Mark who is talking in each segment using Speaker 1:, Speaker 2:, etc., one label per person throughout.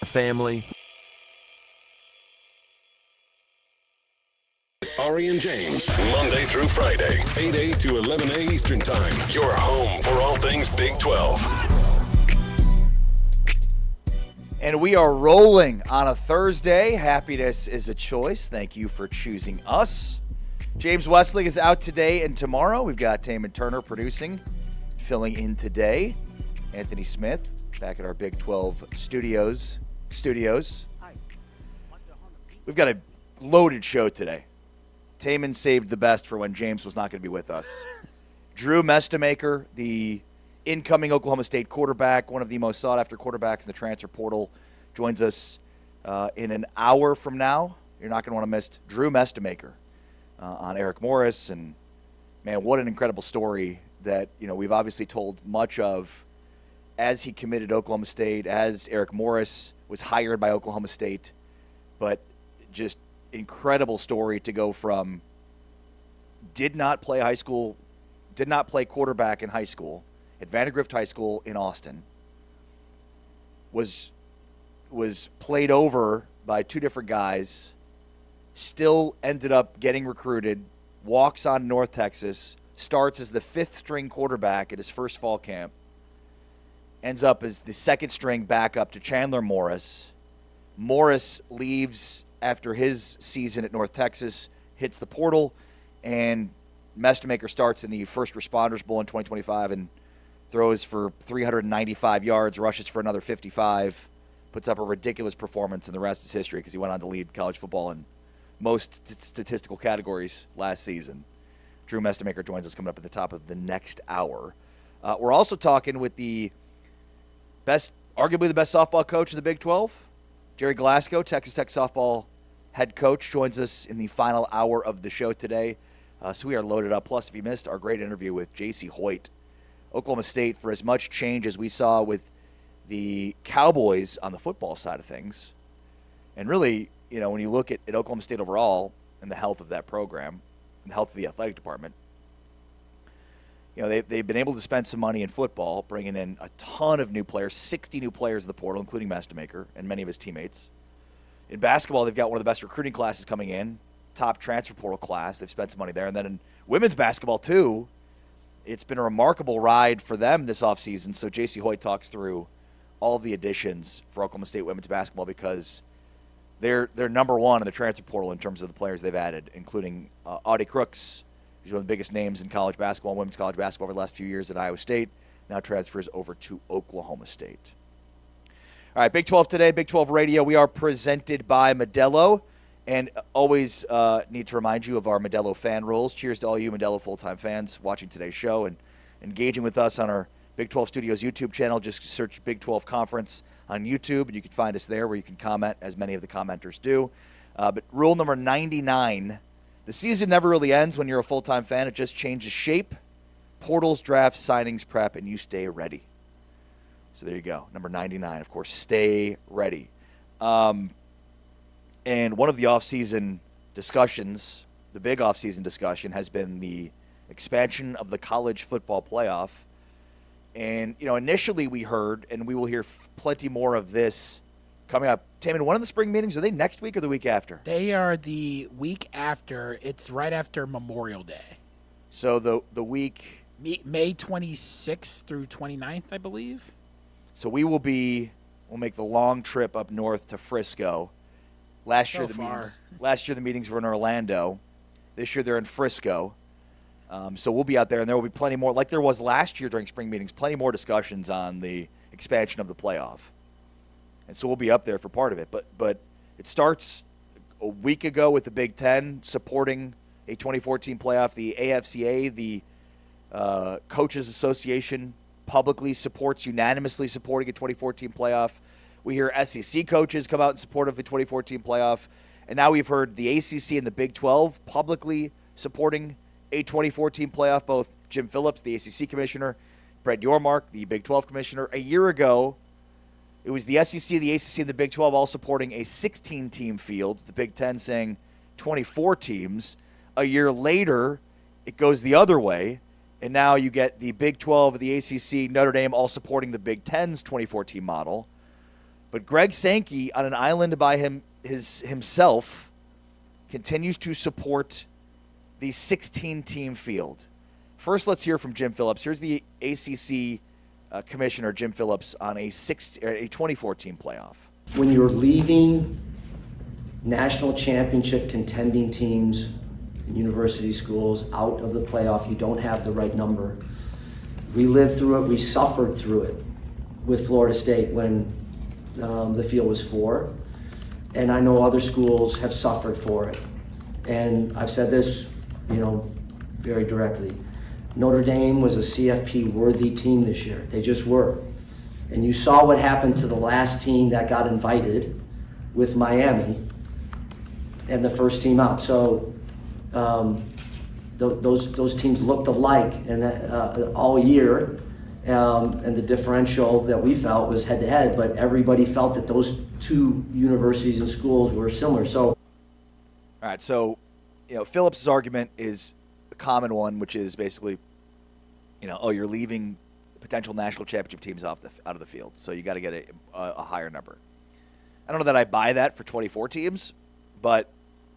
Speaker 1: family.
Speaker 2: Ari and James, Monday through Friday, 8A to 11A Eastern Time. Your home for all things Big 12.
Speaker 3: And we are rolling on a Thursday. Happiness is a choice. Thank you for choosing us. James Wesley is out today and tomorrow. We've got Taman Turner producing, filling in today. Anthony Smith back at our Big 12 studios. We've got a loaded show today. Taman saved the best for when James was not going to be with us. Drew Mestemaker, the incoming Oklahoma State quarterback, one of the most sought-after quarterbacks in the transfer portal, joins us in an hour from now. You're not going to want to miss Drew Mestemaker on Eric Morris. And, man, what an incredible story that, we've obviously told much of as he committed to Oklahoma State, as Eric Morris was hired by Oklahoma State. But just incredible story to go from did not play quarterback in high school, at Vandergrift High School in Austin, was played over by two different guys, still ended up getting recruited, walks on North Texas, starts as the fifth-string quarterback at his first fall camp, ends up as the second-string backup to Chandler Morris. Morris leaves after his season at North Texas, hits the portal, and Mestemaker starts in the First Responders Bowl in 2025 and throws for 395 yards, rushes for another 55, puts up a ridiculous performance, and the rest is history because he went on to lead college football in most statistical categories last season. Drew Mestemaker joins us coming up at the top of the next hour. We're also talking with arguably the best softball coach in the Big 12, Gerry Glasco, Texas Tech softball head coach, joins us in the final hour of the show today. So we are loaded up. Plus, if you missed our great interview with J.C. Hoyt, Oklahoma State, for as much change as we saw with the Cowboys on the football side of things, and really, when you look at Oklahoma State overall and the health of that program and the health of the athletic department, they've been able to spend some money in football, bringing in a ton of new players, 60 new players in the portal, including Mestemaker and many of his teammates. In basketball, they've got one of the best recruiting classes coming in, top transfer portal class. They've spent some money there. And then in women's basketball, too, it's been a remarkable ride for them this offseason. So J.C. Hoyt talks through all of the additions for Oklahoma State women's basketball because they're number one in the transfer portal in terms of the players they've added, including Audie Crooks, who's one of the biggest names in college basketball, women's college basketball over the last few years at Iowa State, now transfers over to Oklahoma State. All right, Big 12 today, Big 12 Radio. We are presented by Modelo, and always need to remind you of our Modelo fan rules. Cheers to all you Modelo full-time fans watching today's show and engaging with us on our Big 12 Studios YouTube channel. Just search Big 12 Conference on YouTube, and you can find us there where you can comment, as many of the commenters do. But rule number 99, the season never really ends when you're a full-time fan. It just changes shape. Portals, drafts, signings, prep, and you stay ready. So there you go. Number 99, of course, stay ready. And one of the off-season discussions, the big off-season discussion, has been the expansion of the college football playoff. And, initially we heard, and we will hear plenty more of this coming up. Taman, one of the spring meetings, are they next week or the week after?
Speaker 4: They are the week after. It's right after Memorial Day.
Speaker 3: So the week...
Speaker 4: May 26th through 29th, I believe.
Speaker 3: So we'll make the long trip up north to Frisco. Last year the meetings were in Orlando. This year they're in Frisco. So we'll be out there, and there will be plenty more, like there was last year during spring meetings, plenty more discussions on the expansion of the playoff. And so we'll be up there for part of it. But it starts a week ago with the Big Ten supporting a 2014 playoff. The AFCA, the Coaches Association, publicly unanimously supporting a 2014 playoff. We hear SEC coaches come out in support of the 2014 playoff. And now we've heard the ACC and the Big 12 publicly supporting a 2014 playoff, both Jim Phillips, the ACC commissioner, Brett Yormark, the Big 12 commissioner. A year ago, it was the SEC, the ACC, and the Big 12 all supporting a 16-team field, the Big 10 saying 24 teams. A year later, it goes the other way. And now you get the Big 12, the ACC, Notre Dame all supporting the Big 10's 2014 model. But Greg Sankey, on an island by himself, continues to support the 16-team field. First, let's hear from Jim Phillips. Here's the ACC Commissioner, Jim Phillips, on a 24-team playoff.
Speaker 1: When you're leaving national championship contending teams in university schools out of the playoff, you don't have the right number. We lived through it. We suffered through it with Florida State when the field was 4. And I know other schools have suffered for it. And I've said this, very directly. Notre Dame was a CFP-worthy team this year. They just were. And you saw what happened to the last team that got invited with Miami and the first team out. So those teams looked alike and all year. And the differential that we felt was head-to-head, but everybody felt that those two universities and schools were similar. So,
Speaker 3: all right. So, Phillips' argument is a common one, which is basically, you're leaving potential national championship teams out of the field, so you got to get a higher number. I don't know that I buy that for 24 teams, but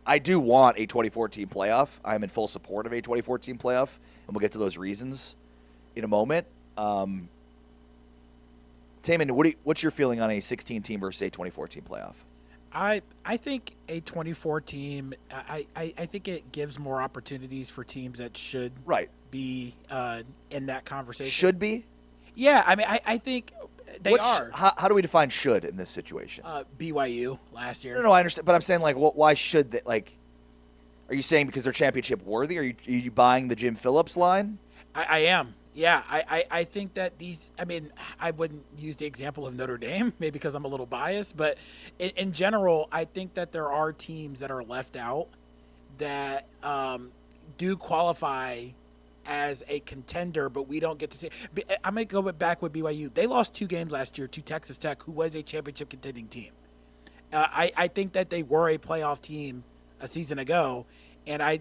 Speaker 3: I do want a 24-team playoff. I'm in full support of a 24-team playoff, and we'll get to those reasons in a moment. Taman, what's your feeling on a 16-team versus a 24-team playoff?
Speaker 4: I think a 24-team, I think it gives more opportunities for teams that should be in that conversation.
Speaker 3: Should be?
Speaker 4: Yeah, I mean, I think they are.
Speaker 3: How do we define should in this situation?
Speaker 4: BYU last year.
Speaker 3: No, I understand, but I'm saying, why should they? Are you saying because they're championship worthy? Are you buying the Jim Phillips line?
Speaker 4: I am. Yeah, I think that I wouldn't use the example of Notre Dame, maybe because I'm a little biased, but in general, I think that there are teams that are left out that do qualify as a contender, but we don't get to see. I'm going to go back with BYU. They lost 2 games last year to Texas Tech, who was a championship contending team. I think that they were a playoff team a season ago, and I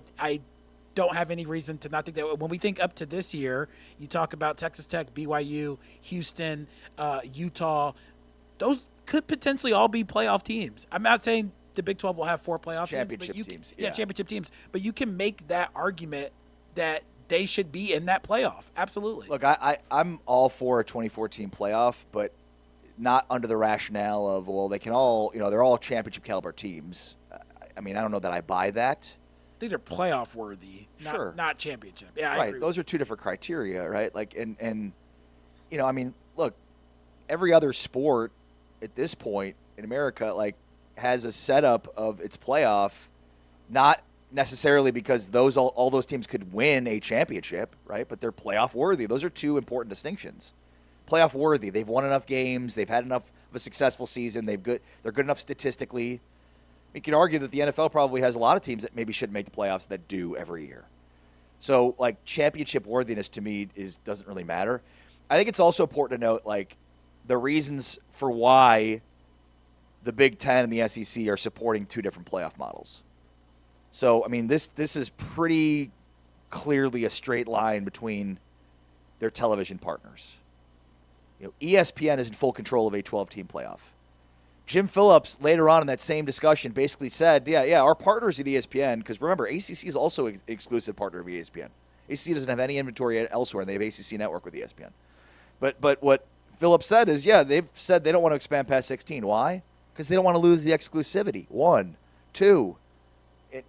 Speaker 4: don't have any reason to not think that. When we think up to this year, you talk about Texas Tech, BYU, Houston, Utah. Those could potentially all be playoff teams. I'm not saying the Big 12 will have 4 playoff
Speaker 3: teams.
Speaker 4: Yeah, championship teams. But you can make that argument that they should be in that playoff. Absolutely.
Speaker 3: Look, I'm all for a 24-team playoff, but not under the rationale of, they can all, they're all championship caliber teams. I don't know that I buy that.
Speaker 4: These are playoff worthy, not championship. Yeah, I agree.
Speaker 3: Those are 2 different criteria, right? Look, every other sport at this point in America, has a setup of its playoff, not necessarily because all those teams could win a championship, right? But they're playoff worthy. Those are 2 important distinctions. Playoff worthy. They've won enough games. They've had enough of a successful season. They're good enough statistically. You can argue that the NFL probably has a lot of teams that maybe shouldn't make the playoffs that do every year. So, championship worthiness to me doesn't really matter. I think it's also important to note, the reasons for why the Big Ten and the SEC are supporting 2 different playoff models. So, this is pretty clearly a straight line between their television partners. ESPN is in full control of a 12-team playoff. Jim Phillips, later on in that same discussion, basically said, our partners at ESPN, because remember, ACC is also an exclusive partner of ESPN. ACC doesn't have any inventory elsewhere, and they have ACC Network with ESPN. But what Phillips said is, they've said they don't want to expand past 16. Why? Because they don't want to lose the exclusivity. 1. 2,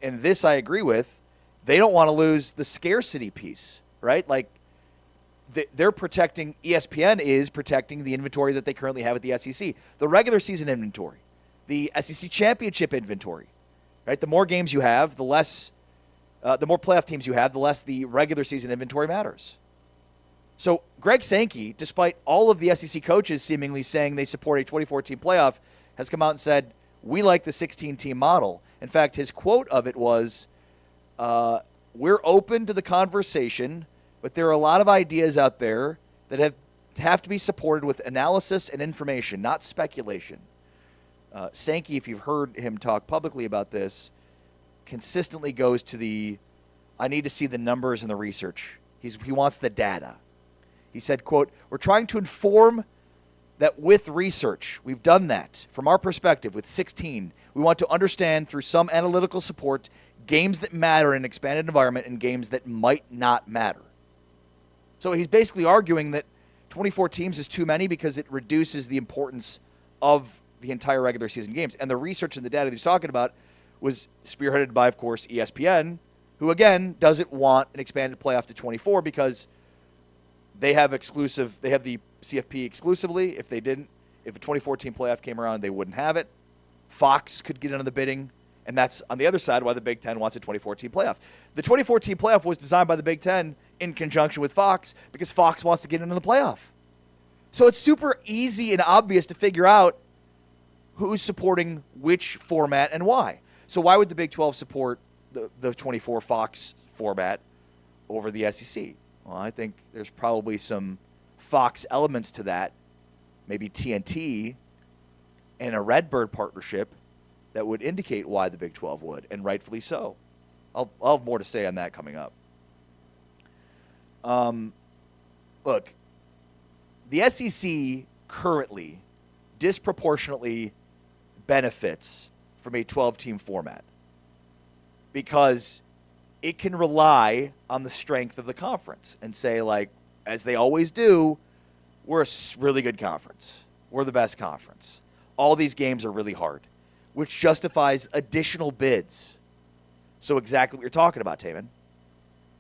Speaker 3: and this I agree with, they don't want to lose the scarcity piece, right? They're protecting, ESPN is protecting the inventory that they currently have at the SEC. The regular season inventory, the SEC championship inventory, right? The more games you have, the more playoff teams you have, the less the regular season inventory matters. So Greg Sankey, despite all of the SEC coaches seemingly saying they support a 24-team playoff, has come out and said, we like the 16-team model. In fact, his quote of it was, we're open to the conversation, but there are a lot of ideas out there that have to be supported with analysis and information, not speculation. Sankey, if you've heard him talk publicly about this, consistently goes to I need to see the numbers and the research. He wants the data. He said, quote, we're trying to inform that with research, we've done that from our perspective with 16. We want to understand through some analytical support games that matter in an expanded environment and games that might not matter. So he's basically arguing that 24 teams is too many because it reduces the importance of the entire regular season games. And the research and the data that he's talking about was spearheaded by, of course, ESPN, who, again, doesn't want an expanded playoff to 24 because they have the CFP exclusively. If a 2014 playoff came around, they wouldn't have it. Fox could get into the bidding, and that's on the other side why the Big Ten wants a 2014 playoff. The 2014 playoff was designed by the Big Ten in conjunction with Fox because Fox wants to get into the playoff. So it's super easy and obvious to figure out who's supporting which format and why. So why would the Big 12 support the 24 Fox format over the SEC? Well, I think there's probably some Fox elements to that, maybe TNT and a Redbird partnership that would indicate why the Big 12 would, and rightfully so. I'll have more to say on that coming up. Look, the SEC currently disproportionately benefits from a 12-team format because it can rely on the strength of the conference and say, like, as they always do, we're a really good conference. We're the best conference. All these games are really hard, which justifies additional bids. So exactly what you're talking about, Taman.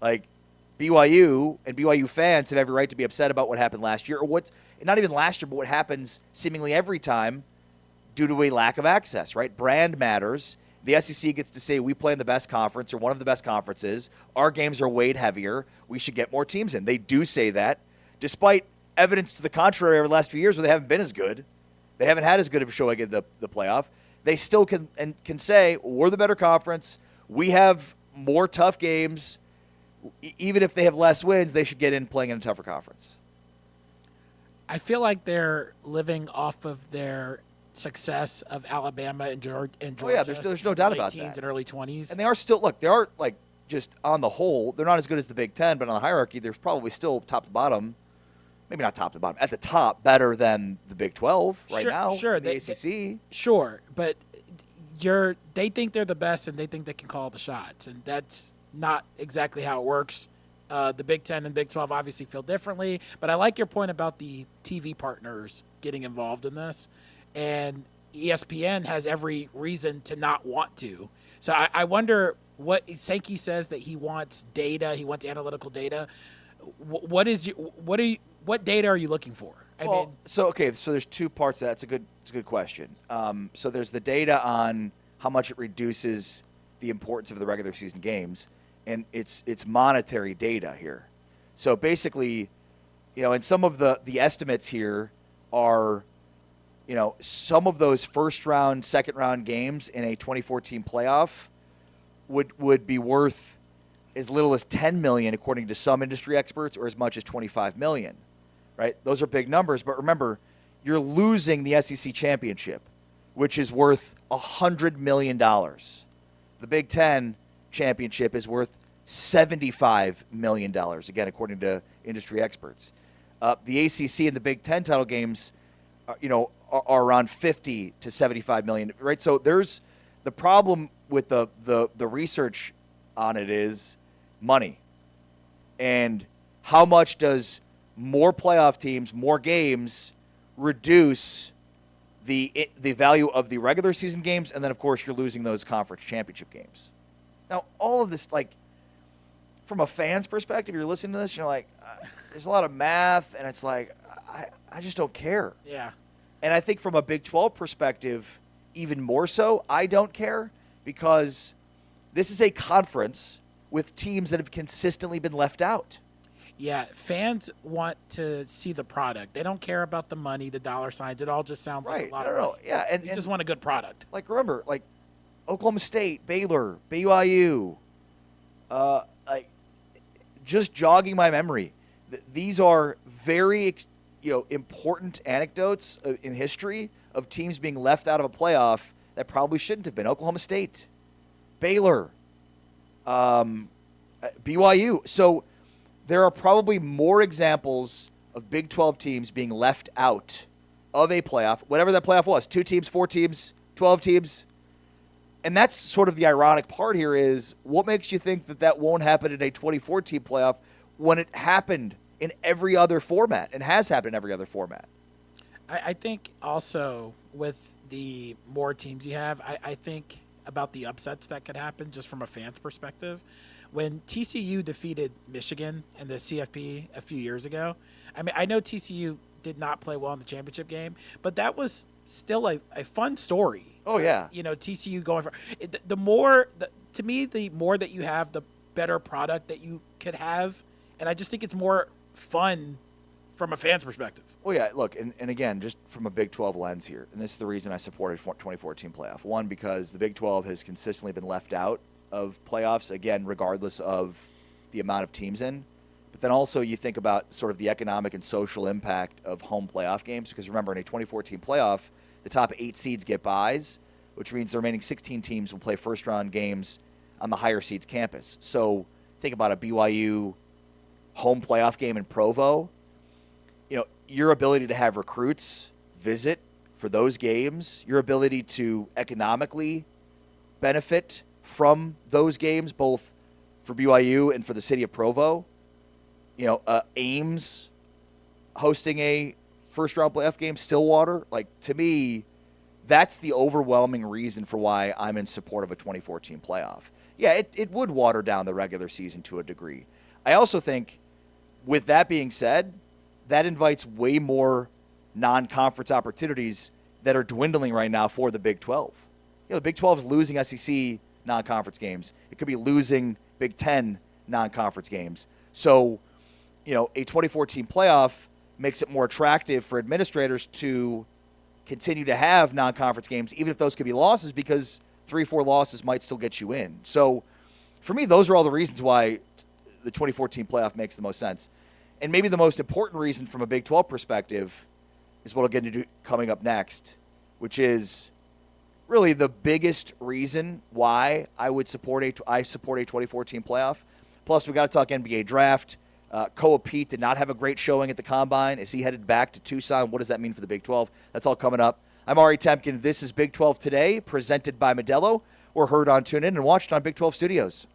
Speaker 3: Like, BYU and BYU fans have every right to be upset about what happened last year, or not even last year, but what happens seemingly every time due to a lack of access, right? Brand matters. The SEC gets to say we play in the best conference or one of the best conferences. Our games are weighed heavier. We should get more teams in. They do say that, despite evidence to the contrary over the last few years where they haven't been as good. They haven't had as good of a showing in the playoff. They still can say, we're the better conference. We have more tough games. Even if they have less wins, they should get in playing in a tougher conference.
Speaker 4: I feel like they're living off of their success of Alabama and Georgia.
Speaker 3: Oh, yeah, there's no doubt about that.
Speaker 4: Late teens and early 20s.
Speaker 3: And they are still, look, they are, like, just on the whole, they're not as good as the Big Ten, but on the hierarchy, they're probably still top to bottom. Maybe not top to bottom. At the top, better than the Big 12 right now. Sure, the ACC.
Speaker 4: Sure, but they think they're the best and they think they can call the shots, and that's not exactly how it works. The Big 10 and Big 12 obviously feel differently, but I like your point about the TV partners getting involved in this, and ESPN has every reason to not want to. So I wonder what Sankey says that he wants data, he wants analytical data. What data are you looking for?
Speaker 3: So there's two parts of that. It's a good question. So there's the data on how much it reduces the importance of the regular season games, and it's monetary data here. So basically, and some of the estimates here are, some of those first round, second round games in a 2014 playoff would be worth as little as $10 million, according to some industry experts, or as much as $25 million. Right? Those are big numbers, but remember, you're losing the SEC championship, which is worth $100 million. The Big Ten championship is worth $75 million, again, according to industry experts. The ACC and the Big Ten title games, are around $50 to $75 million, right? So there's the problem with the research on it is money. And how much does more playoff teams, more games, reduce the value of the regular season games, and then, of course, you're losing those conference championship games. Now, all of this, like, from a fan's perspective, you're listening to this, you're like, there's a lot of math, and it's like, I just don't care.
Speaker 4: Yeah.
Speaker 3: And I think from a Big 12 perspective, even more so, I don't care, because this is a conference with teams that have consistently been left out.
Speaker 4: Yeah, fans want to see the product. They don't care about the money, the dollar signs. It all just sounds like a lot of money.
Speaker 3: Yeah, and
Speaker 4: you just want a good product.
Speaker 3: Like, remember, like Oklahoma State, Baylor, BYU, like, just jogging my memory. These are very, important anecdotes in history of teams being left out of a playoff that probably shouldn't have been. Oklahoma State, Baylor, BYU. So there are probably more examples of Big 12 teams being left out of a playoff, whatever that playoff was, 2 teams, 4 teams, 12 teams. And that's sort of the ironic part here is what makes you think that that won't happen in a 24-team playoff when it happened in every other format and has happened in every other format?
Speaker 4: I think also with the more teams you have, I think about the upsets that could happen just from a fan's perspective. When TCU defeated Michigan in the CFP a few years ago, I mean, I know TCU did not play well in the championship game, but that was still a fun story.
Speaker 3: Oh, yeah.
Speaker 4: You know, TCU going for the more, to me, the more that you have, the better product that you could have. And I just think it's more fun from a fan's perspective.
Speaker 3: Well, yeah, look, and again, just from a Big 12 lens here, and this is the reason I supported 2014 playoff. One, because the Big 12 has consistently been left out of playoffs, again, regardless of the amount of teams in. But then also you think about sort of the economic and social impact of home playoff games, because remember, in a 2014 playoff, the top 8 seeds get byes, which means the remaining 16 teams will play first-round games on the higher seeds campus. So think about a BYU home playoff game in Provo. You know, your ability to have recruits visit for those games, your ability to economically benefit from those games, both for BYU and for the city of Provo. You know, Ames hosting a first-round playoff game, Stillwater. Like, to me, that's the overwhelming reason for why I'm in support of a 2014 playoff. Yeah, it would water down the regular season to a degree. I also think, with that being said, that invites way more non-conference opportunities that are dwindling right now for the Big 12. You know, the Big 12 is losing SEC non-conference games. It could be losing Big 10 non-conference games. So, you know, a 2014 playoff makes it more attractive for administrators to continue to have non-conference games, even if those could be losses, because 3-4 losses might still get you in. So, for me, those are all the reasons why the 2014 playoff makes the most sense. And maybe the most important reason from a Big 12 perspective is what I'll get into coming up next, which is really the biggest reason why I support a 2014 playoff. Plus, we got to talk NBA draft. Koa Pete did not have a great showing at the Combine. Is he headed back to Tucson? What does that mean for the Big 12? That's all coming up. I'm Ari Temkin. This is Big 12 Today, presented by Modelo. We're heard on TuneIn and watched on Big 12 Studios.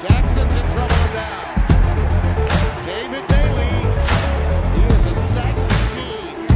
Speaker 5: Jackson's in trouble now. David Bailey, he is a sack machine.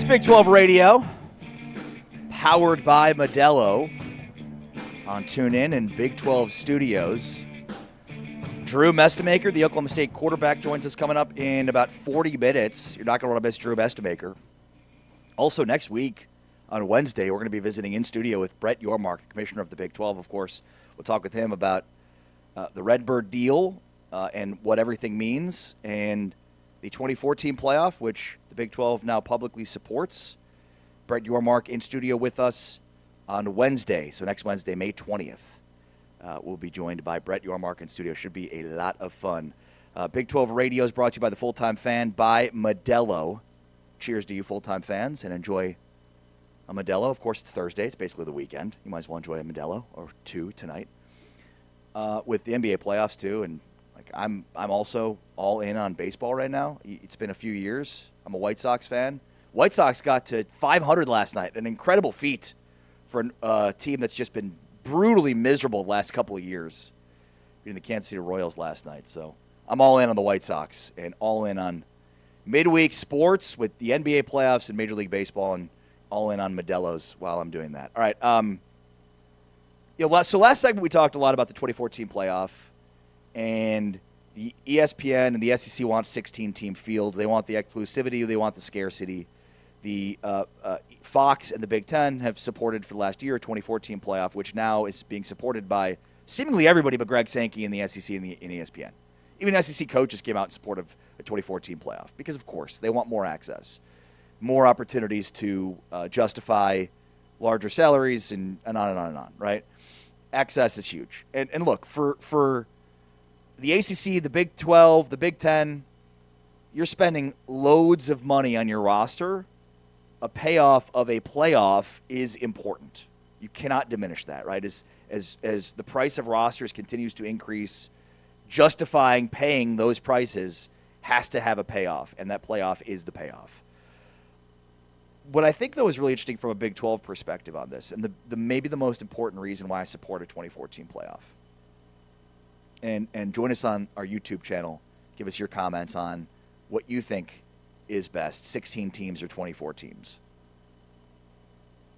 Speaker 3: Big 12 Radio, powered by Modelo on TuneIn and Big 12 Studios. Drew Mestemaker, the Oklahoma State quarterback, joins us coming up in about 40 minutes. You're not going to want to miss Drew Mestemaker. Also, next week on Wednesday, we're going to be visiting in studio with Brett Yormark, the commissioner of the Big 12, of course. We'll talk with him about the Redbird deal and what everything means, and the 2014 playoff, which the Big 12 now publicly supports. Brett Yormark in studio with us on Wednesday. So next Wednesday, May 20th, we'll be joined by Brett Yormark in studio. Should be a lot of fun. Big 12 Radio is brought to you by the Full-Time Fan by Modelo. Cheers to you full-time fans, and enjoy a Modelo. Of course, it's Thursday. It's basically the weekend. You might as well enjoy a Modelo or two tonight. With the NBA playoffs, too, and I'm also all in on baseball right now. It's been a few years. I'm a White Sox fan. White Sox got to 500 last night, an incredible feat for a team that's just been brutally miserable the last couple of years, beating the Kansas City Royals last night. So I'm all in on the White Sox and all in on midweek sports with the NBA playoffs and Major League Baseball, and all in on Modelo's while I'm doing that. All right. So last segment we talked a lot about the 2014 playoff. And the ESPN and the SEC want 16-team field. They want the exclusivity. They want the scarcity. The Fox and the Big Ten have supported for the last year a 2014 playoff, which now is being supported by seemingly everybody but Greg Sankey in the SEC and in ESPN. Even SEC coaches came out in support of a 2014 playoff because, of course, they want more access, more opportunities to justify larger salaries and on and on and on, right? Access is huge. And look, for the ACC, the Big 12, the Big 10, you're spending loads of money on your roster. A payoff of a playoff is important. You cannot diminish that, right? As the price of rosters continues to increase, justifying paying those prices has to have a payoff, and that playoff is the payoff. What I think, though, is really interesting from a Big 12 perspective on this, and the maybe the most important reason why I support a 2014 playoff. And join us on our YouTube channel. Give us your comments on what you think is best, 16 teams or 24 teams.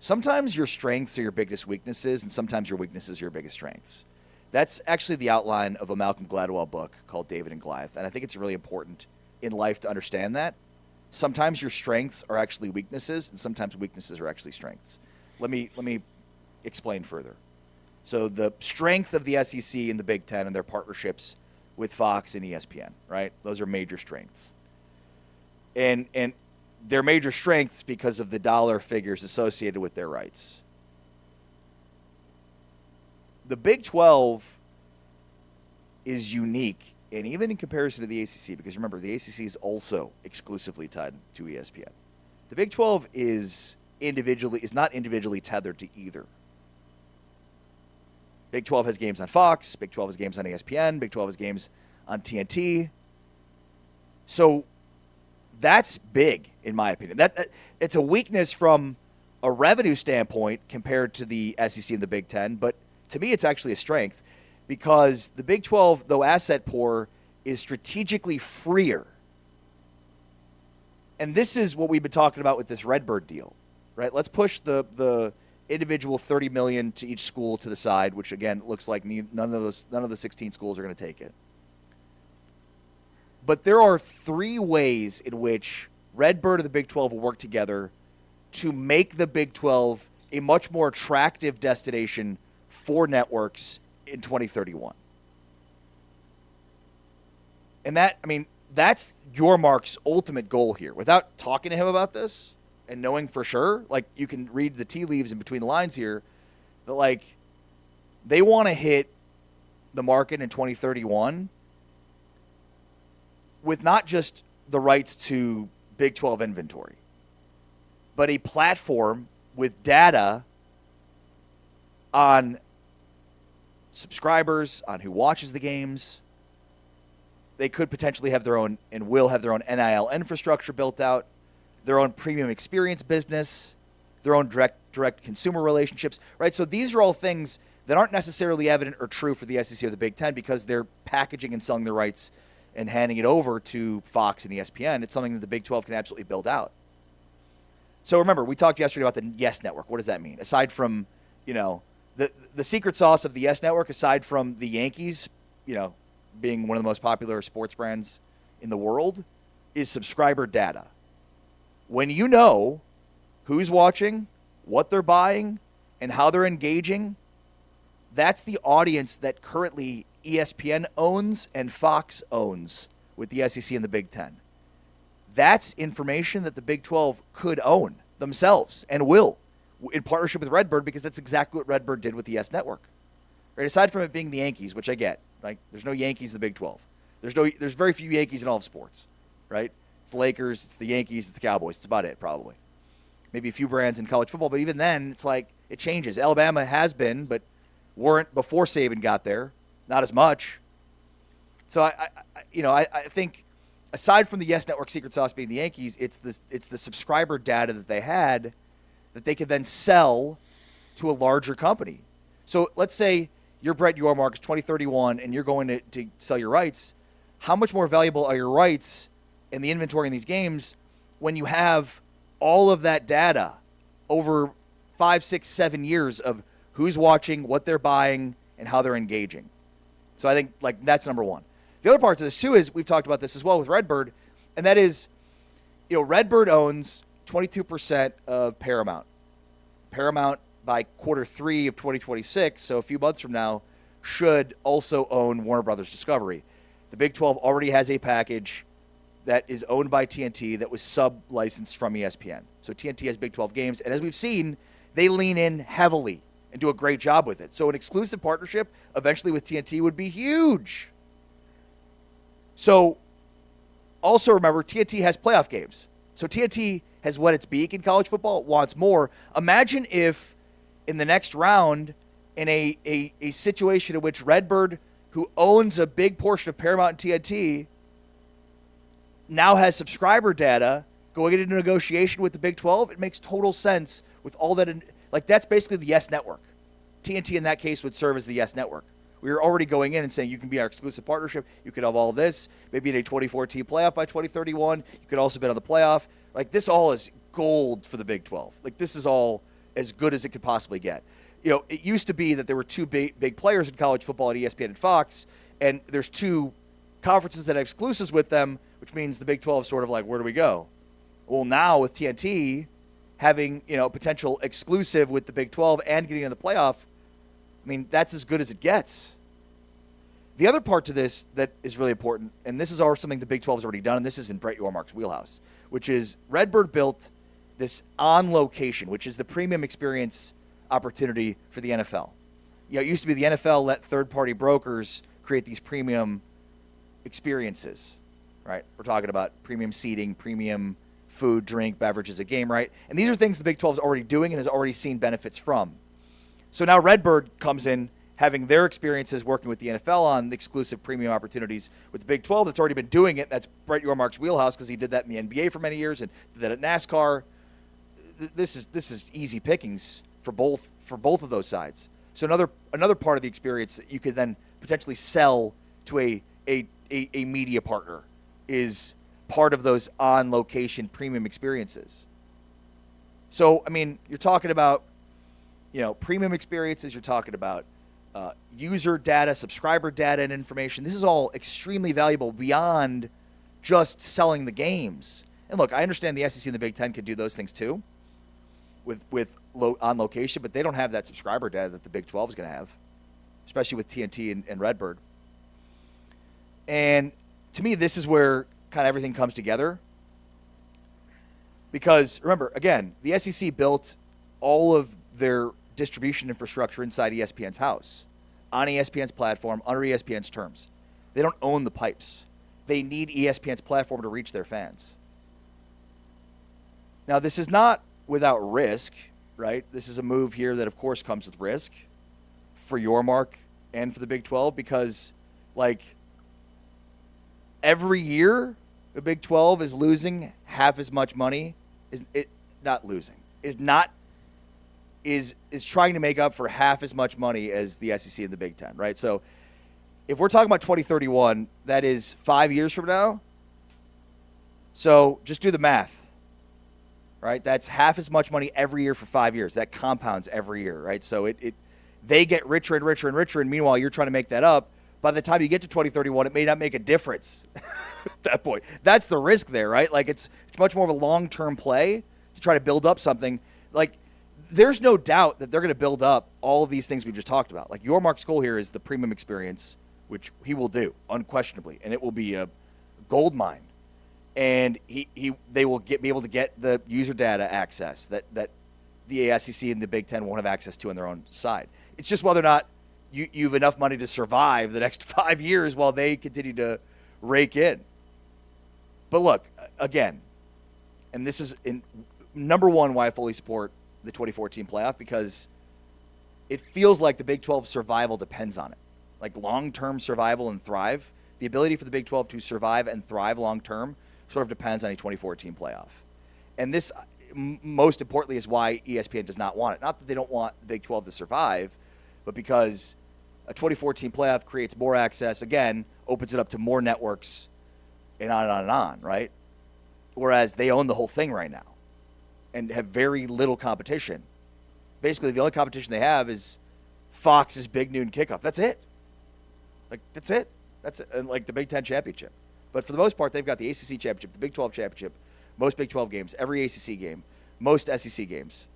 Speaker 3: Sometimes your strengths are your biggest weaknesses, and sometimes your weaknesses are your biggest strengths. That's actually the outline of a Malcolm Gladwell book called David and Goliath, and I think it's really important in life to understand that. Sometimes your strengths are actually weaknesses, and sometimes weaknesses are actually strengths. Let me explain further. So the strength of the SEC and the Big Ten and their partnerships with Fox and ESPN, right? Those are major strengths. And they're major strengths because of the dollar figures associated with their rights. The Big 12 is unique, and even in comparison to the ACC, because remember, the ACC is also exclusively tied to ESPN. The Big 12 is not individually tethered to either. Big 12 has games on Fox. Big 12 has games on ESPN. Big 12 has games on TNT. So that's big, in my opinion. It's a weakness from a revenue standpoint compared to the SEC and the Big 10, but to me it's actually a strength because the Big 12, though asset poor, is strategically freer. And this is what we've been talking about with this Redbird deal, right? Let's push the individual $30 million to each school to the side, which again looks like none of the 16 schools are going to take it. But there are three ways in which Redbird and the Big 12 will work together to make the Big 12 a much more attractive destination for networks in 2031. And that's Yormark's ultimate goal here. Without talking to him about this and knowing for sure, you can read the tea leaves in between the lines here, that they want to hit the market in 2031 with not just the rights to Big 12 inventory, but a platform with data on subscribers, on who watches the games. They could potentially have their own and will have their own NIL infrastructure built out, their own premium experience business, their own direct consumer relationships, right? So these are all things that aren't necessarily evident or true for the SEC or the Big Ten because they're packaging and selling their rights and handing it over to Fox and ESPN. It's something that the Big 12 can absolutely build out. So remember, we talked yesterday about the Yes Network. What does that mean? Aside from, the secret sauce of the Yes Network, aside from the Yankees, being one of the most popular sports brands in the world, is subscriber data. When you know who's watching, what they're buying, and how they're engaging, that's the audience that currently ESPN owns and Fox owns with the SEC and the Big Ten. That's information that the Big 12 could own themselves and will in partnership with Redbird, because that's exactly what Redbird did with the Yes Network. Right? Aside from it being the Yankees, which I get, right? There's no Yankees in the Big 12. There's very few Yankees in all of sports, right? It's the Lakers, it's the Yankees, it's the Cowboys. It's about it, probably. Maybe a few brands in college football, but even then, it's like it changes. Alabama has been, but weren't before Saban got there. Not as much. So I think aside from the Yes Network secret sauce being the Yankees, it's the subscriber data that they had that they could then sell to a larger company. So let's say you're Brett Yormark, it's 2031, and you're going to sell your rights. How much more valuable are your rights in the inventory in these games when you have all of that data over 5, 6, 7 years of who's watching, what they're buying, and how they're engaging? So I think that's number one. The other part to this too is we've talked about this as well with Redbird, and that is, Redbird owns 22% of Paramount. Paramount by Q3 of 2026, so a few months from now, should also own Warner Brothers Discovery. The Big 12 already has a package that is owned by TNT that was sub-licensed from ESPN. So TNT has Big 12 games, and as we've seen, they lean in heavily and do a great job with it. So an exclusive partnership eventually with TNT would be huge. So also remember, TNT has playoff games. So TNT has wet its beak in college football. It wants more. Imagine if in the next round, in a situation in which Redbird, who owns a big portion of Paramount and TNT, now has subscriber data going into negotiation with the Big 12. It makes total sense with all that. That's basically the Yes Network. TNT in that case would serve as the Yes Network. We were already going in and saying you can be our exclusive partnership. You could have all this. Maybe in a 2014 playoff by 2031. You could also bet on the playoff. This all is gold for the Big 12. This is all as good as it could possibly get. It used to be that there were two big players in college football at ESPN and Fox, and there's two conferences that have exclusives with them, which means the Big 12 is sort of where do we go? Well, now with TNT having, potential exclusive with the Big 12 and getting in the playoff, that's as good as it gets. The other part to this that is really important, and this is something the Big 12 has already done, and this is in Brett Yormark's wheelhouse, which is Redbird built this on location, which is the premium experience opportunity for the NFL. It used to be the NFL let third-party brokers create these premium experiences, right? We're talking about premium seating, premium food, drink, beverages, a game, right? And these are things the Big 12 is already doing and has already seen benefits from. So now Redbird comes in having their experiences working with the NFL on the exclusive premium opportunities with the Big 12 that's already been doing it. That's Brett Yormark's wheelhouse because he did that in the NBA for many years and did that at NASCAR. This is easy pickings for both of those sides. So another part of the experience that you could then potentially sell to a media partner is part of those on-location premium experiences. So, you're talking about, premium experiences. You're talking about user data, subscriber data, and information. This is all extremely valuable beyond just selling the games. And look, I understand the SEC and the Big Ten could do those things too with on location, but they don't have that subscriber data that the Big 12 is going to have, especially with TNT and Redbird. And to me, this is where kind of everything comes together. Because remember, again, the SEC built all of their distribution infrastructure inside ESPN's house, on ESPN's platform, under ESPN's terms. They don't own the pipes. They need ESPN's platform to reach their fans. Now, this is not without risk, right? This is a move here that, of course, comes with risk for Yormark and for the Big 12 because, every year the Big 12 is losing half as much money. Is trying to make up for half as much money as the SEC and the Big Ten, right? So if we're talking about 2031, that is 5 years from now. So just do the math. right? That's half as much money every year for 5 years. That compounds every year, right? So they get richer and richer and richer, and meanwhile, you're trying to make that up. By the time you get to 2031, it may not make a difference at that point. That's the risk there, right? Like, it's much more of a long-term play to try to build up something. Like, there's no doubt that they're going to build up all of these things we just talked about. Like, your Mark's goal here is the premium experience, which he will do, unquestionably, and it will be a gold mine. And they will be able to get the user data access that the SEC and the Big Ten won't have access to on their own side. It's just whether or not you have enough money to survive the next 5 years while they continue to rake in. But look, again, and this is number one why I fully support the 2014 playoff, because it feels like the Big 12 survival depends on it. Like, long-term survival and thrive, the ability for the Big 12 to survive and thrive long-term sort of depends on a 2014 playoff. And this, most importantly, is why ESPN does not want it. Not that they don't want the Big 12 to survive, but because a 2014 playoff creates more access, again, opens it up to more networks, and on and on and on, right? Whereas they own the whole thing right now and have very little competition. Basically, the only competition they have is Fox's Big Noon Kickoff. That's it. Like, that's it. That's it. And like the Big Ten championship. But for the most part, they've got the ACC championship, the Big 12 championship, most Big 12 games, every ACC game, most SEC games.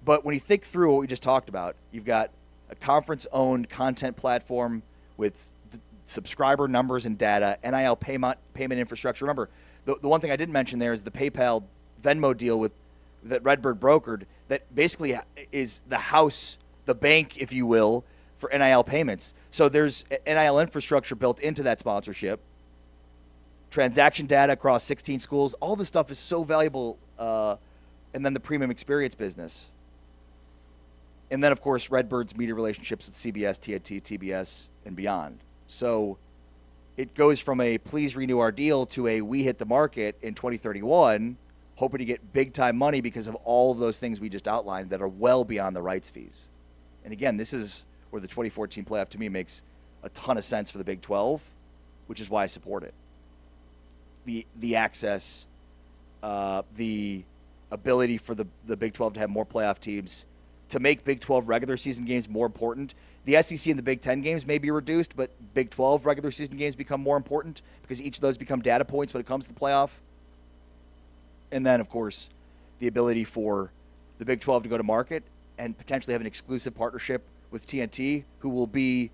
Speaker 3: But when you think through what we just talked about, you've got a conference-owned content platform with subscriber numbers and data, NIL payment infrastructure. Remember, the one thing I didn't mention there is the PayPal Venmo deal that Redbird brokered that basically is the house, the bank, if you will, for NIL payments. So there's NIL infrastructure built into that sponsorship. Transaction data across 16 schools. All this stuff is so valuable. And then the premium experience business. And then, of course, Redbird's media relationships with CBS, TNT, TBS, and beyond. So it goes from a please renew our deal to a we hit the market in 2031, hoping to get big-time money because of all of those things we just outlined that are well beyond the rights fees. And again, this is where the 2014 playoff, to me, makes a ton of sense for the Big 12, which is why I support it. The access, the ability for the Big 12 to have more playoff teams, to make Big 12 regular season games more important. The SEC and the Big 10 games may be reduced, but Big 12 regular season games become more important because each of those become data points when it comes to the playoff. And then, of course, the ability for the Big 12 to go to market and potentially have an exclusive partnership with TNT, who will be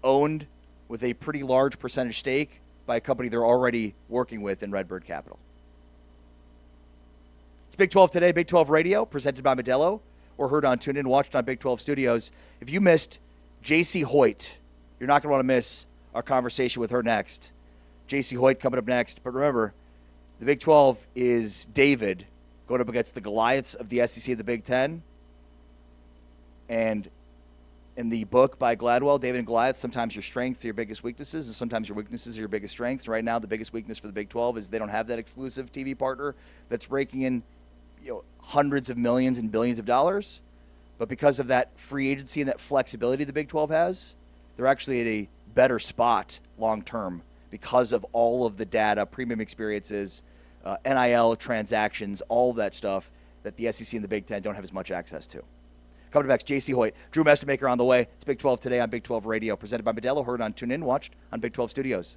Speaker 3: owned with a pretty large percentage stake by a company they're already working with in Redbird Capital. It's Big 12 Today, Big 12 Radio, presented by Modelo, or heard on TuneIn, watched on Big 12 Studios. If you missed J.C. Hoyt, you're not going to want to miss our conversation with her next. J.C. Hoyt coming up next. But remember, the Big 12 is David going up against the Goliaths of the SEC of the Big 10. And in the book by Gladwell, David and Goliath, sometimes your strengths are your biggest weaknesses, and sometimes your weaknesses are your biggest strengths. Right now, the biggest weakness for the Big 12 is they don't have that exclusive TV partner that's raking in hundreds of millions and billions of dollars. But because of that free agency and that flexibility the Big 12 has, they're actually at a better spot long term because of all of the data, premium experiences, NIL transactions, all of that stuff that the SEC and the Big Ten don't have as much access to. Coming back, J.C. Hoyt, Drew Mestermaker on the way. It's Big 12 Today on Big 12 Radio, presented by Modelo, heard on TuneIn, watched on Big 12 Studios.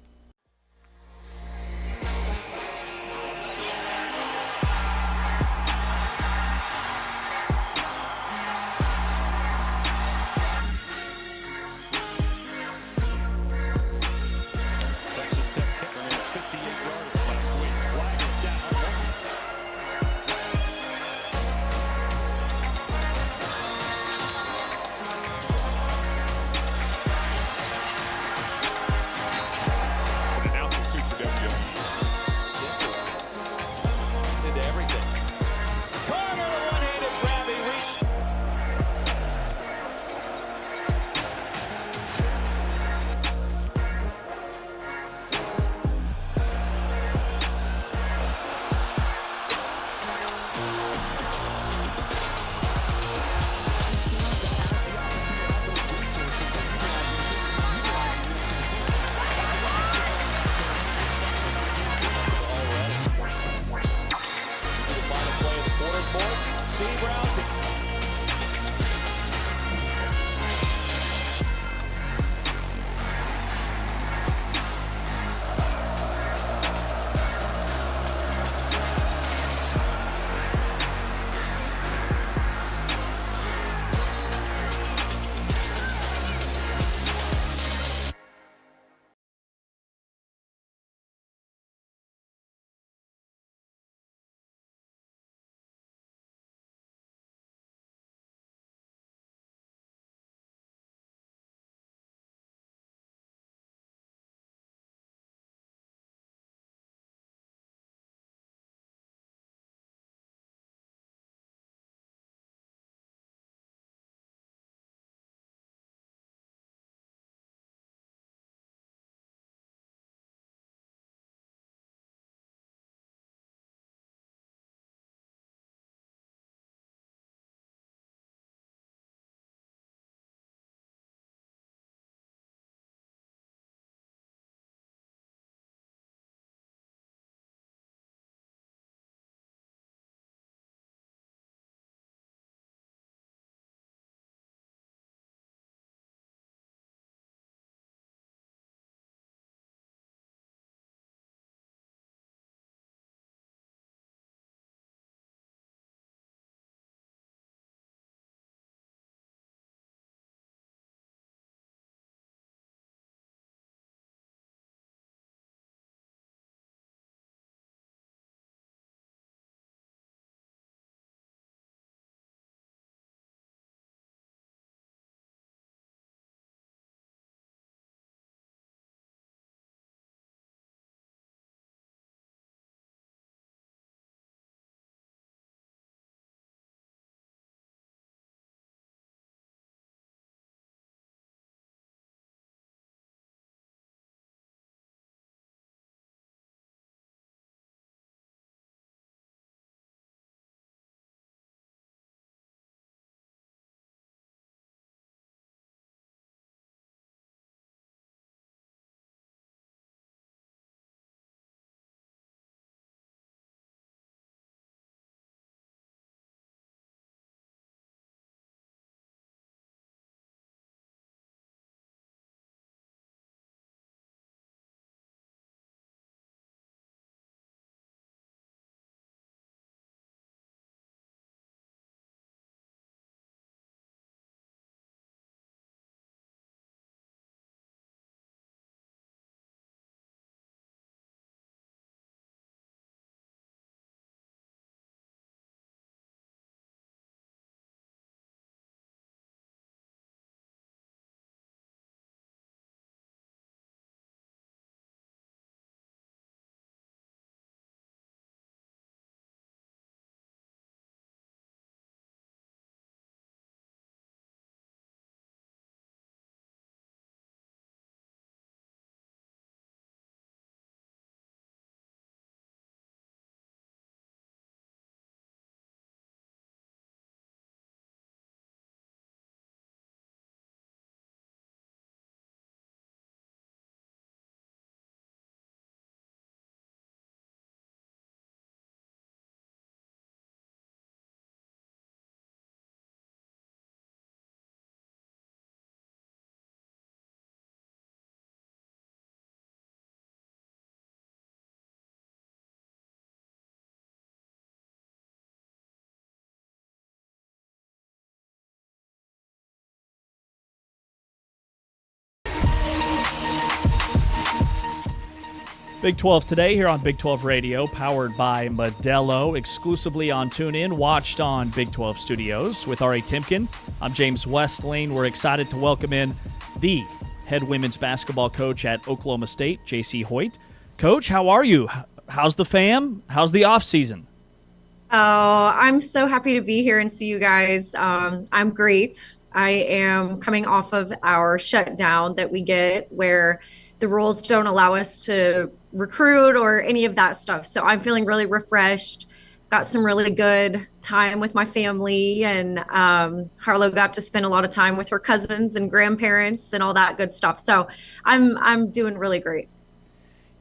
Speaker 6: Big 12 today here on Big 12 Radio, powered by Modelo, exclusively on TuneIn, watched on Big 12 Studios. With R.A. Timken, I'm James Westlane. We're excited to welcome in the head women's basketball coach at Oklahoma State, J.C. Hoyt. Coach, how are you? How's the fam? How's the off season?
Speaker 7: Oh, I'm so happy to be here and see you guys. I'm great. I am coming off of our shutdown that we get where the rules don't allow us to recruit or any of that stuff. So I'm feeling really refreshed. Got some really good time with my family, and Harlow got to spend a lot of time with her cousins and grandparents and all that good stuff. So I'm doing really great.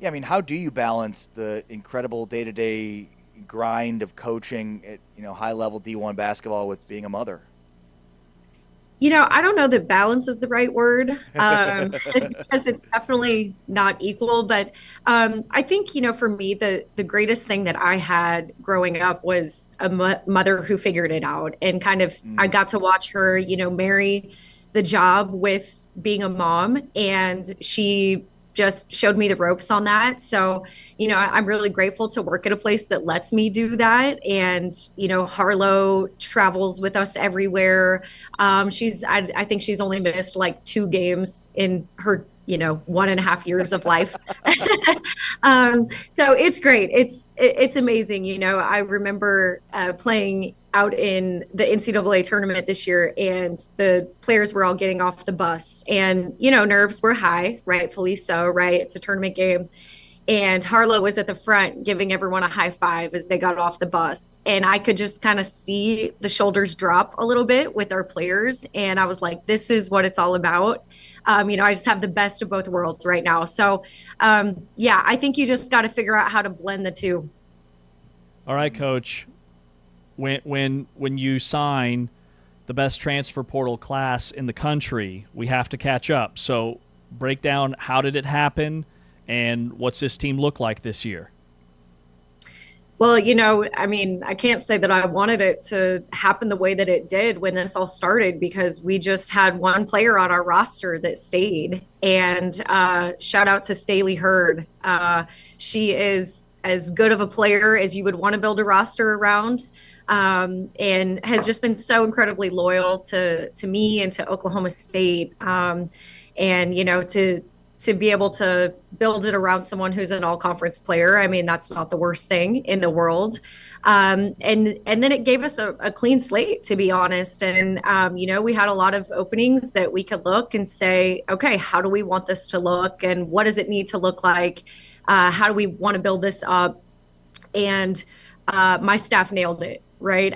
Speaker 3: Yeah, I mean, how do you balance the incredible day-to-day grind of coaching at high-level D1 basketball with being a mother?
Speaker 7: I don't know that balance is the right word because it's definitely not equal. But I think, for me, the greatest thing that I had growing up was a mother who figured it out, and kind of I got to watch her, marry the job with being a mom, and she just showed me the ropes on that. So, I'm really grateful to work at a place that lets me do that. And, Harlow travels with us everywhere. I think she's only missed like 2 games in her, 1.5 years of life. So it's great. It's amazing. I remember playing out in the NCAA tournament this year, and the players were all getting off the bus, and nerves were high, rightfully so, right? It's a tournament game. And Harlow was at the front giving everyone a high five as they got off the bus, and I could just kind of see the shoulders drop a little bit with our players, and I was like, this is what it's all about. I just have the best of both worlds right now. So I think you just got to figure out how to blend the two.
Speaker 6: All right, Coach. When you sign the best transfer portal class in the country, we have to catch up. So break down, how did it happen, and what's this team look like this year?
Speaker 7: Well, I can't say that I wanted it to happen the way that it did when this all started, because we just had one player on our roster that stayed. And shout out to Staley Hurd. She is as good of a player as you would want to build a roster around. And has just been so incredibly loyal to me and to Oklahoma State. To be able to build it around someone who's an all-conference player, that's not the worst thing in the world. And then it gave us a clean slate, to be honest. And, we had a lot of openings that we could look and say, okay, how do we want this to look? And what does it need to look like? How do we want to build this up? And my staff nailed it. Right.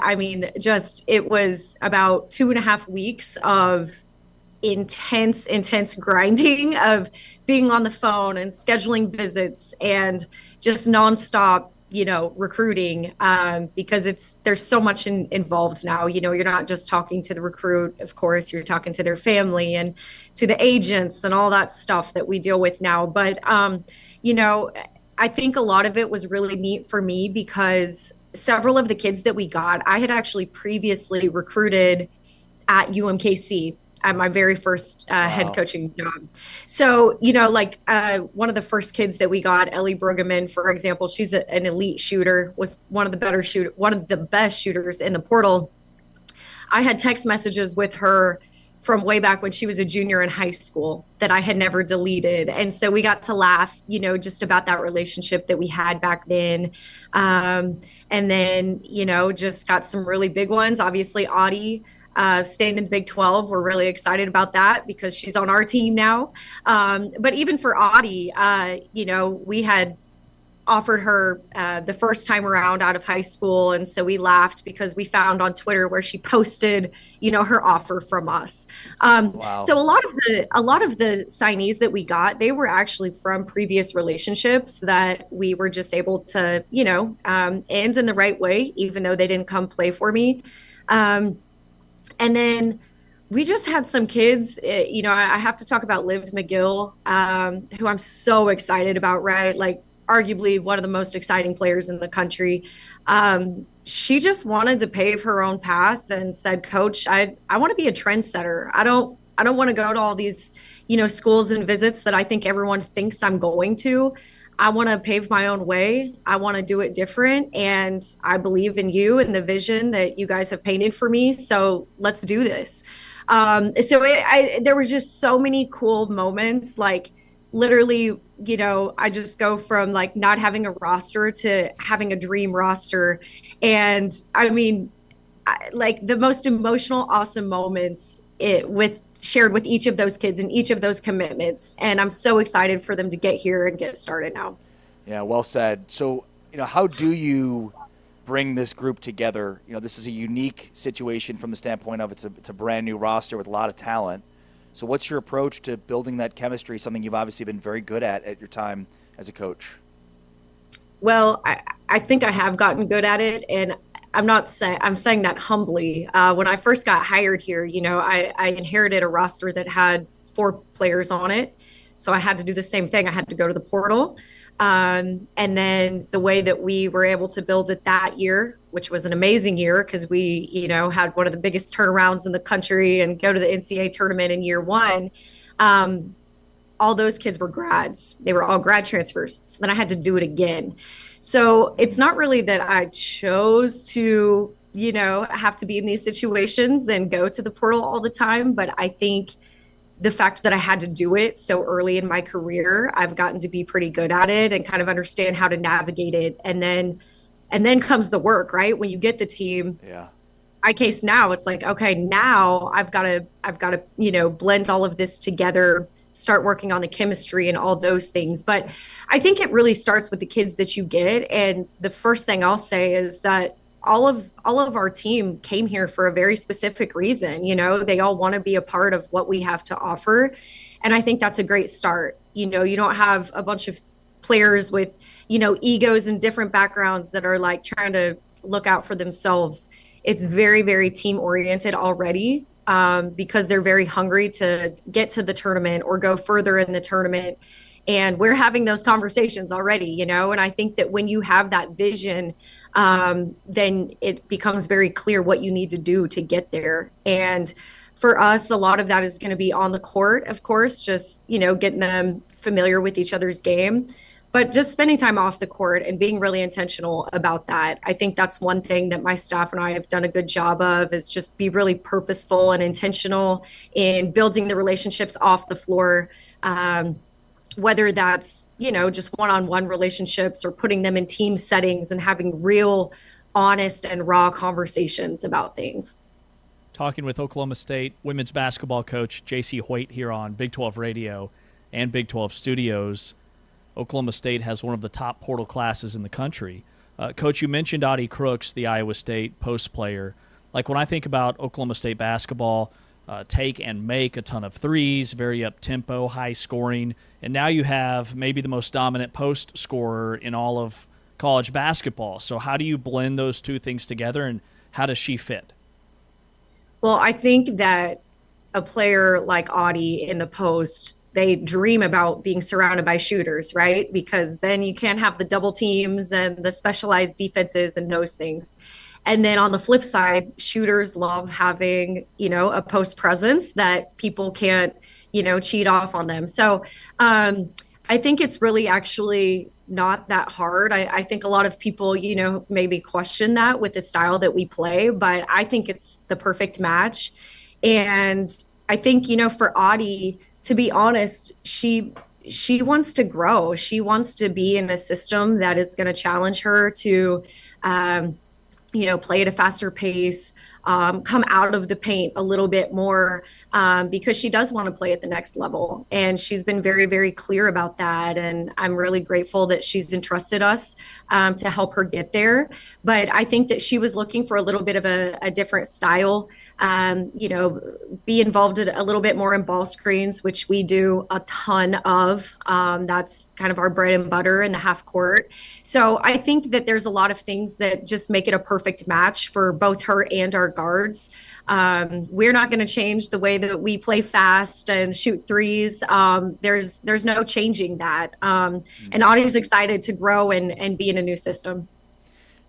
Speaker 7: It was about 2.5 weeks of intense grinding of being on the phone and scheduling visits and just nonstop, recruiting, because there's so much involved now. You're not just talking to the recruit, of course, you're talking to their family and to the agents and all that stuff that we deal with now. But, I think a lot of it was really neat for me because several of the kids that we got, I had actually previously recruited at UMKC at my very first head coaching job. So, one of the first kids that we got, Ellie Brueggemann, for example, she's an elite shooter, was one of the best shooters in the portal. I had text messages with her from way back when she was a junior in high school that I had never deleted. And so we got to laugh, just about that relationship that we had back then. And then, just got some really big ones. Obviously, Audie staying in the Big 12. We're really excited about that because she's on our team now. But even for Audie, we had offered her the first time around out of high school. And so we laughed because we found on Twitter where she posted, her offer from us.
Speaker 3: Wow. So
Speaker 7: a lot of the signees that we got, they were actually from previous relationships that we were just able to, end in the right way, even though they didn't come play for me. And then we just had some kids, I have to talk about Liv McGill, who I'm so excited about, right? Like, arguably one of the most exciting players in the country. She just wanted to pave her own path and said, Coach, I want to be a trendsetter. I don't want to go to all these, schools and visits that I think everyone thinks I'm going to. I want to pave my own way. I want to do it different. And I believe in you and the vision that you guys have painted for me. So let's do this. There was just so many cool moments. Like literally, I just go from like not having a roster to having a dream roster. And I mean, like the most emotional, awesome moments with shared with each of those kids and each of those commitments. And I'm so excited for them to get here and get started now.
Speaker 3: Yeah, well said. So, how do you bring this group together? This is a unique situation from the standpoint of it's a brand new roster with a lot of talent. So what's your approach to building that chemistry, something you've obviously been very good at your time as a coach?
Speaker 7: Well, I think I have gotten good at it, and I'm saying that humbly. When I first got hired here, I inherited a roster that had 4 players on it. So I had to do the same thing. I had to go to the portal. And then the way that we were able to build it that year, which was an amazing year because we, had one of the biggest turnarounds in the country and go to the NCAA tournament in year 1. All those kids were grads. They were all grad transfers. So then I had to do it again. So it's not really that I chose to, have to be in these situations and go to the portal all the time. But I think the fact that I had to do it so early in my career, I've gotten to be pretty good at it and kind of understand how to navigate it. And then comes the work, right? When you get the team.
Speaker 3: Yeah.
Speaker 7: My case now, it's like, okay, now I've got to, blend all of this together, start working on the chemistry and all those things. But I think it really starts with the kids that you get. And the first thing I'll say is that all of our team came here for a very specific reason. They all want to be a part of what we have to offer. And I think that's a great start. You don't have a bunch of players with, egos and different backgrounds that are like trying to look out for themselves. It's very, very team oriented already. Because they're very hungry to get to the tournament or go further in the tournament. And we're having those conversations already, and I think that when you have that vision, then it becomes very clear what you need to do to get there. And for us, a lot of that is going to be on the court, of course, just, getting them familiar with each other's game. But just spending time off the court and being really intentional about that. I think that's one thing that my staff and I have done a good job of, is just be really purposeful and intentional in building the relationships off the floor, whether that's, just one-on-one relationships or putting them in team settings and having real, honest and raw conversations about things.
Speaker 6: Talking with Oklahoma State women's basketball coach J.C. Hoyt here on Big 12 Radio and Big 12 Studios. Oklahoma State has one of the top portal classes in the country. Coach, you mentioned Audie Crooks, the Iowa State post player. Like when I think about Oklahoma State basketball, take and make a ton of threes, very up-tempo, high scoring, and now you have maybe the most dominant post scorer in all of college basketball. So how do you blend those two things together, and how does she fit?
Speaker 7: Well, I think that a player like Audie in the post, they dream about being surrounded by shooters, right? Because then you can't have the double teams and the specialized defenses and those things. And then on the flip side, shooters love having, a post presence that people can't, cheat off on them. So I think it's really actually not that hard. I think a lot of people, maybe question that with the style that we play, but I think it's the perfect match. And I think, for Audie, to be honest, she wants to grow. She wants to be in a system that is going to challenge her to, play at a faster pace, come out of the paint a little bit more, because she does want to play at the next level. And she's been very, very clear about that. And I'm really grateful that she's entrusted us to help her get there. But I think that she was looking for a little bit of a different style, be involved a little bit more in ball screens, which we do a ton of. That's kind of our bread and butter in the half court. So I think that there's a lot of things that just make it a perfect match for both her and our guards. We're not going to change the way that we play fast and shoot threes. There's no changing that. And Audie's excited to grow and be in a new system.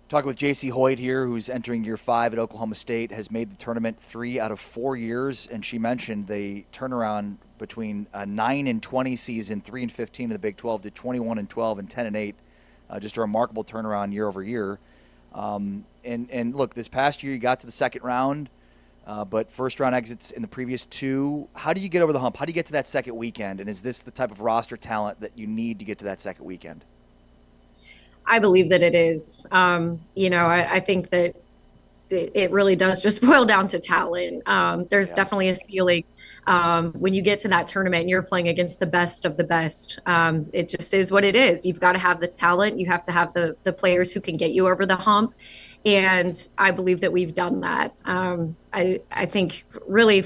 Speaker 3: Talking with J.C. Hoyt here, who's entering year 5 at Oklahoma State, has made the tournament 3 out of 4 years, and she mentioned the turnaround between a 9-20 season, 3-15 in the Big 12, to 21-12 and 10-8. Just a remarkable turnaround year over year. And look, this past year you got to the second round, but first round exits in the previous 2. How do you get over the hump? How do you get to that second weekend? And is this the type of roster talent that you need to get to that second weekend?
Speaker 7: I believe that it is. I think that it really does just boil down to talent. There's definitely a ceiling when you get to that tournament and you're playing against the best of the best. It just is what it is. You've got to have the talent. You have to have the players who can get you over the hump. And I believe that we've done that. I think really,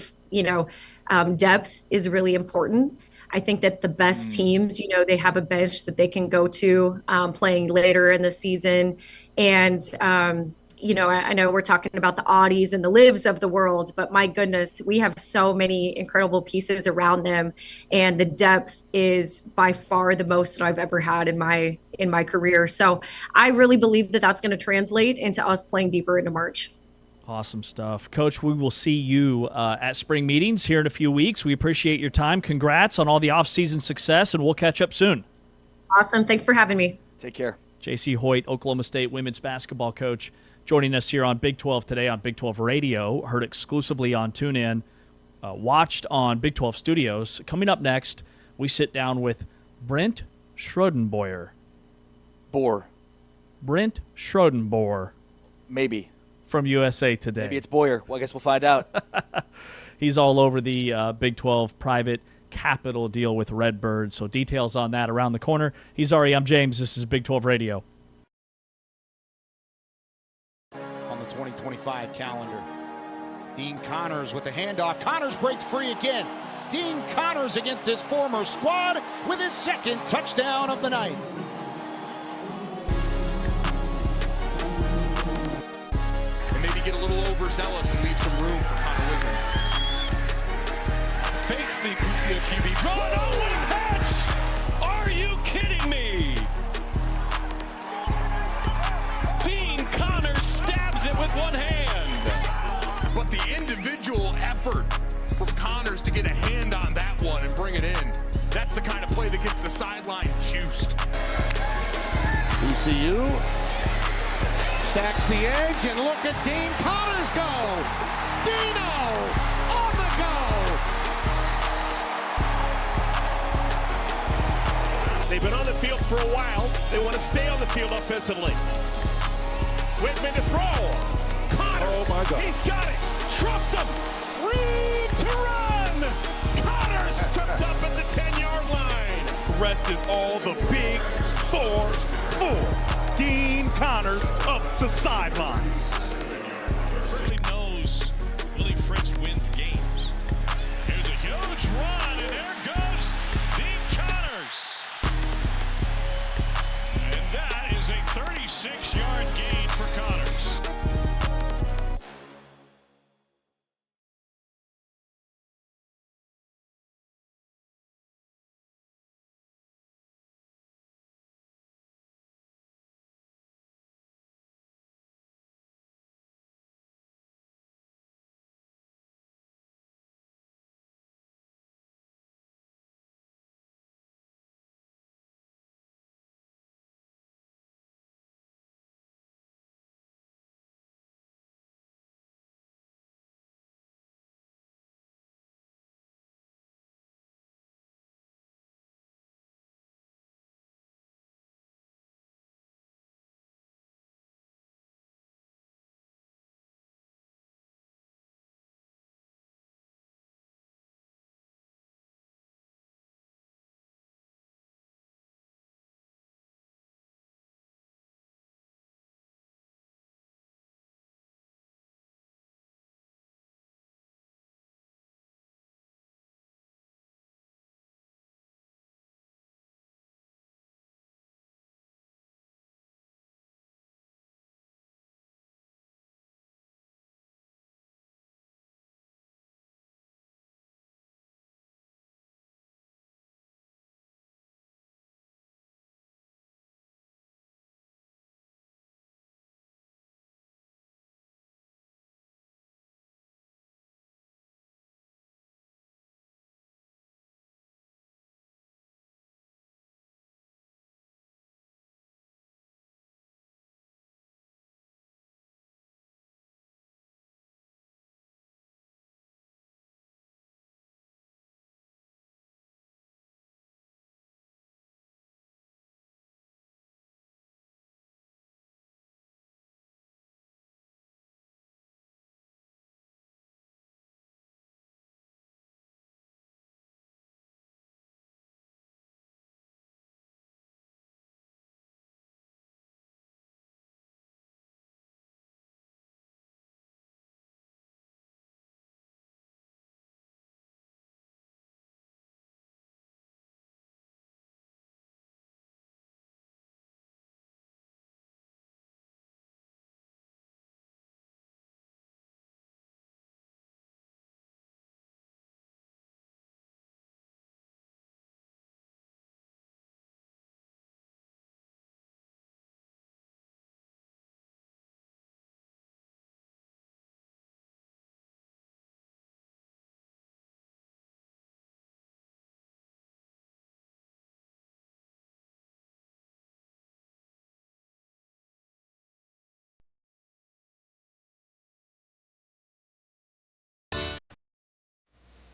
Speaker 7: depth is really important. I think that the best teams, they have a bench that they can go to playing later in the season. And, I know we're talking about the Audis and the Livs of the world, but my goodness, we have so many incredible pieces around them. And the depth is by far the most that I've ever had in my career. So I really believe that that's going to translate into us playing deeper into March.
Speaker 6: Awesome stuff. Coach, we will see you at spring meetings here in a few weeks. We appreciate your time. Congrats on all the off-season success, and we'll catch up soon.
Speaker 7: Awesome. Thanks for having me.
Speaker 3: Take care.
Speaker 6: J.C. Hoyt, Oklahoma State women's basketball coach, joining us here on Big 12 today on Big 12 Radio, heard exclusively on TuneIn, watched on Big 12 Studios. Coming up next, we sit down with Brent Schroedenboer. Brent Schroedenboer.
Speaker 3: Maybe.
Speaker 6: From USA Today.
Speaker 3: Maybe it's Boyer. Well, I guess we'll find out.
Speaker 6: He's all over the Big 12 private capital deal with Redbird, so details on that around the corner. He's Ari, I'm James. This is Big 12 Radio.
Speaker 5: On the 2025 calendar, Dean Connors with the handoff. Connors breaks free again. Dean Connors against his former squad with his second touchdown of the night.
Speaker 8: Maybe get a little overzealous and leave some room for Connor Wiggins. Fakes the QB draw. No, what a catch! Are you kidding me? Dean Connors stabs it with one hand. But the individual effort from Connors to get a hand on that one and bring it in, that's the kind of play that gets the sideline juiced.
Speaker 5: TCU stacks the edge, and look at Dean Connors go! Dino on the go!
Speaker 9: They've been on the field for a while. They want to stay on the field offensively. Whitman to throw. Connors, oh my God. He's got it. Trumped him. Room to run. Connors tripped up at the 10-yard line. The rest is all the big 4-4. Dean Connors up the sideline.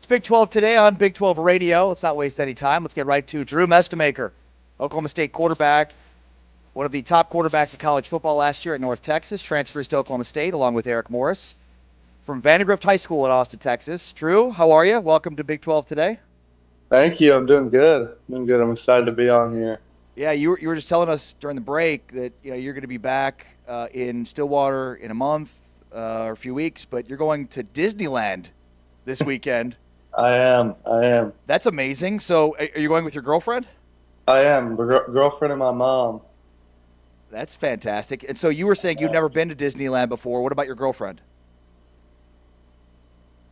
Speaker 3: It's Big 12 today on Big 12 Radio. Let's not waste any time. Let's get right to Drew Mestemaker, Oklahoma State quarterback, one of the top quarterbacks in college football last year at North Texas, transfers to Oklahoma State along with Eric Morris from Vandergrift High School in Austin, Texas. Drew, how are you? Welcome to Big 12 today.
Speaker 10: Thank you. I'm doing good. I'm excited to be on here.
Speaker 3: Yeah, you were just telling us during the break that you're going to be back in Stillwater in a month or a few weeks, but you're going to Disneyland this weekend.
Speaker 10: I am.
Speaker 3: That's amazing. So are you going with your girlfriend?
Speaker 10: I am. Girlfriend and my mom.
Speaker 3: That's fantastic. And so you were saying you've never been to Disneyland before. What about your girlfriend?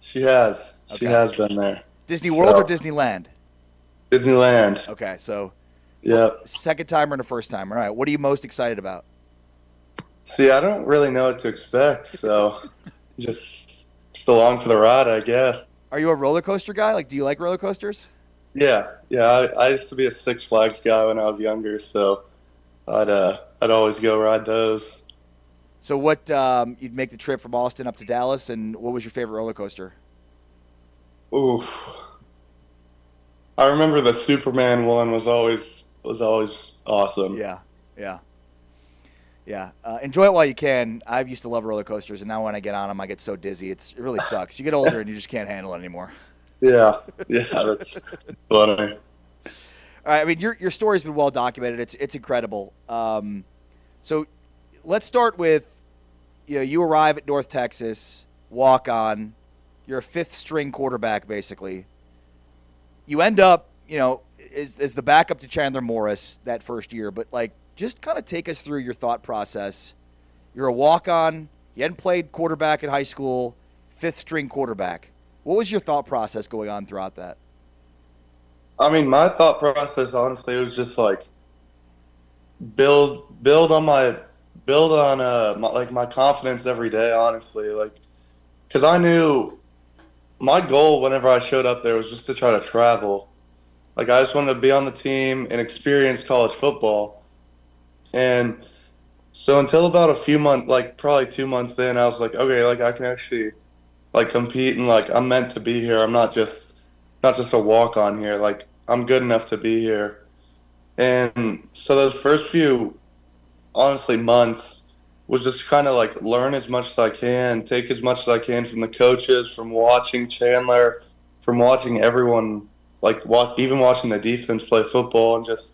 Speaker 10: She has.
Speaker 3: Okay.
Speaker 10: She has been there.
Speaker 3: Disney World or Disneyland?
Speaker 10: Disneyland.
Speaker 3: Okay, so
Speaker 10: Yep.
Speaker 3: second time or the first time. All right. What are you most excited about?
Speaker 10: See, I don't really know what to expect, so just along for the ride, I guess.
Speaker 3: Are you a roller coaster guy? Like, do you like roller coasters?
Speaker 10: Yeah. I used to be a Six Flags guy when I was younger, so I'd always go ride those.
Speaker 3: So what, you'd make the trip from Austin up to Dallas, and what was your favorite roller coaster?
Speaker 10: Oof. I remember the Superman one was always awesome.
Speaker 3: Yeah. Enjoy it while you can. I used to love roller coasters, and now when I get on them, I get so dizzy. It really sucks. You get older, and you just can't handle it anymore.
Speaker 10: Yeah, that's funny.
Speaker 3: All right, I mean, your story's been well documented. It's incredible. So let's start with, you arrive at North Texas, walk on. You're a fifth-string quarterback, basically. You end up, as the backup to Chandler Morris that first year. But, just kind of take us through your thought process. You're a walk-on. You hadn't played quarterback in high school, fifth-string quarterback. What was your thought process going on throughout that?
Speaker 10: I mean, my thought process, honestly, was just build on my confidence every day. Honestly, because I knew my goal whenever I showed up there was just to try to travel. I just wanted to be on the team and experience college football. And so until about a few months, probably 2 months in, I was like, okay, I can actually compete and I'm meant to be here. I'm not just a walk on here. I'm good enough to be here. And so those first few, honestly, months was just kind of learn as much as I can, take as much as I can from the coaches, from watching Chandler, from watching everyone, even watching the defense play football, and just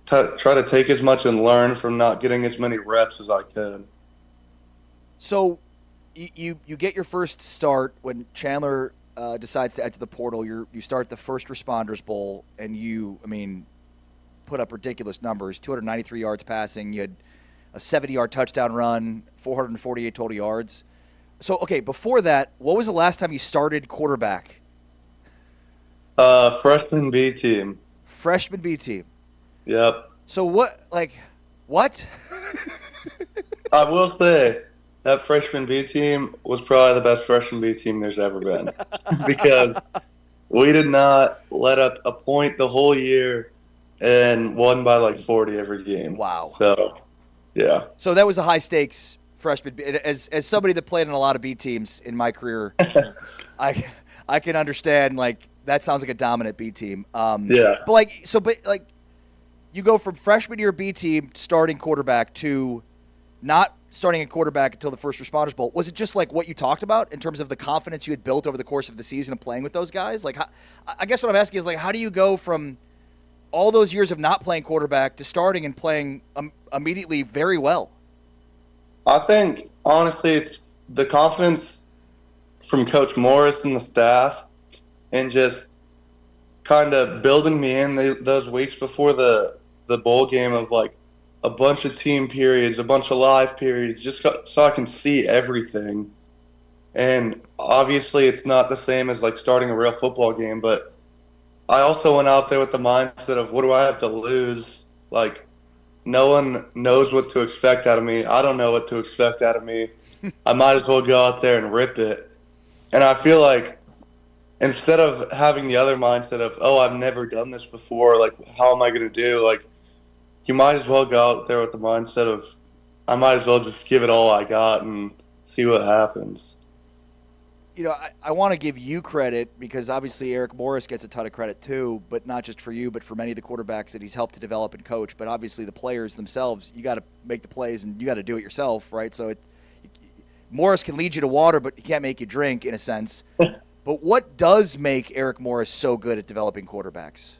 Speaker 10: try to take as much and learn from not getting as many reps as I could.
Speaker 3: So you get your first start when Chandler decides to enter the portal. You start the First Responders Bowl, and you put up ridiculous numbers: 293 yards passing. You had a 70-yard touchdown run, 448 total yards. So, okay, before that, what was the last time you started quarterback?
Speaker 10: Freshman B team.
Speaker 3: Freshman B team.
Speaker 10: Yep.
Speaker 3: So what? What?
Speaker 10: I will say that freshman B team was probably the best freshman B team there's ever been because we did not let up a point the whole year and won by 40 every game.
Speaker 3: Wow.
Speaker 10: So, yeah.
Speaker 3: So that was a high stakes freshman. As somebody that played in a lot of B teams in my career, I can understand that sounds like a dominant B team.
Speaker 10: Yeah.
Speaker 3: But you go from freshman year B team starting quarterback to not starting a quarterback until the First Responders Bowl. Was it just what you talked about in terms of the confidence you had built over the course of the season of playing with those guys? I guess what I'm asking is how do you go from all those years of not playing quarterback to starting and playing immediately very well?
Speaker 10: I think, honestly, it's the confidence from Coach Morris and the staff and just kind of building me in those weeks before the bowl game of a bunch of team periods, a bunch of live periods, just so I can see everything. And obviously it's not the same as starting a real football game, but I also went out there with the mindset of what do I have to lose? No one knows what to expect out of me. I don't know what to expect out of me. I might as well go out there and rip it. And I feel instead of having the other mindset of, oh, I've never done this before, how am I going to do? You might as well go out there with the mindset of, I might as well just give it all I got and see what happens.
Speaker 3: I want to give you credit because obviously Eric Morris gets a ton of credit too, but not just for you, but for many of the quarterbacks that he's helped to develop and coach. But obviously the players themselves, you got to make the plays and you got to do it yourself, right? So Morris can lead you to water, but he can't make you drink in a sense. But what does make Eric Morris so good at developing quarterbacks?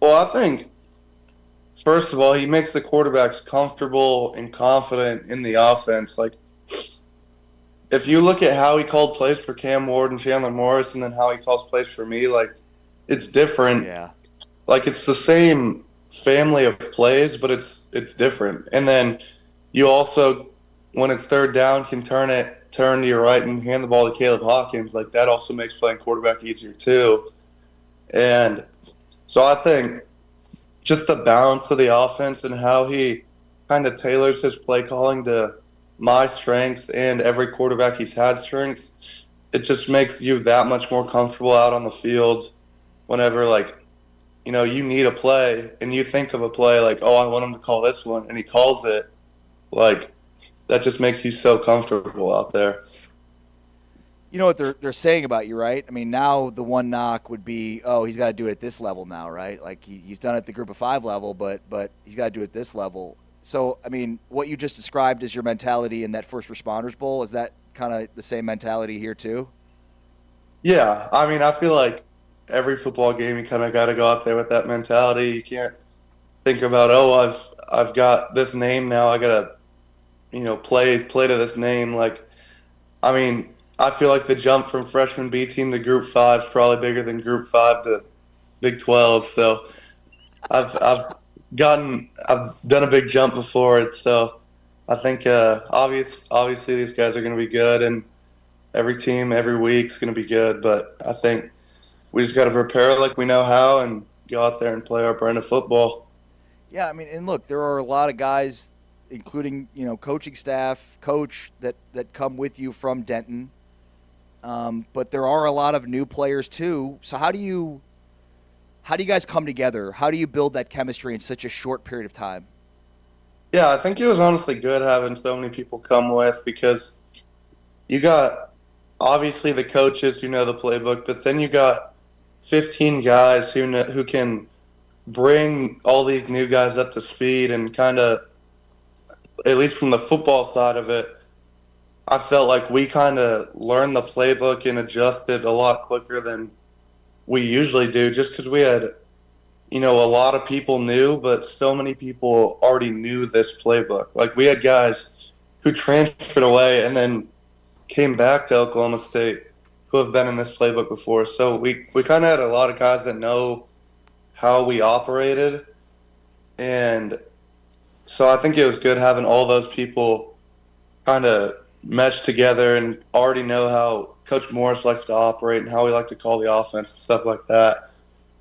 Speaker 10: Well, I think, first of all, he makes the quarterbacks comfortable and confident in the offense. Like, if you look at how he called plays for Cam Ward and Chandler Morris and then how he calls plays for me, like, it's different.
Speaker 3: Yeah.
Speaker 10: Like, it's the same family of plays, but it's different. And then you also, when it's third down, can turn to your right and hand the ball to Caleb Hawkins. Like, that also makes playing quarterback easier too. And so I think just the balance of the offense and how he kind of tailors his play calling to my strengths and every quarterback he's had strengths, it just makes you that much more comfortable out on the field whenever, like, you need a play and you think of a play like, oh, I want him to call this one, and he calls it. Like, that just makes you so comfortable out there.
Speaker 3: You know what they're saying about you, right? I mean, now the one knock would be, oh, he's got to do it at this level now, right? Like he's done it at the group of 5 level, but he's got to do it at this level. So, I mean, what you just described as your mentality in that First Responders Bowl, is that kind of the same mentality here too?
Speaker 10: Yeah, I mean, I feel like every football game you kind of got to go out there with that mentality. You can't think about, oh, I've got this name now, I got to play to this name. Like, I mean, I feel like the jump from freshman B team to Group 5 is probably bigger than Group 5 to Big 12. So I've done a big jump before it. So I think obviously these guys are going to be good, and every team every week is going to be good. But I think we just got to prepare like we know how and go out there and play our brand of football.
Speaker 3: Yeah, I mean, and look, there are a lot of guys, including coaching staff, coach that come with you from Denton. But there are a lot of new players too. So how do you guys come together? How do you build that chemistry in such a short period of time?
Speaker 10: Yeah, I think it was honestly good having so many people come with, because you got obviously the coaches who know the playbook, but then you got 15 guys who can bring all these new guys up to speed, and kind of, at least from the football side of it, I felt like we kind of learned the playbook and adjusted a lot quicker than we usually do, just because we had, a lot of people new, but so many people already knew this playbook. Like, we had guys who transferred away and then came back to Oklahoma State who have been in this playbook before. So we kind of had a lot of guys that know how we operated. And so I think it was good having all those people kind of mesh together and already know how Coach Morris likes to operate and how we like to call the offense and stuff like that.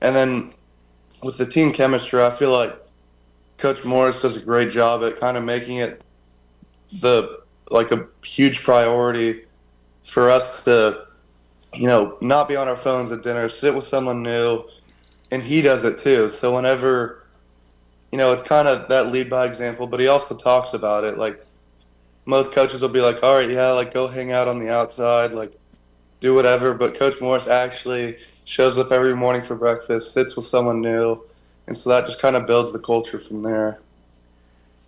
Speaker 10: And then with the team chemistry, I feel like Coach Morris does a great job at kind of making it a huge priority for us to, not be on our phones at dinner, sit with someone new, and he does it too. So whenever, it's kind of that lead by example, but he also talks about it. Like, most coaches will be like, all right, yeah, like, go hang out on the outside, like, do whatever. But Coach Morris actually shows up every morning for breakfast, sits with someone new, and so that just kind of builds the culture from there.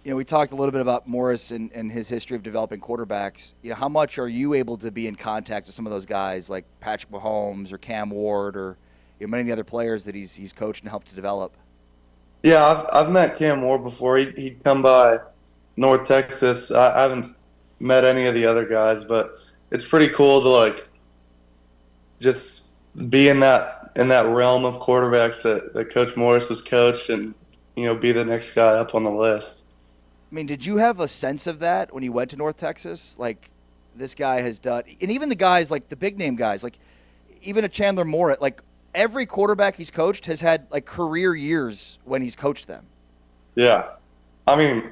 Speaker 3: We talked a little bit about Morris and his history of developing quarterbacks. How much are you able to be in contact with some of those guys like Patrick Mahomes or Cam Ward or many of the other players that he's coached and helped to develop?
Speaker 10: Yeah, I've met Cam Ward before. He'd come by North Texas. I haven't met any of the other guys, but it's pretty cool to just be in that realm of quarterbacks that Coach Morris has coached, and be the next guy up on the list.
Speaker 3: I mean, did you have a sense of that when you went to North Texas? Like, this guy has done, and even the guys, like the big name guys, like even a Chandler Morris, like every quarterback he's coached has had like career years when he's coached them.
Speaker 10: Yeah. I mean,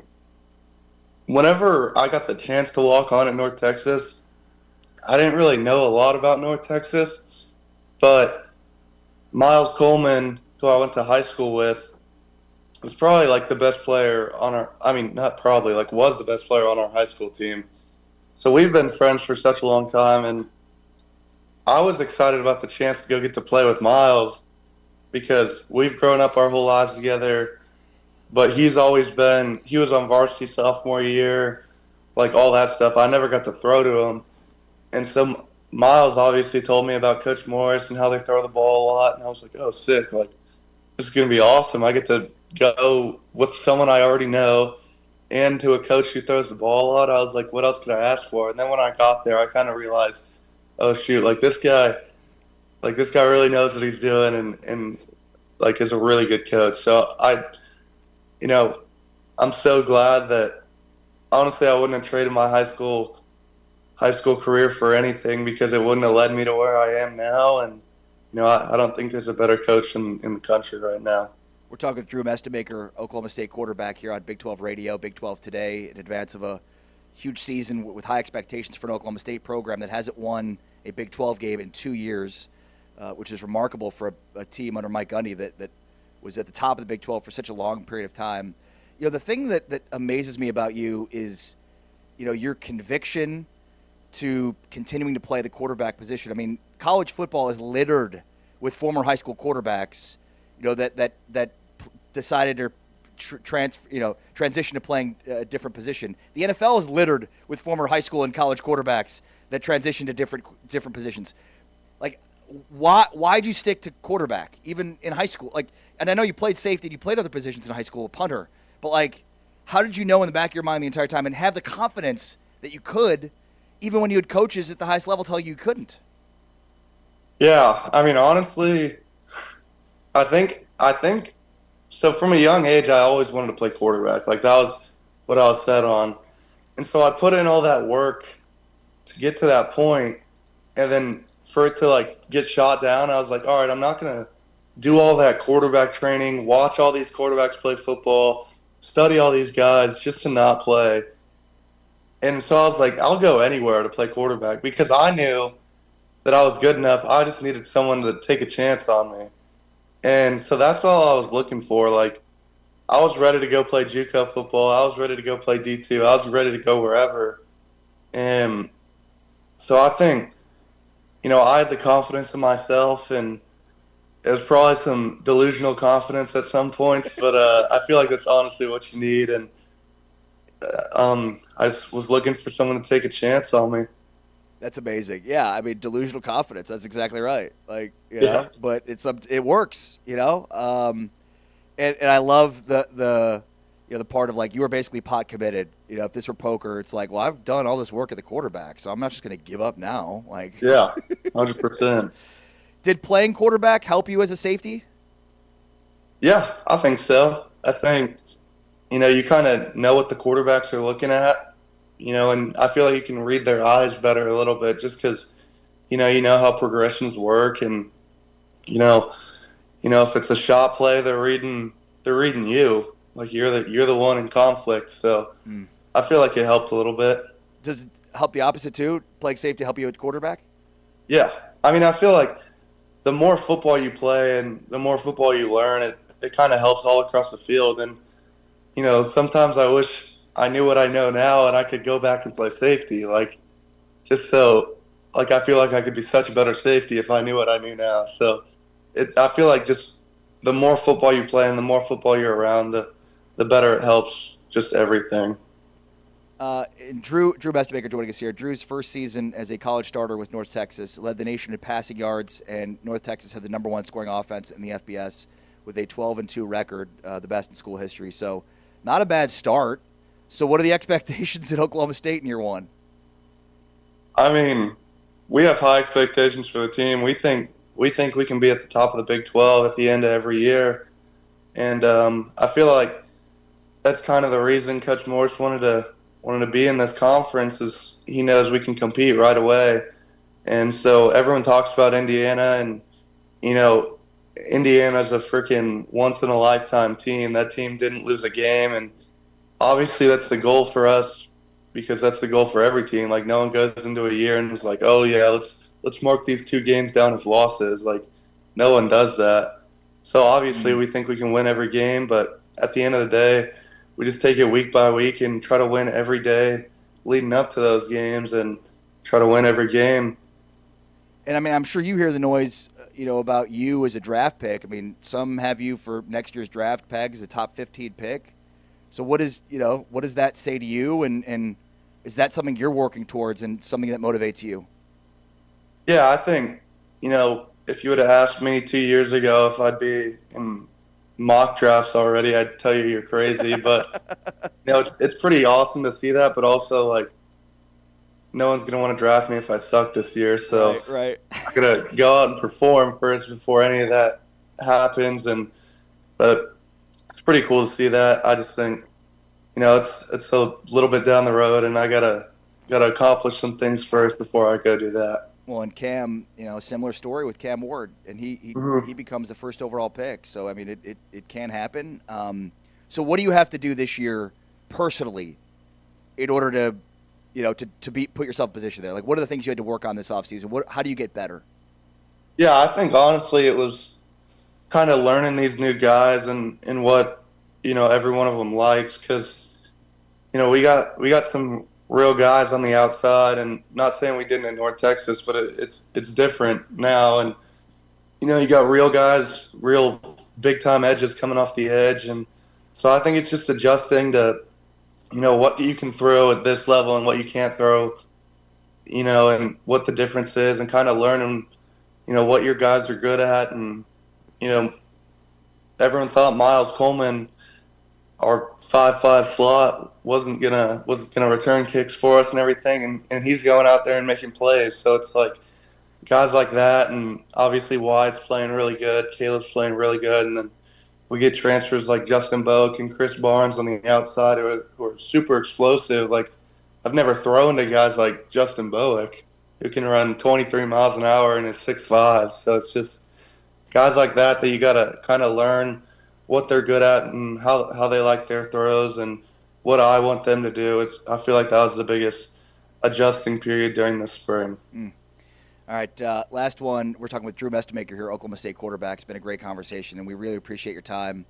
Speaker 10: whenever I got the chance to walk on at North Texas, I didn't really know a lot about North Texas, but Miles Coleman, who I went to high school with, was probably like the best player on was the best player on our high school team. So we've been friends for such a long time, and I was excited about the chance to go get to play with Miles because we've grown up our whole lives together. But he was on varsity sophomore year, like all that stuff. I never got to throw to him. And so Miles obviously told me about Coach Morris and how they throw the ball a lot. And I was like, oh, sick. Like, this is going to be awesome. I get to go with someone I already know and to a coach who throws the ball a lot. I was like, what else could I ask for? And then when I got there, I kind of realized, oh, shoot, this guy really knows what he's doing and like is a really good coach. So I'm so glad that honestly I wouldn't have traded my high school career for anything because it wouldn't have led me to where I am now. And I don't think there's a better coach in the country right now.
Speaker 3: We're talking with Drew Mestemaker, Oklahoma State quarterback, here on Big 12 Radio, Big 12 Today, in advance of a huge season with high expectations for an Oklahoma State program that hasn't won a Big 12 game in 2 years, which is remarkable for a team under Mike Gundy that was at the top of the Big 12 for such a long period of time. The thing that amazes me about you is, your conviction to continuing to play the quarterback position. I mean, college football is littered with former high school quarterbacks, that decided to transition to playing a different position. The NFL is littered with former high school and college quarterbacks that transition to different positions. Like, why'd you stick to quarterback even in high school? Like, and I know you played safety and you played other positions in high school, punter, but like, how did you know in the back of your mind the entire time and have the confidence that you could, even when you had coaches at the highest level tell you couldn't?
Speaker 10: Yeah, I mean, honestly, I think so. From a young age, I always wanted to play quarterback. Like, that was what I was set on. And so I put in all that work to get to that point, and then for it to get shot down, I was like, all right, I'm not going to do all that quarterback training, watch all these quarterbacks play football, study all these guys just to not play. And so I was like, I'll go anywhere to play quarterback because I knew that I was good enough. I just needed someone to take a chance on me. And so that's all I was looking for. Like, I was ready to go play JUCO football. I was ready to go play D2. I was ready to go wherever. And so I think, I had the confidence in myself, and it was probably some delusional confidence at some points, but I feel like that's honestly what you need. And I just was looking for someone to take a chance on me.
Speaker 3: That's amazing. Yeah, I mean, delusional confidence. That's exactly right. Like, know, but it works. And I love the part of you were basically pot committed. If this were poker, it's like, well, I've done all this work at the quarterback, so I'm not just going to give up now. Like,
Speaker 10: yeah, 100%.
Speaker 3: Did playing quarterback help you as a safety?
Speaker 10: Yeah, I think so. I think you kind of know what the quarterbacks are looking at. And I feel like you can read their eyes better a little bit just because, you know how progressions work, and if it's a shot play, they're reading you. Like, you're the one in conflict. So I feel like it helped a little bit.
Speaker 3: Does it help the opposite too? Playing safety help you at quarterback?
Speaker 10: Yeah, I mean, I feel like the more football you play and the more football you learn, it kind of helps all across the field. And sometimes I wish I knew what I know now and I could go back and play safety. I feel like I could be such a better safety if I knew what I knew now. So I feel like just the more football you play and the more football you're around, the better it helps just everything.
Speaker 3: And Drew Mestemaker joining us here. Drew's first season as a college starter with North Texas led the nation in passing yards, and North Texas had the number one scoring offense in the FBS with a 12-2 record, the best in school history. So not a bad start. So what are the expectations at Oklahoma State in year one?
Speaker 10: I mean, we have high expectations for the team. We think we can be at the top of the Big 12 at the end of every year. And I feel like that's kind of the reason Coach Morris wanted to be in this conference, is he knows we can compete right away. And so everyone talks about Indiana, and, Indiana's a freaking once-in-a-lifetime team. That team didn't lose a game, and obviously that's the goal for us because that's the goal for every team. Like, no one goes into a year and is like, oh, yeah, let's mark these 2 games down as losses. Like, no one does that. So obviously we think we can win every game, but at the end of the day, we just take it week by week and try to win every day leading up to those games and try to win every game.
Speaker 3: And I mean, I'm sure you hear the noise, about you as a draft pick. I mean, some have you for next year's draft pegged as a top 15 pick. So what does that say to you? And is that something you're working towards and something that motivates you?
Speaker 10: Yeah, I think, if you would have asked me 2 years ago if I'd be in mock drafts already, I'd tell you you're crazy. But, it's pretty awesome to see that. But also, like, no one's going to want to draft me if I suck this year. So
Speaker 3: right.
Speaker 10: I'm going to go out and perform first before any of that happens. But it's pretty cool to see that. I just think, it's a little bit down the road, and I gotta accomplish some things first before I go do that.
Speaker 3: Well, and Cam, similar story with Cam Ward, and he becomes the first overall pick. So I mean, it can happen. So what do you have to do this year personally in order to put yourself in position there? Like, what are the things you had to work on this offseason? How do you get better?
Speaker 10: Yeah, I think honestly it was kind of learning these new guys and what every one of them likes, because we got some real guys on the outside, and not saying we didn't in North Texas, but it's different now. And you got real guys, real big time edges coming off the edge, and so I think it's just adjusting to what you can throw at this level and what you can't throw, and what the difference is, and kind of learning what your guys are good at. And everyone thought Miles Coleman, our 5'5" slot, wasn't gonna return kicks for us and everything, and he's going out there and making plays. So it's like guys like that, and obviously Wyatt's playing really good, Caleb's playing really good, and then we get transfers like Justin Boak and Chris Barnes on the outside who are super explosive. Like, I've never thrown to guys like Justin Boak, who can run 23 miles an hour and is 6'5". So it's just guys like that you got to kind of learn what they're good at and how they like their throws and what I want them to do. I feel like that was the biggest adjusting period during the spring.
Speaker 3: All right, last one. We're talking with Drew Mestemaker here, Oklahoma State quarterback. It's been a great conversation, and we really appreciate your time.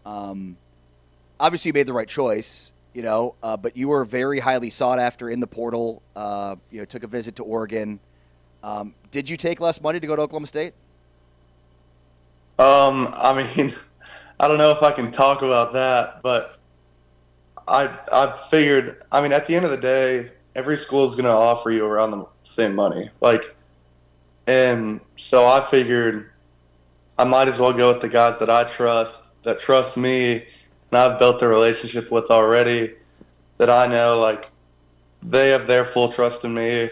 Speaker 3: Obviously, you made the right choice, but you were very highly sought after in the portal. Took a visit to Oregon. Did you take less money to go to Oklahoma State?
Speaker 10: I mean, I don't know if I can talk about that, but I figured, I mean, at the end of the day, every school is going to offer you around the same money. And so I figured I might as well go with the guys that I trust, that trust me, and I've built a relationship with already, that I know, they have their full trust in me.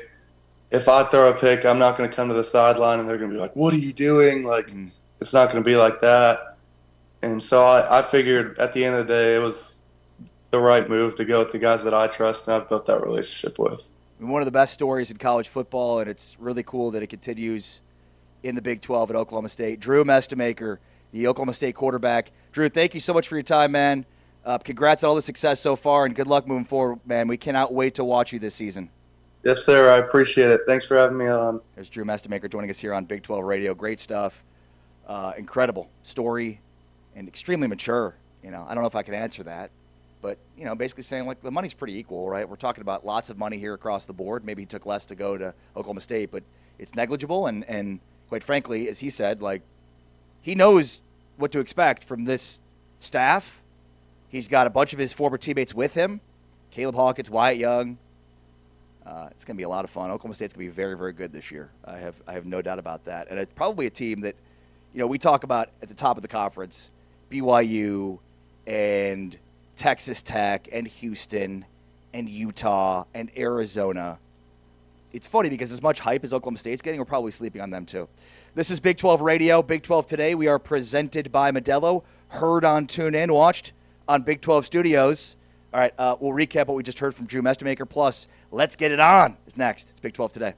Speaker 10: If I throw a pick, I'm not going to come to the sideline and they're going to be like, "What are you doing?" It's not going to be like that. And so I figured at the end of the day, it was the right move to go with the guys that I trust and I've built that relationship with.
Speaker 3: One of the best stories in college football, and it's really cool that it continues in the Big 12 at Oklahoma State. Drew Mestemaker, the Oklahoma State quarterback. Drew, thank you so much for your time, man. Congrats on all the success so far, and good luck moving forward, man. We cannot wait to watch you this season.
Speaker 10: Yes, sir. I appreciate it. Thanks for having me on.
Speaker 3: There's Drew Mestemaker joining us here on Big 12 Radio. Great stuff. Incredible story and extremely mature. I don't know if I can answer that. But, basically saying, the money's pretty equal, right? We're talking about lots of money here across the board. Maybe he took less to go to Oklahoma State, but it's negligible. And quite frankly, as he said, he knows what to expect from this staff. He's got a bunch of his former teammates with him. Caleb Hawkins, Wyatt Young. It's going to be a lot of fun. Oklahoma State's going to be very, very good this year. I have no doubt about that. And it's probably a team that, we talk about at the top of the conference, BYU and Texas Tech and Houston and Utah and Arizona. It's funny because as much hype as Oklahoma State's getting, we're probably sleeping on them too. This is Big 12 Radio, Big 12 Today. We are presented by Modelo, heard on TuneIn, watched on Big 12 Studios. All right, we'll recap what we just heard from Drew Mestemaker. Plus, Let's Get It On is next. It's Big 12 Today.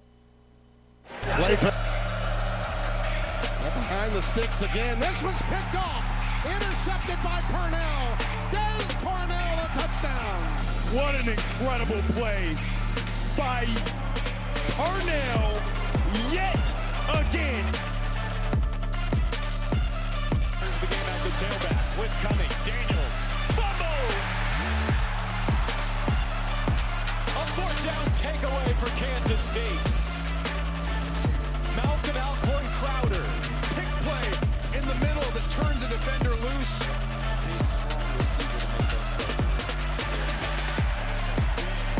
Speaker 5: Behind the sticks again. This one's picked off. Intercepted by Purnell. Des Purnell, a touchdown.
Speaker 9: What an incredible play by Purnell yet again.
Speaker 8: The game back to tailback. Blitz coming. Daniels fumbles. A fourth down takeaway for Kansas State. at Alcorn Crowder. Pick play in the middle that turns a defender loose. Big, strong receiver to make those throws.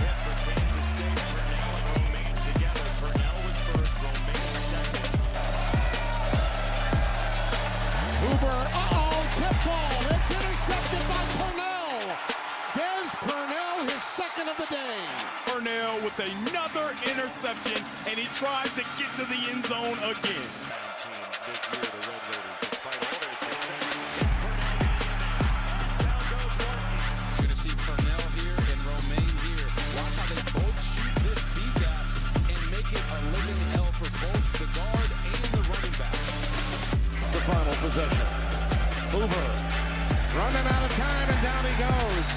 Speaker 8: Hit for Kansas State. Purnell and Romaine together. Purnell was first, Romaine second.
Speaker 5: Hoover, tip ball. It's intercepted by Purnell. Des Purnell, his second of the day.
Speaker 9: Purnell with another interception, and he tries to get to the end zone again.
Speaker 8: Going to see Purnell here and Romaine here. Watch how they both shoot this B-gap and make it a living hell for both the guard and the running back.
Speaker 5: It's the final possession. Hoover running out of time, and down he goes.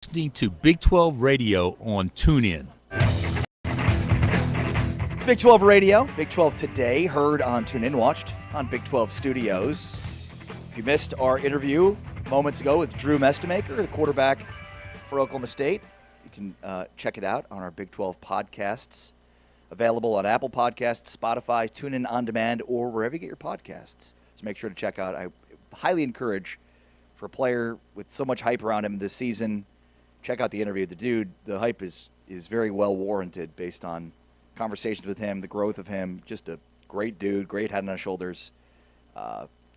Speaker 11: Listening to Big 12 Radio on TuneIn.
Speaker 3: It's Big 12 Radio, Big 12 Today, heard on TuneIn, watched on Big 12 Studios. If you missed our interview moments ago with Drew Mestemaker, the quarterback for Oklahoma State, you can check it out on our Big 12 podcasts, available on Apple Podcasts, Spotify, TuneIn On Demand, or wherever you get your podcasts. So make sure to check out. I highly encourage, for a player with so much hype around him this season, check out the interview. The dude, the hype is very well warranted based on conversations with him, the growth of him. Just a great dude, great head on his shoulders.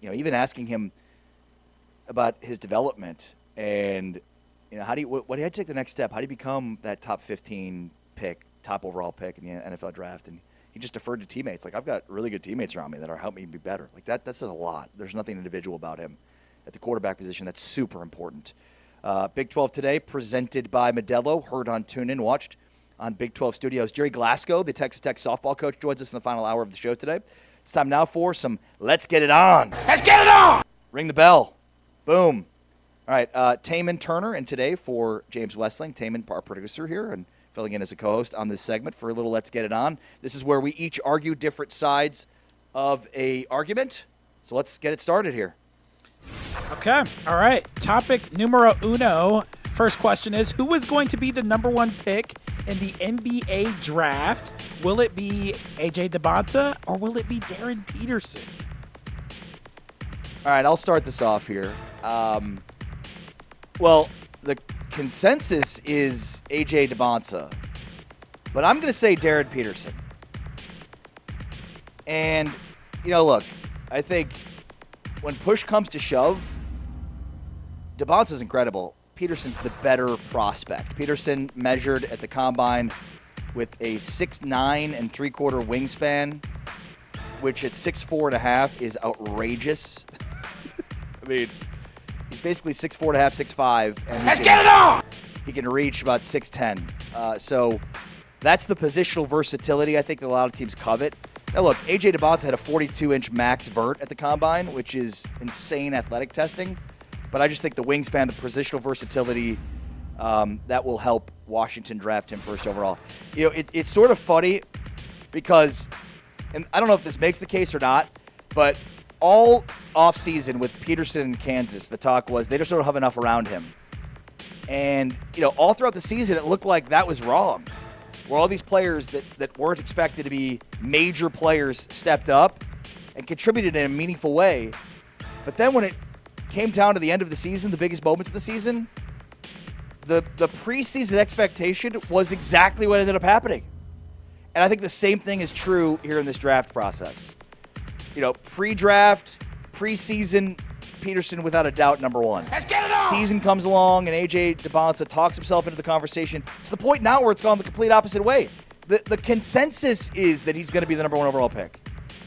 Speaker 3: Even asking him about his development and how do you take the next step? How do you become that top 15 pick, top overall pick in the NFL draft? And he just deferred to teammates. Like, I've got really good teammates around me that are helping me be better. Like that says a lot. There's nothing individual about him at the quarterback position. That's super important. Big 12 Today, presented by Modelo, heard on TuneIn, watched on Big 12 Studios. Gerry Glasco, the Texas Tech softball coach, joins us in the final hour of the show today. It's time now for some Let's Get It On. Let's get it on! Ring the bell. Boom. All right, Taman Turner, and today for James Westling, Taman, our producer here, and filling in as a co-host on this segment for a little Let's Get It On. This is where we each argue different sides of a argument. So let's get it started here.
Speaker 4: Okay. All right. Topic numero uno. First question is, who is going to be the number one pick in the NBA draft? Will it be A.J. DeBonta or will it be Darren Peterson?
Speaker 3: All right, I'll start this off here. Well, the consensus is A.J. DeBonta, but I'm going to say Darren Peterson. And, look, I think when push comes to shove, DeBonta's incredible. Peterson's the better prospect. Peterson measured at the combine with a 6'9" and 3/4 wingspan, which at 6'4.5" is outrageous. I mean, he's basically 6'4.5", 6'5", and let's get it on! He can reach about 6'10". So that's the positional versatility I think a lot of teams covet. Now look, A.J. DeBonta had a 42-inch max vert at the combine, which is insane athletic testing. But I just think the wingspan, the positional versatility, that will help Washington draft him first overall. It's sort of funny because, and I don't know if this makes the case or not, but all offseason with Peterson in Kansas, the talk was they just don't have enough around him. And, all throughout the season, it looked like that was wrong. Where all these players that weren't expected to be major players stepped up and contributed in a meaningful way. But then when it came down to the end of the season, the biggest moments of the season, the preseason expectation was exactly what ended up happening. And I think the same thing is true here in this draft process. Pre-draft, preseason, Peterson without a doubt number one. Let's get it on! Season comes along and A.J. DeBonta talks himself into the conversation to the point now where it's gone the complete opposite way. The consensus is that he's going to be the number one overall pick.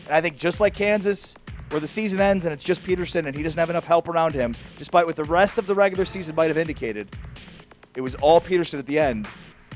Speaker 3: And I think just like Kansas, where the season ends and it's just Peterson and he doesn't have enough help around him, despite what the rest of the regular season might have indicated, it was all Peterson at the end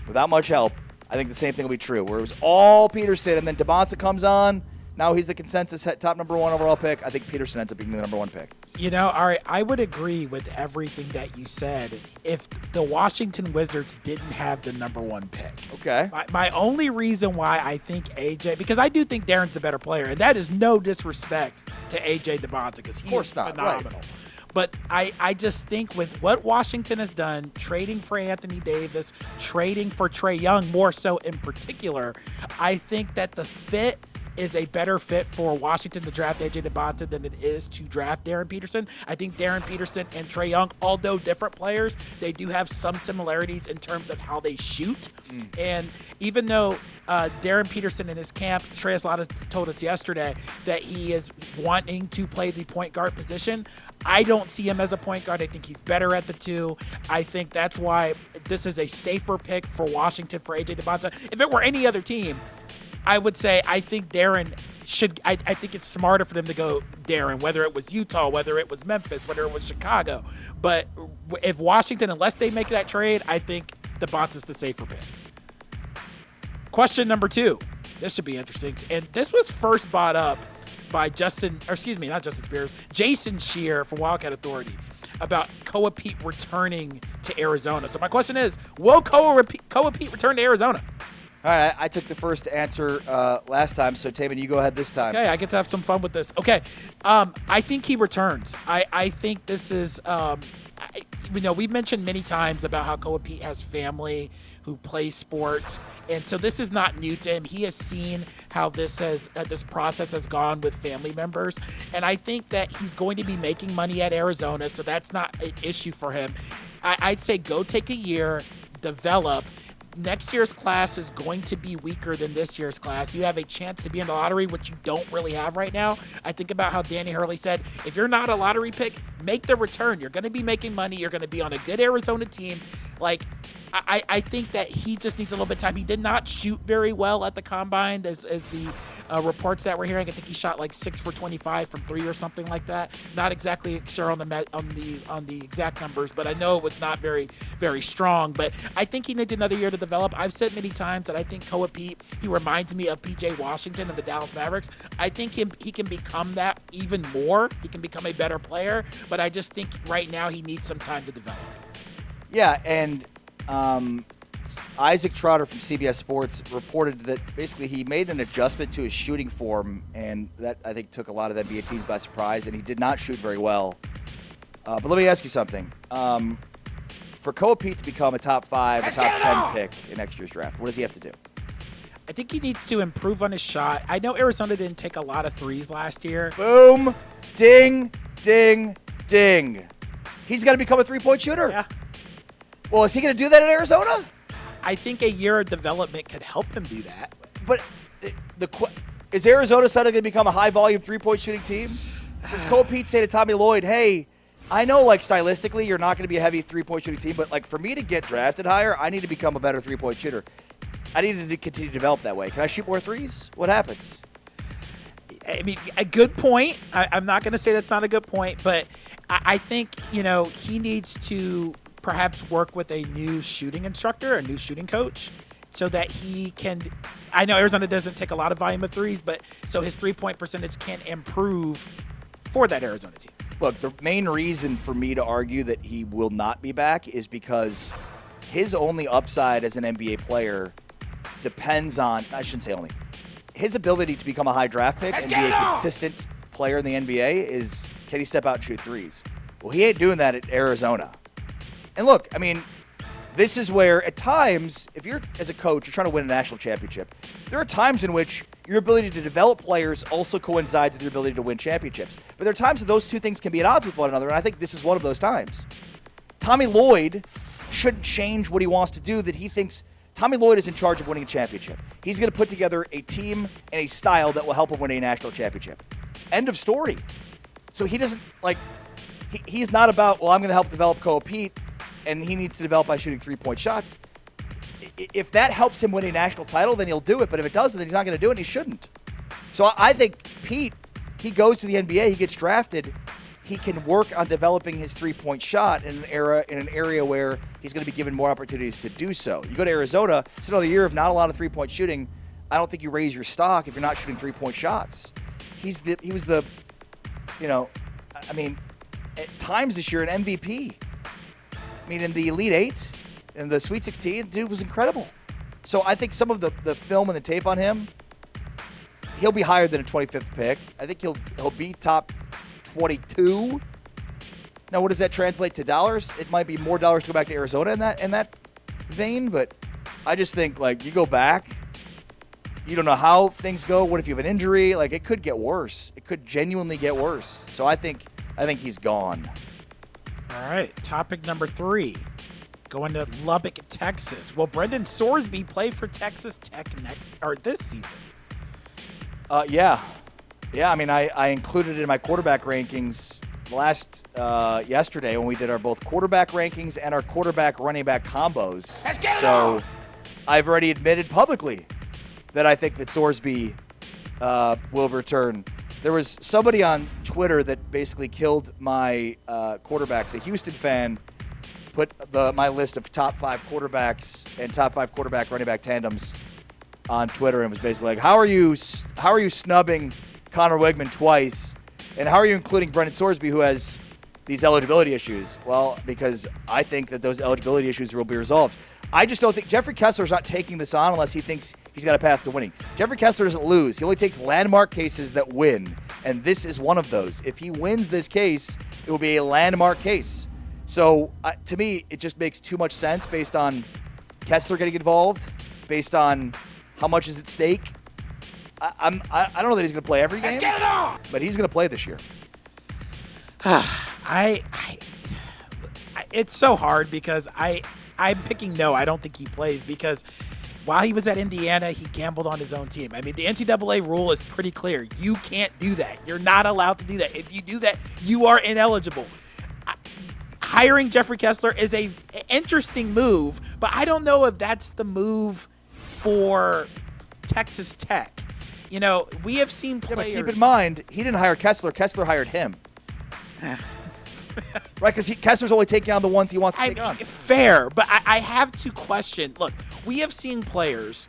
Speaker 3: without much help. I think the same thing will be true, where it was all Peterson and then DeBonta comes on. Now he's the consensus top number one overall pick. I think Peterson ends up being the number one pick.
Speaker 4: All right, I would agree with everything that you said if the Washington Wizards didn't have the number one pick.
Speaker 3: Okay.
Speaker 4: My only reason why I think A.J., because I do think Darren's a better player, and that is no disrespect to A.J. DeBonta because he is phenomenal. Right. But I just think with what Washington has done, trading for Anthony Davis, trading for Trae Young more so in particular, I think that the fit is a better fit for Washington to draft A.J. DeBonta than it is to draft Darren Peterson. I think Darren Peterson and Trae Young, although different players, they do have some similarities in terms of how they shoot. And even though Darren Peterson in his camp, Trey Aslata told us yesterday that he is wanting to play the point guard position, I don't see him as a point guard. I think he's better at the two. I think that's why this is a safer pick for Washington for A.J. DeBonta. If it were any other team, I would say I think Darren should – I think it's smarter for them to go Darren, whether it was Utah, whether it was Memphis, whether it was Chicago. But if Washington, unless they make that trade, I think DeBonta's the safer pick. Question number 2. This should be interesting. And this was first brought up by Jason Scheer from Wildcat Authority about Koa Pete returning to Arizona. So my question is, will Koa Pete return to Arizona?
Speaker 3: All right, I took the first answer last time, so Taven, you go ahead this time.
Speaker 4: Okay, I get to have some fun with this. Okay, I think he returns. I think this is, we've mentioned many times about how Koa Pete has family who plays sports, and so this is not new to him. He has seen how this process has gone with family members, and I think that he's going to be making money at Arizona, so that's not an issue for him. I'd say go take a year, develop. Next year's class is going to be weaker than this year's class. You have a chance to be in the lottery, which you don't really have right now. I think about how Danny Hurley said, if you're not a lottery pick, make the return. You're going to be making money. You're going to be on a good Arizona team. Like, I think that he just needs a little bit of time. He did not shoot very well at the combine, as the reports that we're hearing. I think he shot like 6 for 25 from 3 or something like that. Not exactly sure on the exact numbers, but I know it was not very, very strong. But I think he needs another year to develop. I've said many times that I think Koa Pete, he reminds me of PJ Washington of the Dallas Mavericks. I think he can become that even more. He can become a better player, but I just think right now he needs some time to develop.
Speaker 3: Yeah, and Isaac Trotter from CBS Sports reported that basically he made an adjustment to his shooting form, and that I think took a lot of NBA teams by surprise, and he did not shoot very well. But let me ask you something. For Koa Pete to become a top 5 or top 10 pick in next year's draft, what does he have to do?
Speaker 4: I think he needs to improve on his shot. I know Arizona didn't take a lot of threes last year.
Speaker 3: Boom, ding, ding, ding. He's got to become a three-point shooter.
Speaker 4: Yeah.
Speaker 3: Well, is he going to do that in Arizona?
Speaker 4: I think a year of development could help him do that.
Speaker 3: But is Arizona suddenly going to become a high-volume three-point shooting team? Does Koa Pete say to Tommy Lloyd, hey, I know, like, stylistically you're not going to be a heavy three-point shooting team, but, like, for me to get drafted higher, I need to become a better three-point shooter. I need to continue to develop that way. Can I shoot more threes? What happens?
Speaker 4: I mean, a good point. I'm not going to say that's not a good point, but I think, he needs to perhaps work with a new shooting instructor, a new shooting coach, so that he can – I know Arizona doesn't take a lot of volume of threes, but so his three-point percentage can improve for that Arizona team.
Speaker 3: Look, the main reason for me to argue that he will not be back is because his only upside as an NBA player depends on – I shouldn't say only. His ability to become a high draft pick and be a consistent player in the NBA is, can he step out and shoot threes? Well, he ain't doing that at Arizona. And look, I mean, this is where at times, if you're, as a coach, you're trying to win a national championship, there are times in which your ability to develop players also coincides with your ability to win championships. But there are times that those two things can be at odds with one another, and I think this is one of those times. Tommy Lloyd shouldn't change what he wants to do, that he thinks Tommy Lloyd is in charge of winning a championship. He's going to put together a team and a style that will help him win a national championship. End of story. So he doesn't, like, he's not about, well, I'm going to help develop Koa Pete, and he needs to develop by shooting three-point shots. If that helps him win a national title, then he'll do it. But if it doesn't, then he's not going to do it, and he shouldn't. So I think Pete, he goes to the NBA, he gets drafted, he can work on developing his three-point shot in an area where he's going to be given more opportunities to do so. You go to Arizona, it's another year of not a lot of three-point shooting. I don't think you raise your stock if you're not shooting three-point shots. He was the, I mean, at times this year an MVP. I mean, in the Elite Eight, in the Sweet 16, the dude was incredible. So I think some of the film and the tape on him, he'll be higher than a 25th pick. I think he'll be top 22. Now, what does that translate to dollars? It might be more dollars to go back to Arizona in that vein, but I just think, like, you go back, you don't know how things go. What if you have an injury? Like, it could get worse. It could genuinely get worse. So I think he's gone.
Speaker 4: All right, topic number 3, going to Lubbock, Texas. Will Brendan Sorsby play for Texas Tech this season?
Speaker 3: Yeah. I mean, I included it in my quarterback rankings yesterday when we did our both quarterback rankings and our quarterback running back combos. So I've already admitted publicly that I think that Sorsby will return. There was somebody on Twitter that basically killed my quarterbacks. A Houston fan put my list of top 5 quarterbacks and top 5 quarterback running back tandems on Twitter, and was basically like, how are you snubbing Connor Wegman twice, and how are you including Brendan Sorsby, who has these eligibility issues? Well, because I think that those eligibility issues will be resolved. I just don't think Jeffrey Kessler's not taking this on unless he thinks he's got a path to winning. Jeffrey Kessler doesn't lose. He only takes landmark cases that win, and this is one of those. If he wins this case, it will be a landmark case. So to me, it just makes too much sense based on Kessler getting involved, based on how much is at stake. I don't know that he's going to play every game, but he's going to play this year.
Speaker 4: It's so hard because I'm picking no. I don't think he plays because while he was at Indiana, he gambled on his own team. I mean, the NCAA rule is pretty clear. You can't do that. You're not allowed to do that. If you do that, you are ineligible. Hiring Jeffrey Kessler is an interesting move, but I don't know if that's the move for Texas Tech. You know, we have seen players.
Speaker 3: Yeah, but keep in mind, he didn't hire Kessler. Kessler hired him. Right, because Kessler's only taking on the ones he wants to take on.
Speaker 4: Fair, but I have to question. Look, we have seen players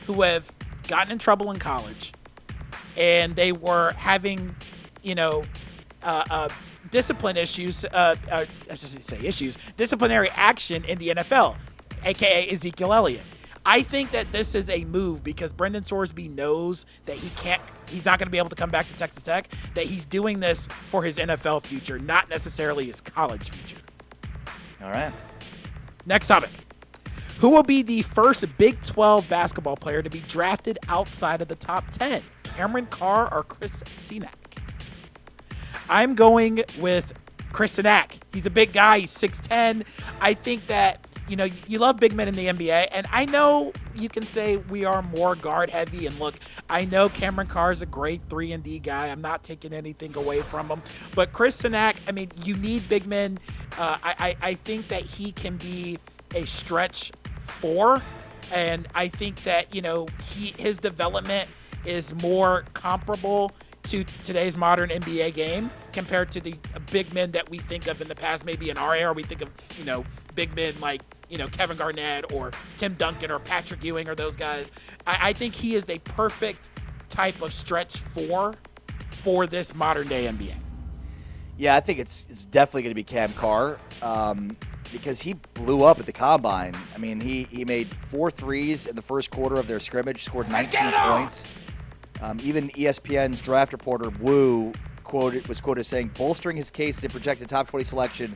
Speaker 4: who have gotten in trouble in college, and they were having, discipline issues. Disciplinary action in the NFL, aka Ezekiel Elliott. I think that this is a move because Brendan Sorsby knows that he's not going to be able to come back to Texas Tech, that he's doing this for his NFL future, not necessarily his college future.
Speaker 3: All right.
Speaker 4: Next topic. Who will be the first Big 12 basketball player to be drafted outside of the top 10? Cameron Carr or Chris Sinak? I'm going with Chris Sinak. He's a big guy. He's 6'10". I think that you love big men in the NBA, and I know you can say we are more guard heavy. And look, I know Cameron Carr is a great 3-and-D guy. I'm not taking anything away from him. But Chris Sinak, I mean, you need big men. I think that he can be a stretch 4, and I think that his development is more comparable to today's modern NBA game compared to the big men that we think of in the past. Maybe in our era, we think of big men like Kevin Garnett or Tim Duncan or Patrick Ewing or those guys. I think he is the perfect type of stretch 4 for this modern day NBA.
Speaker 3: Yeah, I think it's definitely going to be Cam Carr because he blew up at the Combine. I mean, he made 4 threes in the first quarter of their scrimmage, scored 19 points. Even ESPN's draft reporter Wu was quoted saying, bolstering his case as a projected top 20 selection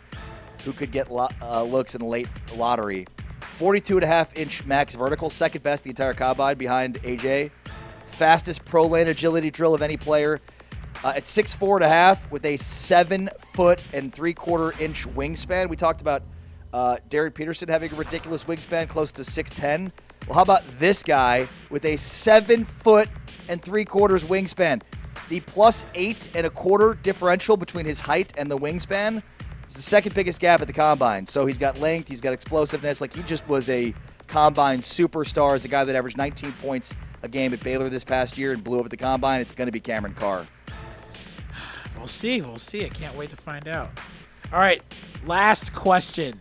Speaker 3: who could get looks in the late lottery. 42.5-inch max vertical, second best the entire Combine behind AJ. Fastest pro lane agility drill of any player. At 6'4.5" with a 7'3/4" wingspan. We talked about Derek Peterson having a ridiculous wingspan, close to 6'10". Well, how about this guy with a 7'3" wingspan? The +8.25 differential between his height and the wingspan is the second biggest gap at the Combine. So he's got length, he's got explosiveness. Like, he just was a Combine superstar as a guy that averaged 19 points a game at Baylor this past year and blew up at the Combine. It's going to be Cameron Carr.
Speaker 4: We'll see. I can't wait to find out. All right, last question.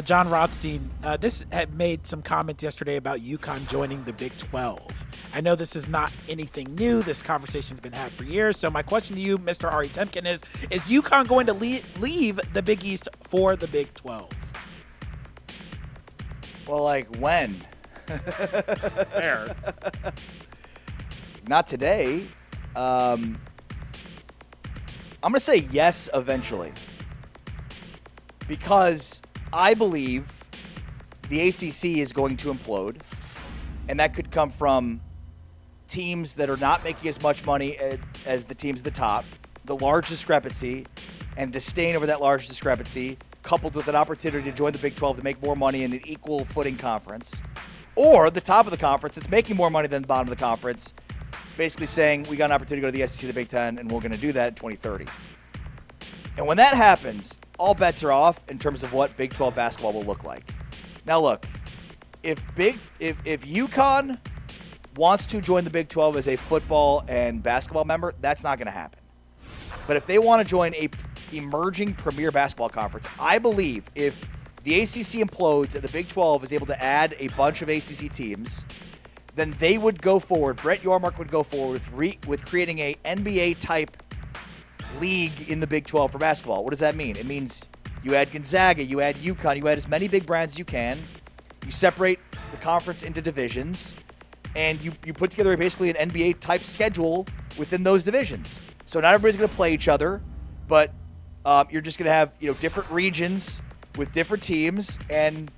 Speaker 4: John Rothstein, this had made some comments yesterday about UConn joining the Big 12. I know this is not anything new. This conversation's been had for years. So my question to you, Mr. Ari Temkin, is UConn going to leave the Big East for the Big 12?
Speaker 3: Well, like, when?
Speaker 4: Fair.
Speaker 3: Not today. I'm going to say yes eventually. Because I believe the ACC is going to implode, and that could come from teams that are not making as much money as the teams at the top, the large discrepancy, and disdain over that large discrepancy, coupled with an opportunity to join the Big 12 to make more money in an equal footing conference, or the top of the conference that's making more money than the bottom of the conference, basically saying we got an opportunity to go to the SEC, the Big 10, and we're going to do that in 2030. And when that happens, all bets are off in terms of what Big 12 basketball will look like. Now look, if UConn wants to join the Big 12 as a football and basketball member, that's not going to happen. But if they want to join a emerging premier basketball conference, I believe if the ACC implodes and the Big 12 is able to add a bunch of ACC teams, then they would go forward. Brett Yormark would go forward with creating a NBA-type league in the Big 12 for basketball. What does that mean? It means you add Gonzaga, you add UConn, you add as many big brands as you can. You separate the conference into divisions, and you put together basically an NBA-type schedule within those divisions. So not everybody's going to play each other, but you're just going to have different regions with different teams and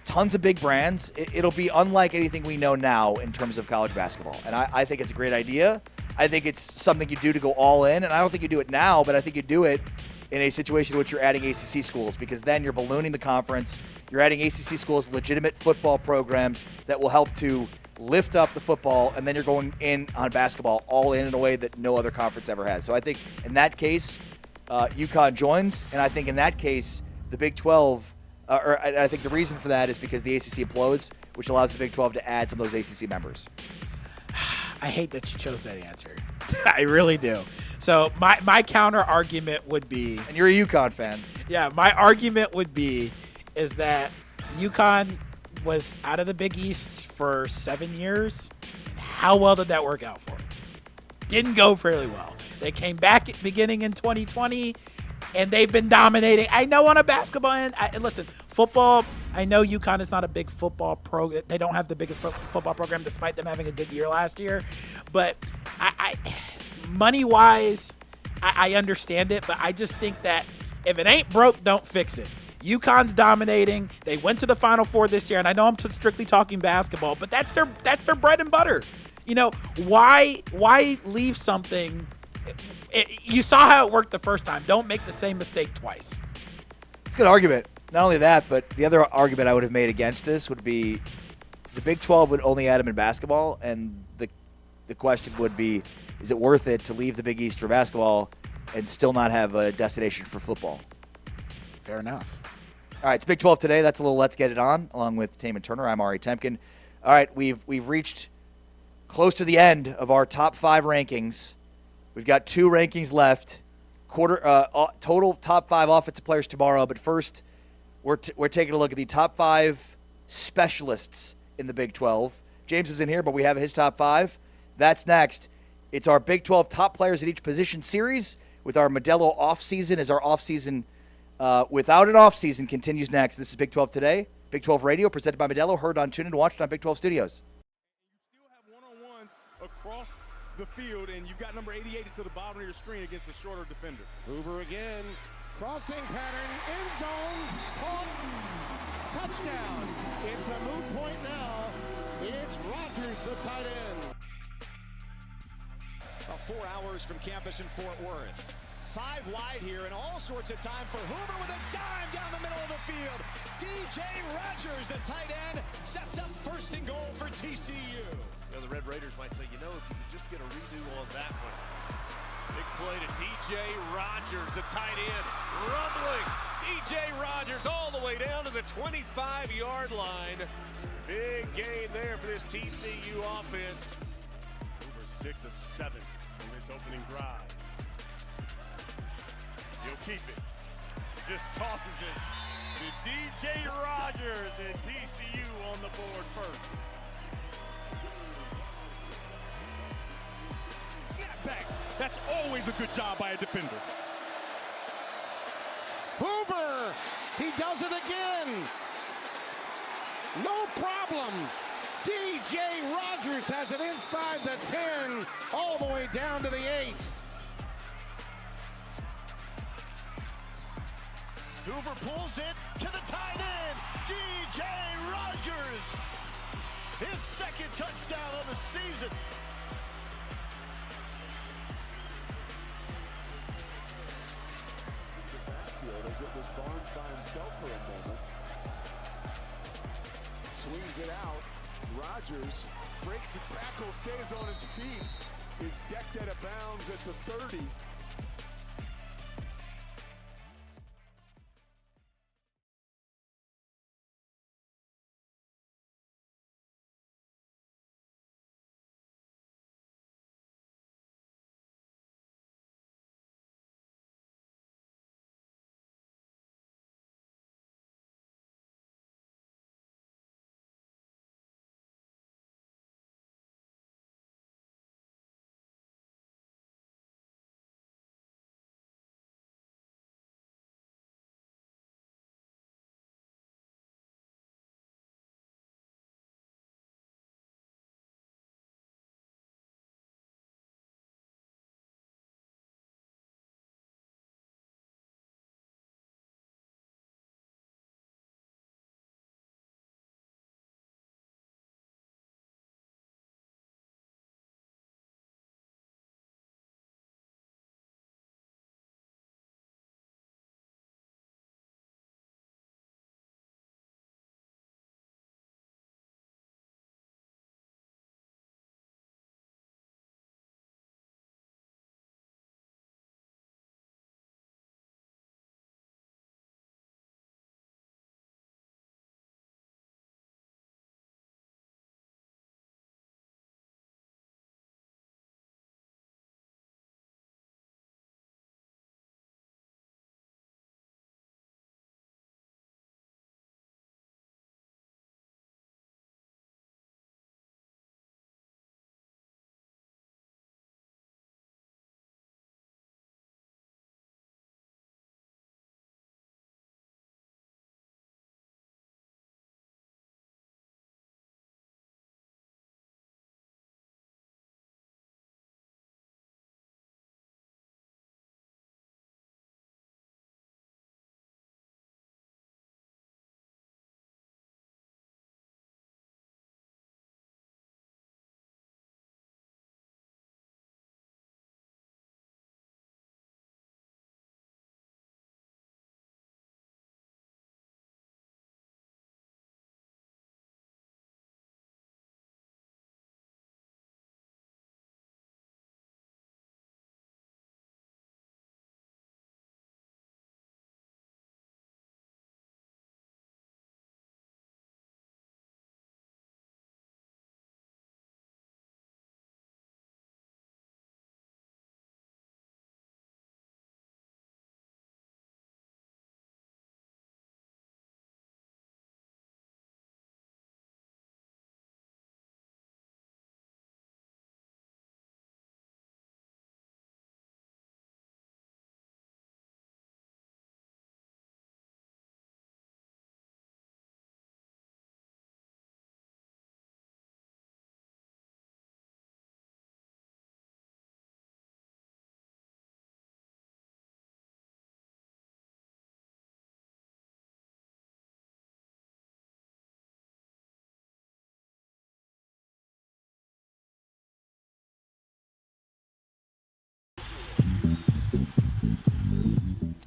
Speaker 3: tons of big brands. It'll be unlike anything we know now in terms of college basketball. And I think it's a great idea. I think it's something you do to go all in. And I don't think you do it now, but I think you do it in a situation in which you're adding ACC schools, because then you're ballooning the conference. You're adding ACC schools, legitimate football programs that will help to lift up the football, and then you're going in on basketball all in a way that no other conference ever has. So I think in that case, UConn joins, and I think in that case, the Big 12, I think the reason for that is because the ACC implodes, which allows the Big 12 to add some of those ACC members.
Speaker 4: I hate that you chose that answer. I really do. So my counter argument would be,
Speaker 3: and you're a UConn fan.
Speaker 4: Yeah, my argument would be is that UConn was out of the Big East for 7 years. How well did that work out for them? Didn't go fairly well. They came back beginning in 2020, and they've been dominating. I know on a basketball end, and listen, football, I know UConn is not a big football program. They don't have the biggest football program despite them having a good year last year. But I money-wise, I understand it, but I just think that if it ain't broke, don't fix it. UConn's dominating. They went to the Final Four this year, and I know I'm just strictly talking basketball, but that's their bread and butter. Why leave something? You saw how it worked the first time. Don't make the same mistake twice.
Speaker 3: It's a good argument. Not only that, but the other argument I would have made against this would be the Big 12 would only add them in basketball, and the question would be, is it worth it to leave the Big East for basketball and still not have a destination for football?
Speaker 4: Fair enough.
Speaker 3: All right, it's Big 12 today. That's a little Let's Get It On, along with Taman Turner. I'm Ari Temkin. All right, we've reached close to the end of our top 5 rankings. We've got 2 rankings left. Total top 5 offensive players tomorrow. But first, we're taking a look at the top 5 specialists in the Big 12. James is in here, but we have his top 5. That's next. It's our Big 12 top players at each position series with our Modelo offseason as our offseason without an offseason continues next. This is Big 12 Today, Big 12 Radio, presented by Modelo, heard on TuneIn and watched on Big 12 Studios.
Speaker 9: You still have one-on-ones across the field, and you've got number 88 to the bottom of your screen against a shorter defender.
Speaker 5: Hoover again. Crossing pattern, end zone, caught, touchdown. It's a moot point now. It's Rogers, the tight end.
Speaker 12: 4 hours from campus in Fort Worth. 5 wide here and all sorts of time for Hoover with a dime down the middle of the field. DJ Rogers, the tight end, sets up first and goal for TCU.
Speaker 8: The Red Raiders might say, if you could just get a redo on that one. Big play to DJ Rogers, the tight end, rumbling. DJ Rogers all the way down to the 25-yard line. Big gain there for this TCU offense.
Speaker 9: Hoover 6 of 7 in this opening drive. He'll keep it. Just tosses it to DJ Rogers, and TCU on the board first. Snap back. That's always a good job by a defender.
Speaker 5: Hoover, he does it again. No problem. DJ Rogers has it inside the 10, all the way down to the 8.
Speaker 12: Hoover pulls it to the tight end, DJ Rogers. His second touchdown of the season.
Speaker 5: The backfield as it was Barnes by himself for a moment. Swings it out. Rogers breaks the tackle, stays on his feet, is decked out of bounds at the 30.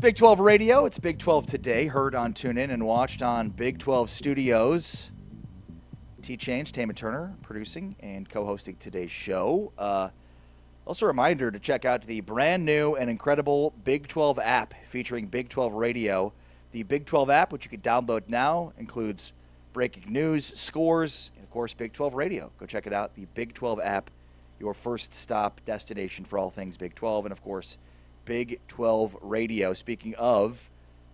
Speaker 3: Big 12 Radio. It's Big 12 Today, heard on TuneIn and watched on Big 12 Studios. T-Change, Tama Turner, producing and co-hosting today's show. Also a reminder to check out the brand new and incredible Big 12 app featuring Big 12 Radio. The Big 12 app, which you can download now, includes breaking news, scores, and, of course, Big 12 Radio. Go check it out, the Big 12 app, your first stop destination for all things Big 12, and, of course, Big 12 Radio. Speaking of,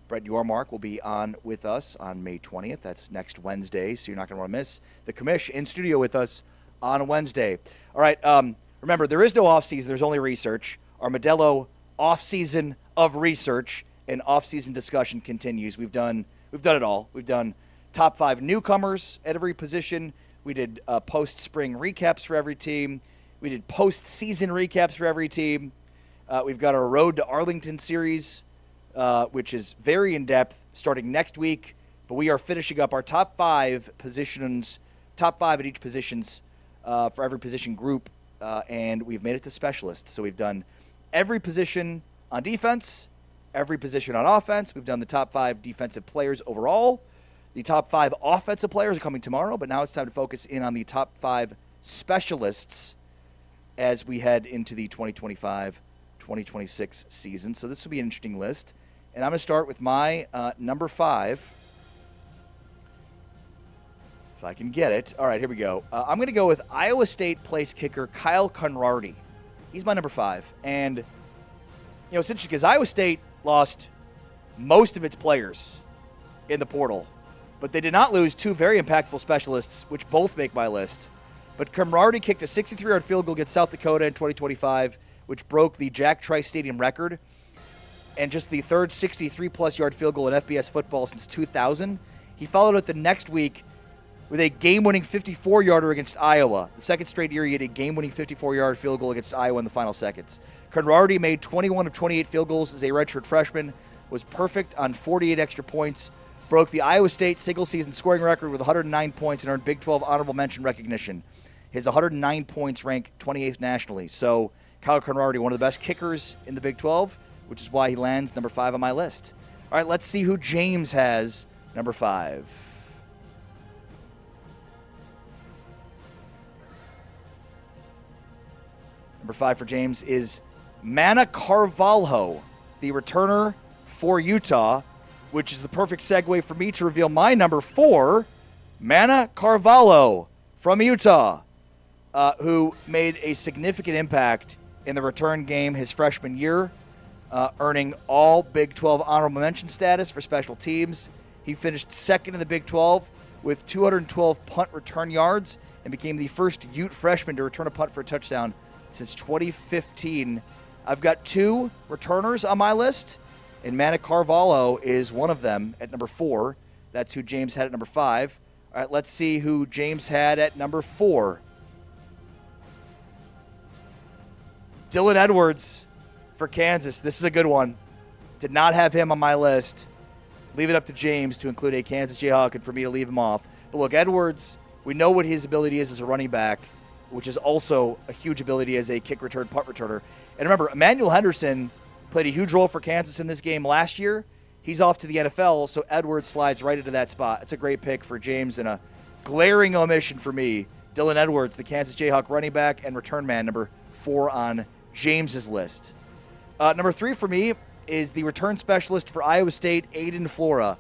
Speaker 3: Brett Yormark will be on with us on May 20th. That's next Wednesday, so you're not going to want to miss the commish in studio with us on Wednesday. All right, remember, there is no off-season. There's only research. Our Modelo off-season of research and off-season discussion continues. We've done it all. We've done top 5 newcomers at every position. We did post-spring recaps for every team. We did post-season recaps for every team. We've got our Road to Arlington series, which is very in-depth, starting next week. But we are finishing up our top 5 positions, top 5 at each positions for every position group, and we've made it to specialists. So we've done every position on defense, every position on offense. We've done the top 5 defensive players overall. The top 5 offensive players are coming tomorrow, but now it's time to focus in on the top 5 specialists as we head into the 2025-2026 season. So this will be an interesting list. And I'm going to start with my number 5. If I can get it. All right, here we go. I'm going to go with Iowa State place kicker Kyle Conrarty. He's my number 5. And, it's interesting because Iowa State lost most of its players in the portal. But they did not lose 2 very impactful specialists, which both make my list. But Conrarty kicked a 63-yard field goal against South Dakota in 2025, which broke the Jack Trice Stadium record, and just the third 63-plus yard field goal in FBS football since 2000. He followed it the next week with a game-winning 54-yarder against Iowa. The second straight year he had a game-winning 54-yard field goal against Iowa in the final seconds. Conrarty made 21 of 28 field goals as a redshirt freshman, was perfect on 48 extra points, broke the Iowa State single-season scoring record with 109 points, and earned Big 12 honorable mention recognition. His 109 points rank 28th nationally. So Kyle Conrarty, one of the best kickers in the Big 12, which is why he lands number 5 on my list. All right, let's see who James has number 5. Number 5 for James is Mana Carvalho, the returner for Utah, which is the perfect segue for me to reveal my number 4, Mana Carvalho from Utah, who made a significant impact in the return game his freshman year, earning all Big 12 honorable mention status for special teams. He finished second in the Big 12 with 212 punt return yards and became the first Ute freshman to return a punt for a touchdown since 2015. I've got 2 returners on my list, and Mana Carvalho is one of them at number 4. That's who James had at number 5. All right, let's see who James had at number 4. Dylan Edwards for Kansas. This is a good one. Did not have him on my list. Leave it up to James to include a Kansas Jayhawk and for me to leave him off. But look, Edwards, we know what his ability is as a running back, which is also a huge ability as a kick return, punt returner. And remember, Emmanuel Henderson played a huge role for Kansas in this game last year. He's off to the NFL, so Edwards slides right into that spot. It's a great pick for James and a glaring omission for me. Dylan Edwards, the Kansas Jayhawk running back and return man, number 4 on James's list. Number 3 for me is the return specialist for Iowa State, Aiden Flora.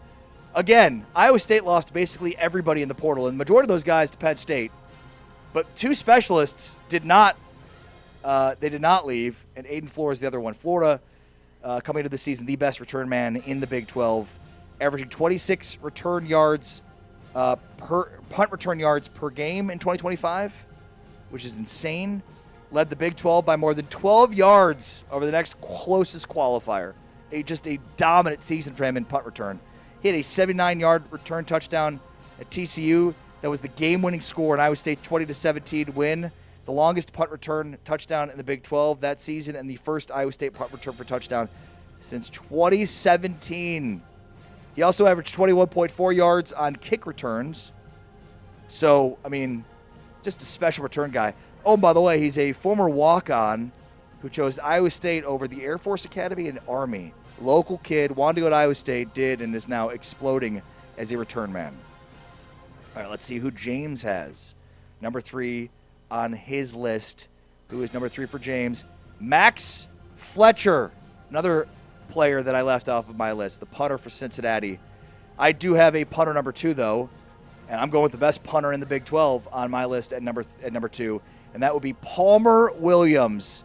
Speaker 3: Again, Iowa State lost basically everybody in the portal, and the majority of those guys to Penn State. But 2 specialists did not leave, and Aiden Flora is the other one. Florida, coming into the season, the best return man in the Big 12, averaging 26 return yards punt return yards per game in 2025, which is insane. Led the Big 12 by more than 12 yards over the next closest qualifier. Just a dominant season for him in punt return. He had a 79-yard return touchdown at TCU. That was the game-winning score in Iowa State's 20-17 win. The longest punt return touchdown in the Big 12 that season, and the first Iowa State punt return for touchdown since 2017. He also averaged 21.4 yards on kick returns. So, I mean, just a special return guy. Oh, by the way, he's a former walk-on who chose Iowa State over the Air Force Academy and Army. local kid, wanted to go to Iowa State, did, and is now exploding as a return man. All right, let's see who James has. Number 3 on his list. Who is number 3 for James? Max Fletcher, another player that I left off of my list, the punter for Cincinnati. I do have a punter number 2, though, and I'm going with the best punter in the Big 12 on my list at number 2, and that would be Palmer Williams.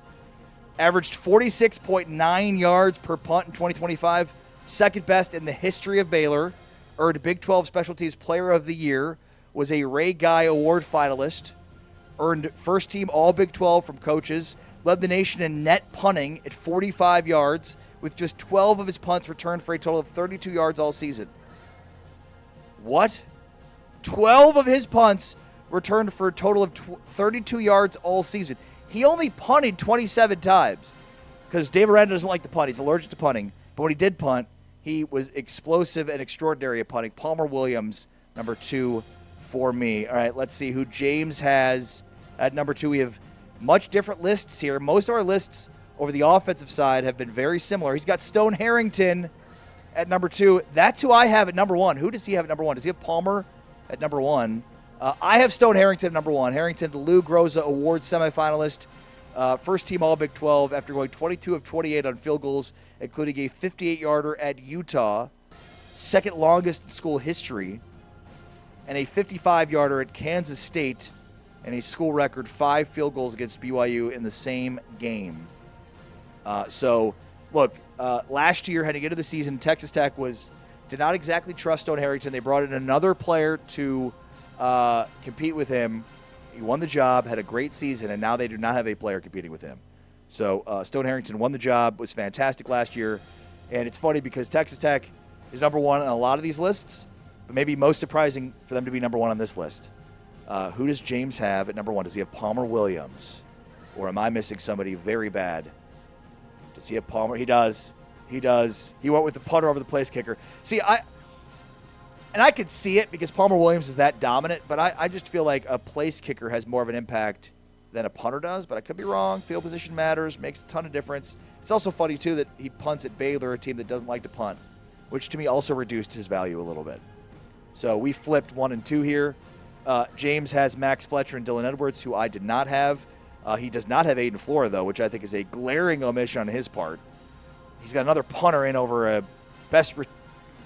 Speaker 3: Averaged 46.9 yards per punt in 2025, second best in the history of Baylor. Earned Big 12 Special Teams Player of the Year, was a Ray Guy Award finalist, earned first team All Big 12 from coaches, led the nation in net punting at 45 yards, with just 12 of his punts returned for a total of 32 yards all season. What? 12 of his punts returned for a total of 32 yards all season. He only punted 27 times because Dave Aranda doesn't like to punt. He's allergic to punting. But when he did punt, he was explosive and extraordinary at punting. Palmer Williams, number 2 for me. All right, let's see who James has at number 2. We have much different lists here. Most of our lists over the offensive side have been very similar. He's got Stone Harrington at number 2. That's who I have at number 1. Who does he have at number 1? Does he have Palmer at number 1? I have Stone Harrington at number 1. Harrington, the Lou Groza Award semifinalist. First team All Big 12 after going 22 of 28 on field goals, including a 58-yarder at Utah, second longest in school history, and a 55-yarder at Kansas State, and a school record 5 field goals against BYU in the same game. Look, last year, heading into the season, Texas Tech did not exactly trust Stone Harrington. They brought in another player to compete with him. He won the job, had a great season, and now they do not have a player competing with him. So Stone Harrington won the job, was fantastic last year. And it's funny because Texas Tech is number 1 on a lot of these lists, but maybe most surprising for them to be number 1 on this list. Who does James have at number 1? Does he have Palmer Williams? Or am I missing somebody very bad? Does he have Palmer? He does. He does. He went with the punter over the place kicker. See, I could see it because Palmer Williams is that dominant, but I just feel like a place kicker has more of an impact than a punter does, but I could be wrong. Field position matters, makes a ton of difference. It's also funny, too, that he punts at Baylor, a team that doesn't like to punt, which to me also reduced his value a little bit. So we flipped 1 and 2 here. James has Max Fletcher and Dylan Edwards, who I did not have. He does not have Aiden Flora, though, which I think is a glaring omission on his part. He's got another punter in over a best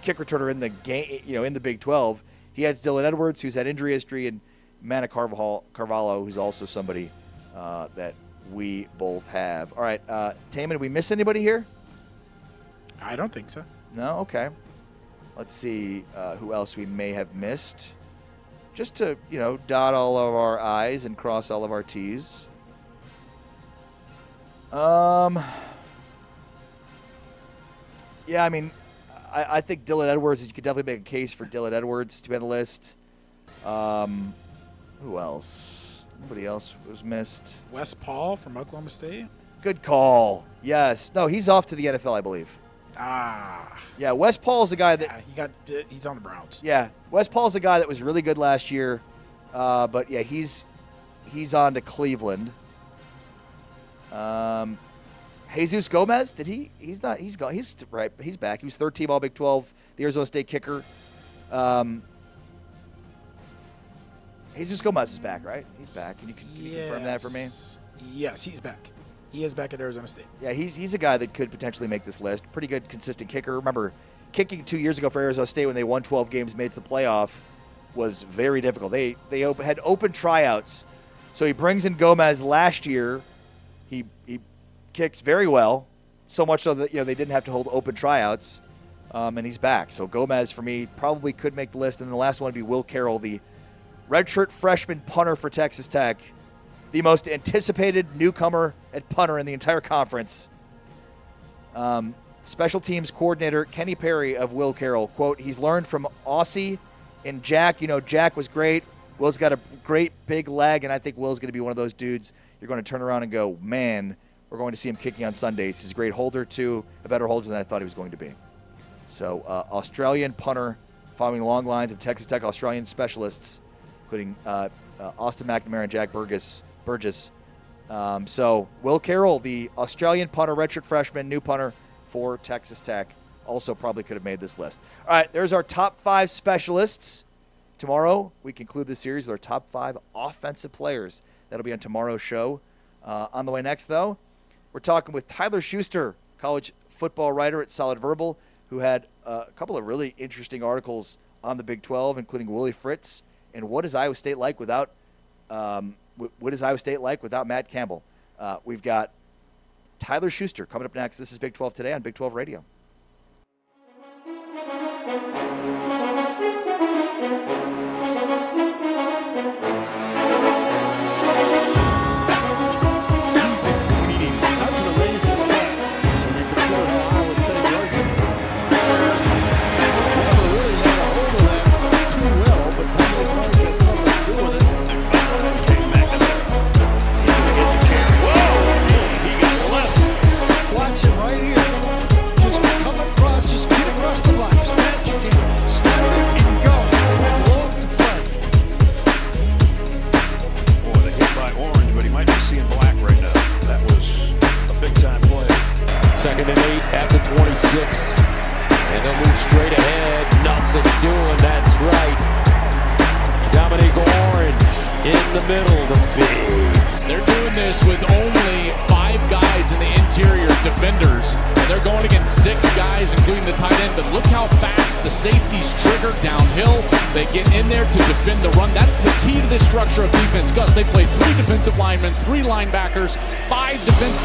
Speaker 3: kick returner in the game, in the Big 12. He has Dylan Edwards, who's had injury history, and Mana Carvalho, who's also somebody that we both have. All right, Taman, did we miss anybody here?
Speaker 4: I don't think so.
Speaker 3: No? Okay. Let's see who else we may have missed. Just to, dot all of our I's and cross all of our T's. Yeah, I mean, I think Dylan Edwards, you could definitely make a case for Dylan Edwards to be on the list. Who else? Nobody else was missed.
Speaker 4: Wes Paul from Oklahoma State.
Speaker 3: Good call. Yes. No, he's off to the NFL, I believe. Yeah, Wes Paul's the guy that
Speaker 4: he's on the Browns.
Speaker 3: Yeah, Wes Paul's the guy that was really good last year, but yeah, he's on to Cleveland. Jesus Gomez, did he? He's not. He's gone. He's right. He's back. He was third team All Big 12, the Arizona State kicker. Jesus Gomez is back, right? He's back. Can you confirm that for me?
Speaker 4: Yes, he's back. He is back at Arizona State.
Speaker 3: Yeah, he's a guy that could potentially make this list. Pretty good, consistent kicker. Remember, kicking 2 years ago for Arizona State when they won 12 games, made it to the playoff, was very difficult. They had open tryouts. So he brings in Gomez last year. He kicks very well, so much so that they didn't have to hold open tryouts, and he's back. So Gomez, for me, probably could make the list. And then the last one would be Will Carroll, the redshirt freshman punter for Texas Tech, the most anticipated newcomer at punter in the entire conference. Special teams coordinator Kenny Perry of Will Carroll, quote, he's learned from Aussie and Jack. Jack was great. Will's got a great big leg, and I think Will's going to be one of those dudes you're going to turn around and go, man, we're going to see him kicking on Sundays. He's a great holder, too, a better holder than I thought he was going to be. So Australian punter following long lines of Texas Tech Australian specialists, including Austin McNamara and Jack Burgess. So Will Carroll, the Australian punter, redshirt freshman, new punter for Texas Tech also probably could have made this list. All right, there's our top 5 specialists. Tomorrow, we conclude the series with our top 5 offensive players. That'll be on tomorrow's show. On the way next, though, we're talking with Tyler Schuster, college football writer at Solid Verbal, who had a couple of really interesting articles on the Big 12, including Willie Fritz and what is Iowa State like without Matt Campbell. We've got Tyler Schuster coming up next. This is Big 12 Today on Big 12 Radio.
Speaker 13: Second and 8 at the 26. And they'll move straight ahead. Nothing doing. That's right. Dominic Orange in the middle. The bigs.
Speaker 8: They're doing this with only 5 guys in the interior defenders. And they're going against 6 guys, including the tight end. But look how fast the safeties trigger downhill. They get in there to defend the run. That's the key to this structure of defense. Gus, they play 3 defensive linemen, 3 linebackers, 5 defense.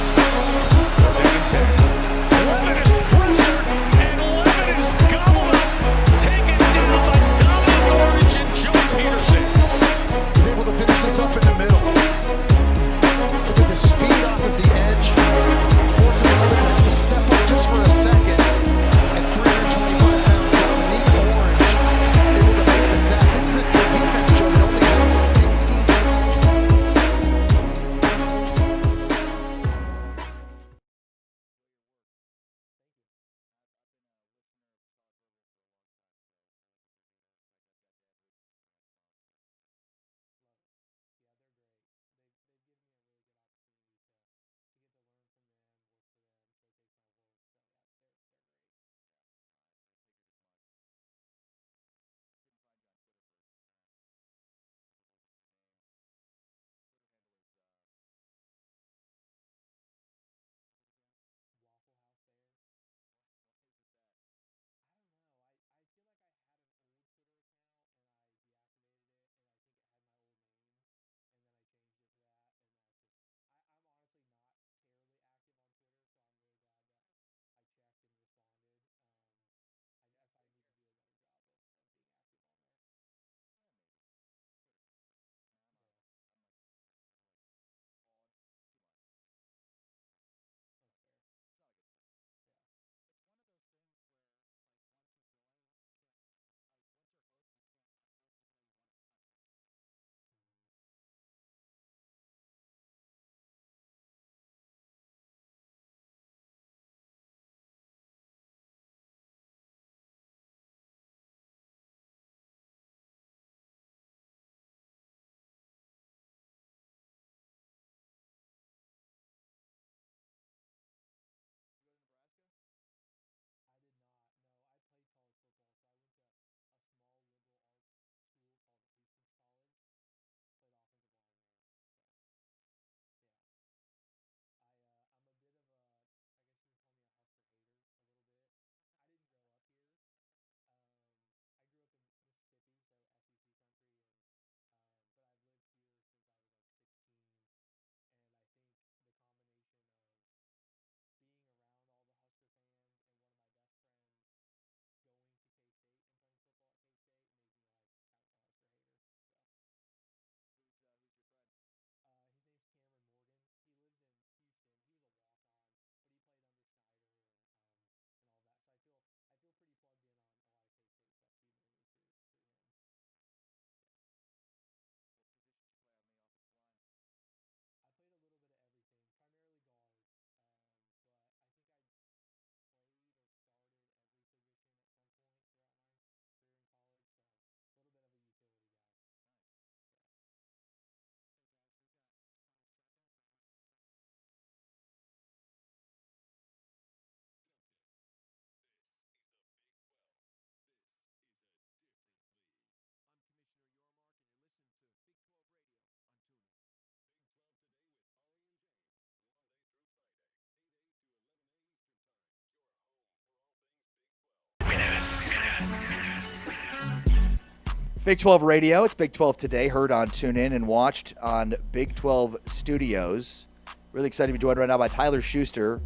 Speaker 3: Big 12 Radio. It's Big 12 Today, heard on TuneIn and watched on Big 12 Studios. Really excited to be joined right now by Tyler Schuster,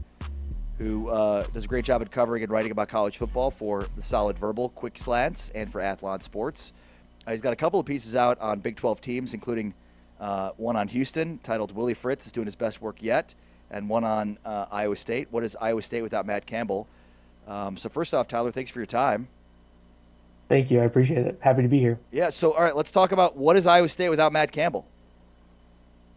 Speaker 3: who does a great job at covering and writing about college football for The Solid Verbal, Quick Slants, and for Athlon Sports. He's got a couple of pieces out on Big 12 teams, including one on Houston titled Willie Fritz is doing his best work yet, and one on Iowa State. What is Iowa State without Matt Campbell? So first off, Tyler, thanks for your time.
Speaker 14: Thank you. I appreciate it. Happy to be here.
Speaker 3: Yeah, so all right, let's talk about what is Iowa State without Matt Campbell?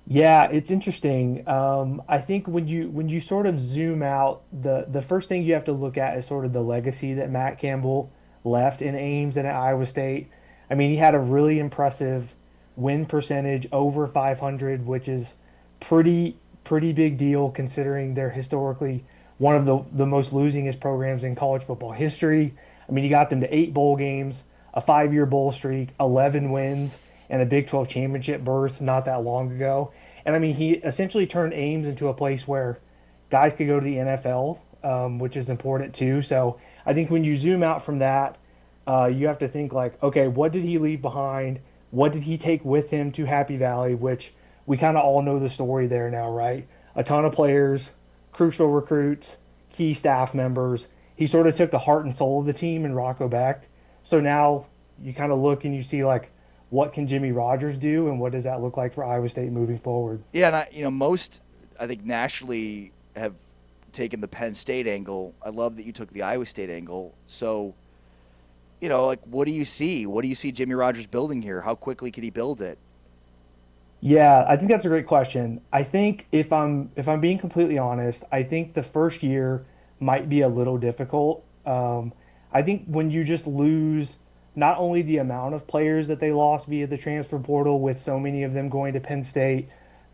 Speaker 14: Yeah, it's interesting. I think when you sort of zoom out, the first thing you have to look at is sort of the legacy that Matt Campbell left in Ames and at Iowa State. I mean, he had a really impressive win percentage over 500, which is pretty big deal considering they're historically one of the most losingest programs in college football history. I mean, he got them to 8 bowl games, a 5-year bowl streak, 11 wins, and a Big 12 championship berth not that long ago. And I mean, he essentially turned Ames into a place where guys could go to the NFL, which is important too. So I think when you zoom out from that, you have to think like, okay, what did he leave behind? What did he take with him to Happy Valley, which we kind of all know the story there now, right? A ton of players, crucial recruits, key staff members. He sort of took the heart and soul of the team in Rocco Becht. So now you kind of look and you see like, what can Jimmy Rogers do, and what does that look like for Iowa State moving forward?
Speaker 3: Yeah, and most, I think, nationally have taken the Penn State angle. I love that you took the Iowa State angle. So, like, what do you see? What do you see Jimmy Rogers building here? How quickly can he build it?
Speaker 14: Yeah, I think that's a great question. I think if I'm being completely honest, I think the first year might be a little difficult. I think when you just lose not only the amount of players that they lost via the transfer portal, with so many of them going to Penn State,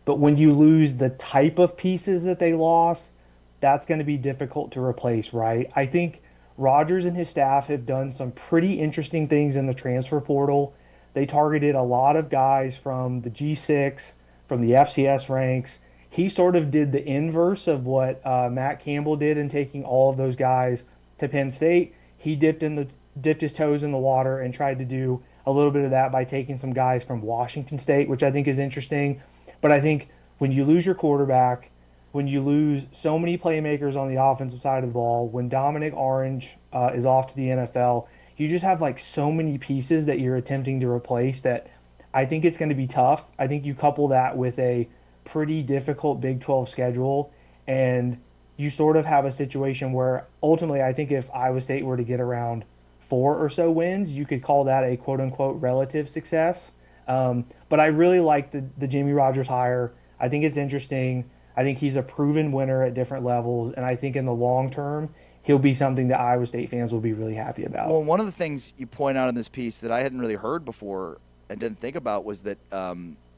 Speaker 14: but when you lose the type of pieces that they lost, that's going to be difficult to replace, right? I think Rogers and his staff have done some pretty interesting things in the transfer portal. They targeted a lot of guys from the G6, from the FCS ranks. He sort of did the inverse of what Matt Campbell did in taking all of those guys to Penn State. He dipped his toes in the water and tried to do a little bit of that by taking some guys from Washington State, which I think is interesting. But I think when you lose your quarterback, when you lose so many playmakers on the offensive side of the ball, when Dominic Orange is off to the NFL, you just have like so many pieces that you're attempting to replace that I think it's going to be tough. I think you couple that with a pretty difficult Big 12 schedule, and you sort of have a situation where ultimately I think if Iowa State were to get around 4 or so wins, you could call that a quote-unquote relative success. But I really like the Jimmy Rogers hire. I think it's interesting. I think he's a proven winner at different levels, and I think in the long term, he'll be something that Iowa State fans will be really happy about.
Speaker 3: Well, one of the things you point out in this piece that I hadn't really heard before and didn't think about was that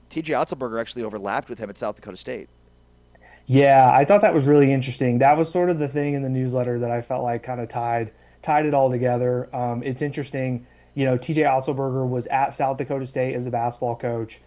Speaker 3: T.J. Otzelberger actually overlapped with him at South Dakota State.
Speaker 14: Yeah, I thought that was really interesting. That was sort of the thing in the newsletter that I felt like kind of tied it all together. It's interesting. T.J. Otzelberger was at South Dakota State as a basketball coach.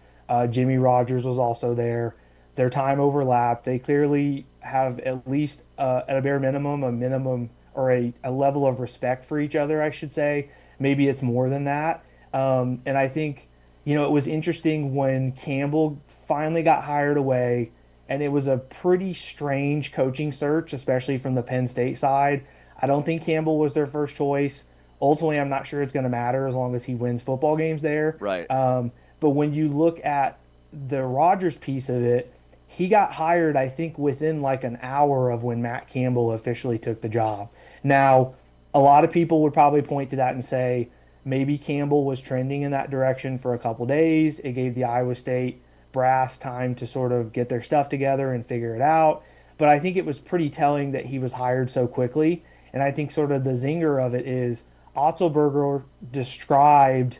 Speaker 14: Jimmy Rogers was also there. Their time overlapped. They clearly have at least, at a bare minimum, or a level of respect for each other, I should say. Maybe it's more than that. And I think, it was interesting when Campbell finally got hired away, and it was a pretty strange coaching search, especially from the Penn State side. I don't think Campbell was their first choice. Ultimately, I'm not sure it's going to matter as long as he wins football games there.
Speaker 3: Right.
Speaker 14: But when you look at the Rogers piece of it, he got hired, I think, within like an hour of when Matt Campbell officially took the job. Now, a lot of people would probably point to that and say maybe Campbell was trending in that direction for a couple days. It gave the Iowa State brass time to sort of get their stuff together and figure it out. But I think it was pretty telling that he was hired so quickly. And I think sort of the zinger of it is Otzelberger described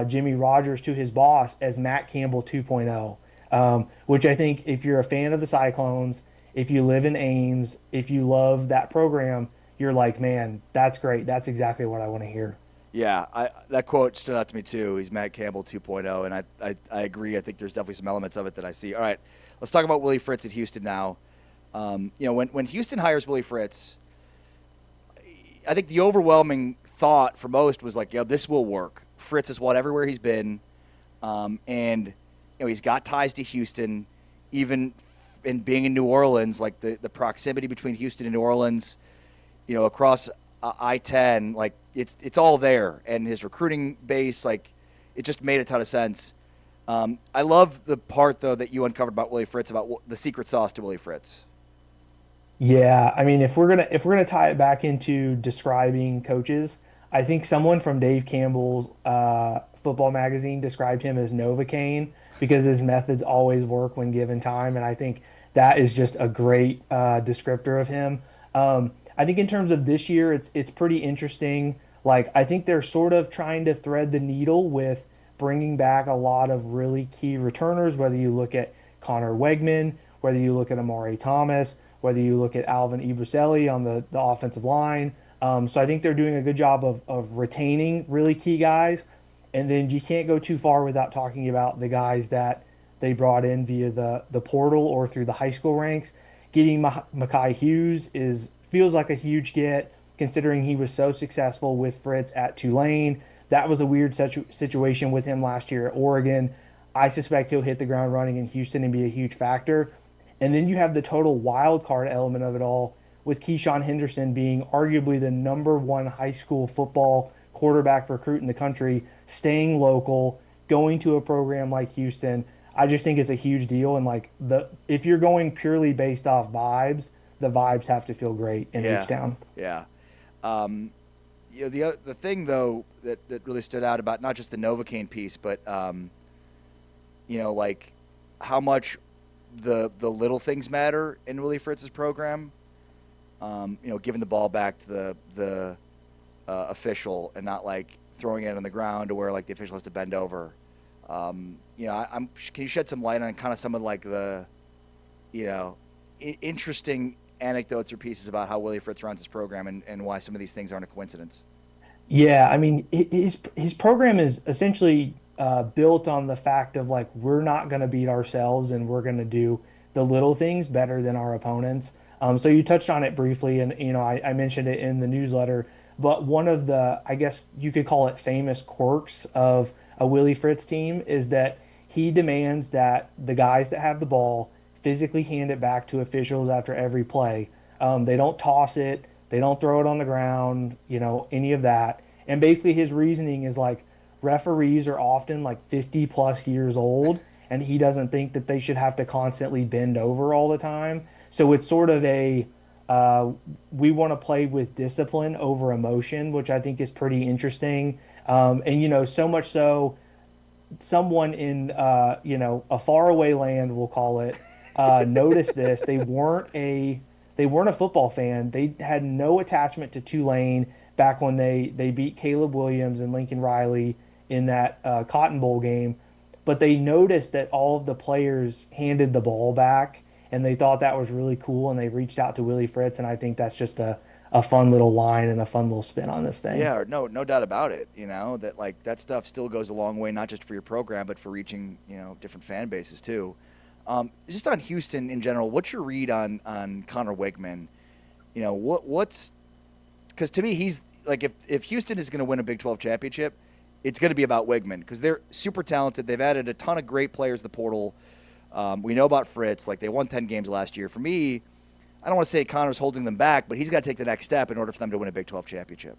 Speaker 14: Jimmy Rogers to his boss as Matt Campbell 2.0, which I think if you're a fan of the Cyclones, if you live in Ames, if you love that program, you're like, man, that's great. That's exactly what I want to hear.
Speaker 3: Yeah, that quote stood out to me too. He's Matt Campbell 2.0, and I agree. I think there's definitely some elements of it that I see. All right, let's talk about Willie Fritz at Houston now. When Houston hires Willie Fritz, I think the overwhelming thought for most was like, this will work. Fritz has won everywhere he's been, and he's got ties to Houston, even in being in New Orleans. Like the proximity between Houston and New Orleans, across I-10, like it's all there, and his recruiting base, like it just made a ton of sense. I love the part though that you uncovered about Willie Fritz, about the secret sauce to Willie Fritz.
Speaker 14: Yeah, I mean, if we're gonna tie it back into describing coaches, I think someone from Dave Campbell's football magazine described him as Novocaine because his methods always work when given time, and I think that is just a great descriptor of him. I think in terms of this year, it's pretty interesting. Like I think they're sort of trying to thread the needle with bringing back a lot of really key returners, whether you look at Connor Wegman, whether you look at Amari Thomas, whether you look at Alvin Ibuselli on the offensive line. So I think they're doing a good job of retaining really key guys. And then you can't go too far without talking about the guys that they brought in via the portal or through the high school ranks. Getting Makai Hughes feels like a huge get, considering he was so successful with Fritz at Tulane. That was a weird situation with him last year at Oregon. I suspect he'll hit the ground running in Houston and be a huge factor. And then you have the total wild card element of it all, with Keyshawn Henderson being arguably the #1 high school football quarterback recruit in the country, staying local, going to a program like Houston. I just think it's a huge deal. And like if you're going purely based off vibes, the vibes have to feel great in H-Town.
Speaker 3: Yeah. The thing though that really stood out about not just the Novocaine piece, but like how much the little things matter in Willie Fritz's program. Giving the ball back to the official and not like throwing it on the ground to where like the official has to bend over. Can you shed some light on kind of some of like the, interesting anecdotes or pieces about how Willie Fritz runs his program and why some of these things aren't a coincidence?
Speaker 14: Yeah, I mean, his program is essentially built on the fact of like we're not going to beat ourselves and we're going to do the little things better than our opponents. So you touched on it briefly, and I mentioned it in the newsletter. But one of the, I guess you could call it famous quirks of a Willie Fritz team is that he demands that the guys that have the ball physically hand it back to officials after every play. They don't toss it, they don't throw it on the ground, any of that. And basically his reasoning is like referees are often like 50 plus years old, and he doesn't think that they should have to constantly bend over all the time. So it's sort of we want to play with discipline over emotion, which I think is pretty interesting. And so much so, someone in a faraway land, we'll call it, noticed this. They weren't a football fan. They had no attachment to Tulane back when they beat Caleb Williams and Lincoln Riley in that Cotton Bowl game. But they noticed that all of the players handed the ball back, and they thought that was really cool, and they reached out to Willie Fritz, and I think that's just a fun little line and a fun little spin on this thing.
Speaker 3: Yeah, no doubt about it. that like that stuff still goes a long way, not just for your program, but for reaching different fan bases too. Just on Houston in general, what's your read on Connor Wegman? What's because to me he's like if Houston is going to win a Big 12 championship, it's going to be about Wegman because they're super talented. They've added a ton of great players to the portal. We know about Fritz. Like they won 10 games last year. For me, I don't want to say Connor's holding them back, but he's got to take the next step in order for them to win a Big 12 championship.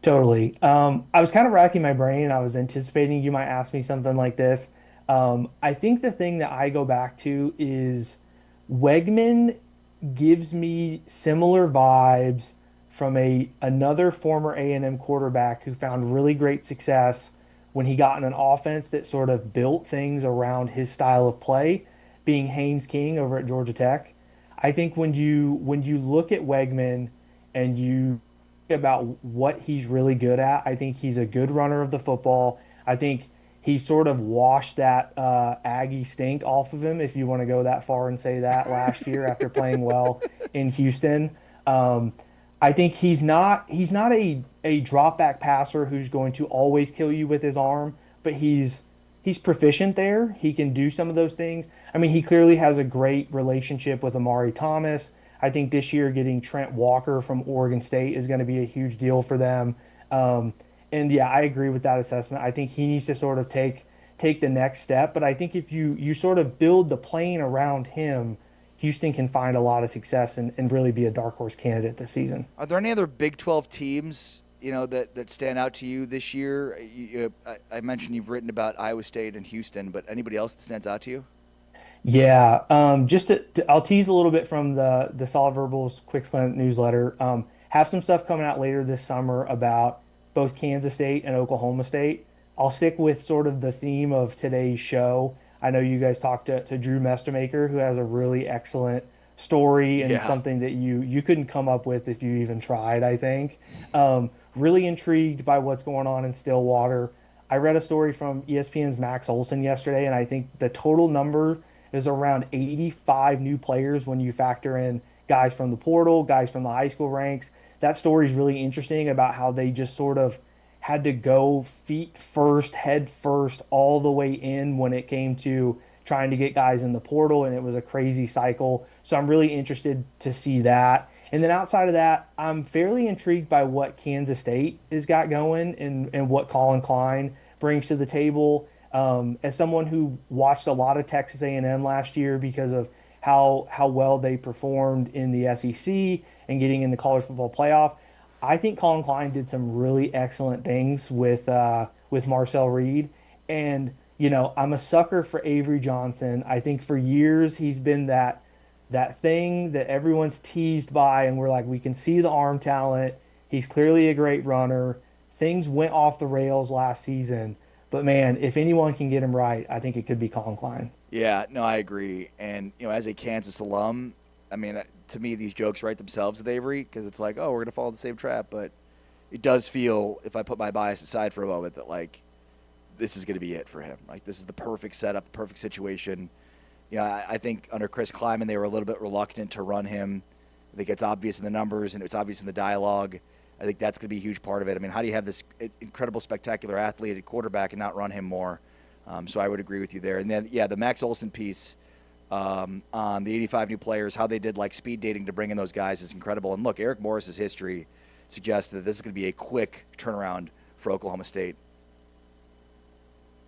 Speaker 14: Totally. I was kind of racking my brain. I was anticipating you might ask me something like this. I think the thing that I go back to is Wegman gives me similar vibes from another former A&M quarterback who found really great success when he got in an offense that sort of built things around his style of play, being Haynes King over at Georgia Tech. I think when you look at Wegman and you think about what he's really good at, I think he's a good runner of the football. I think he sort of washed that Aggie stink off of him, if you want to go that far and say that, last year after playing well in Houston. I think he's not a drop back passer who's going to always kill you with his arm, but he's proficient there. He can do some of those things. I mean, he clearly has a great relationship with Amari Thomas. I think this year getting Trent Walker from Oregon State is going to be a huge deal for them. And yeah, I agree with that assessment. I think he needs to sort of take the next step. But I think if you sort of build the plane around him, Houston can find a lot of success and really be a dark horse candidate this season.
Speaker 3: Are there any other Big 12 teams, that stand out to you this year? I mentioned you've written about Iowa State and Houston, but anybody else that stands out to you?
Speaker 14: Yeah, just I'll tease a little bit from the Solid Verbals Quick Slant newsletter. Have some stuff coming out later this summer about both Kansas State and Oklahoma State. I'll stick with sort of the theme of today's show. I know you guys talked to Drew Mestemaker, who has a really excellent story and something that you couldn't come up with if you even tried, I think. Really intrigued by what's going on in Stillwater. I read a story from ESPN's Max Olson yesterday, and I think the total number is around 85 new players when you factor in guys from the portal, guys from the high school ranks. That story is really interesting about how they just sort of had to go feet first, head first, all the way in when it came to trying to get guys in the portal, and it was a crazy cycle. So I'm really interested to see that. And then outside of that, I'm fairly intrigued by what Kansas State has got going and what Colin Klein brings to the table. As someone who watched a lot of Texas A&M last year because of how well they performed in the SEC and getting in the college football playoff, I think Colin Klein did some really excellent things with Marcel Reed. And I'm a sucker for Avery Johnson. I think for years he's been that thing that everyone's teased by, and we're like, we can see the arm talent. He's clearly a great runner. Things went off the rails last season. But man, if anyone can get him right, I think it could be Colin Klein.
Speaker 3: Yeah, no, I agree. And as a Kansas alum, I mean, to me, these jokes write themselves with Avery because it's like, oh, we're gonna fall in the same trap. But it does feel, if I put my bias aside for a moment, that like this is gonna be it for him. Like this is the perfect setup, the perfect situation. I think under Chris Kleiman, they were a little bit reluctant to run him. I think it's obvious in the numbers and it's obvious in the dialogue. I think that's going to be a huge part of it. I mean, how do you have this incredible, spectacular athlete at quarterback and not run him more? So I would agree with you there. And then, the Max Olson piece on the 85 new players, how they did like speed dating to bring in those guys is incredible. And look, Eric Morris's history suggests that this is going to be a quick turnaround for Oklahoma State.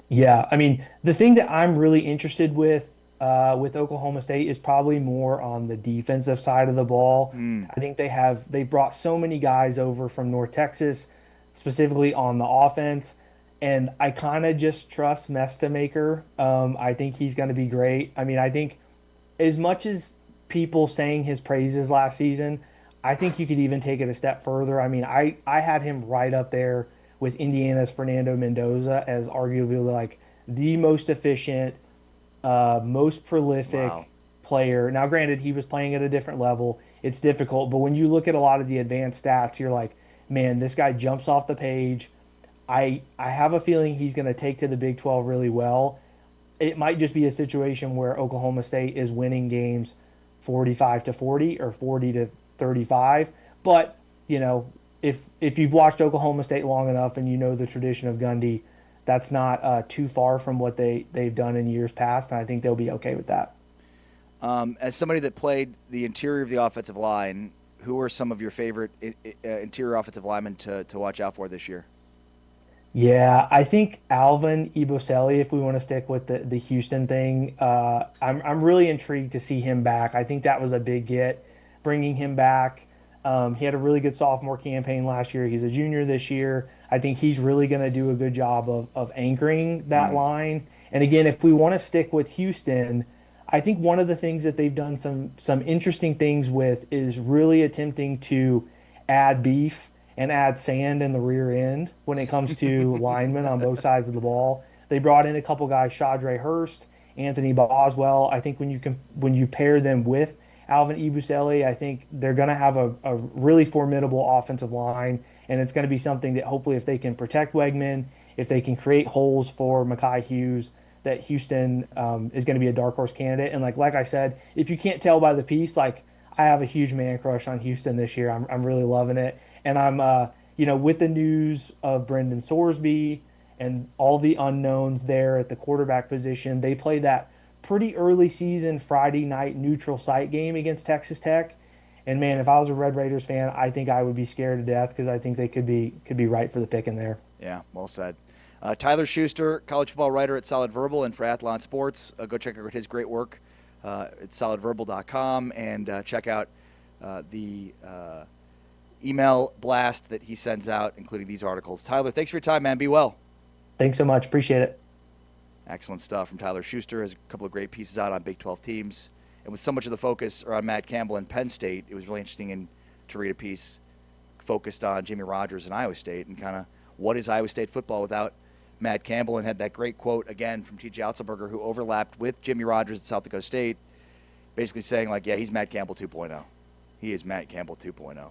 Speaker 14: Yeah, I mean, the thing that I'm really interested with Oklahoma State is probably more on the defensive side of the ball. I think they brought so many guys over from North Texas, specifically on the offense, and I kind of just trust Mestemaker. I think he's going to be great. I mean, I think as much as people saying his praises last season, I think you could even take it a step further. I mean, I had him right up there with Indiana's Fernando Mendoza as arguably like the most efficient, most prolific player. Now, granted, he was playing at a different level. It's difficult, but when you look at a lot of the advanced stats, you're like, man, this guy jumps off the page. I have a feeling he's going to take to the Big 12 really well. It might just be a situation where Oklahoma State is winning games 45-40 or 40-35. But, if you've watched Oklahoma State long enough and you know the tradition of Gundy, that's not too far from what they've done in years past, and I think they'll be okay with that.
Speaker 3: As somebody that played the interior of the offensive line, who are some of your favorite interior offensive linemen to watch out for this year?
Speaker 14: Yeah, I think Alvin Iboseli, if we want to stick with the Houston thing, I'm really intrigued to see him back. I think that was a big get, bringing him back. He had a really good sophomore campaign last year. He's a junior this year. I think he's really going to do a good job of anchoring that line. And again, if we want to stick with Houston, I think one of the things that they've done some interesting things with is really attempting to add beef and add sand in the rear end when it comes to linemen on both sides of the ball. They brought in a couple guys, Shadre Hurst, Anthony Boswell. I think when you pair them with Alvin Ibusele, I think they're going to have a really formidable offensive line, and it's going to be something that hopefully if they can protect Wegman, if they can create holes for Mekhi Hughes, that Houston is going to be a dark horse candidate. And like I said, if you can't tell by the piece, like I have a huge man crush on Houston this year. I'm really loving it. And I'm, with the news of Brendan Sorsby and all the unknowns there at the quarterback position, they played that pretty early season Friday night neutral site game against Texas Tech. And man, if I was a Red Raiders fan, I think I would be scared to death because I think they could be right for the pick in there.
Speaker 3: Yeah, well said. Tyler Schuster, college football writer at Solid Verbal and for Athlon Sports. Go check out his great work at solidverbal.com and check out the email blast that he sends out, including these articles. Tyler, thanks for your time, man. Be well.
Speaker 14: Thanks so much. Appreciate it.
Speaker 3: Excellent stuff from Tyler Schuster. Has a couple of great pieces out on Big 12 teams. And with so much of the focus around Matt Campbell and Penn State, it was really interesting to read a piece focused on Jimmy Rogers and Iowa State and kind of what is Iowa State football without Matt Campbell, and had that great quote again from T.J. Otzelberger, who overlapped with Jimmy Rogers at South Dakota State, basically saying, like, yeah, he's Matt Campbell 2.0. He is Matt Campbell 2.0.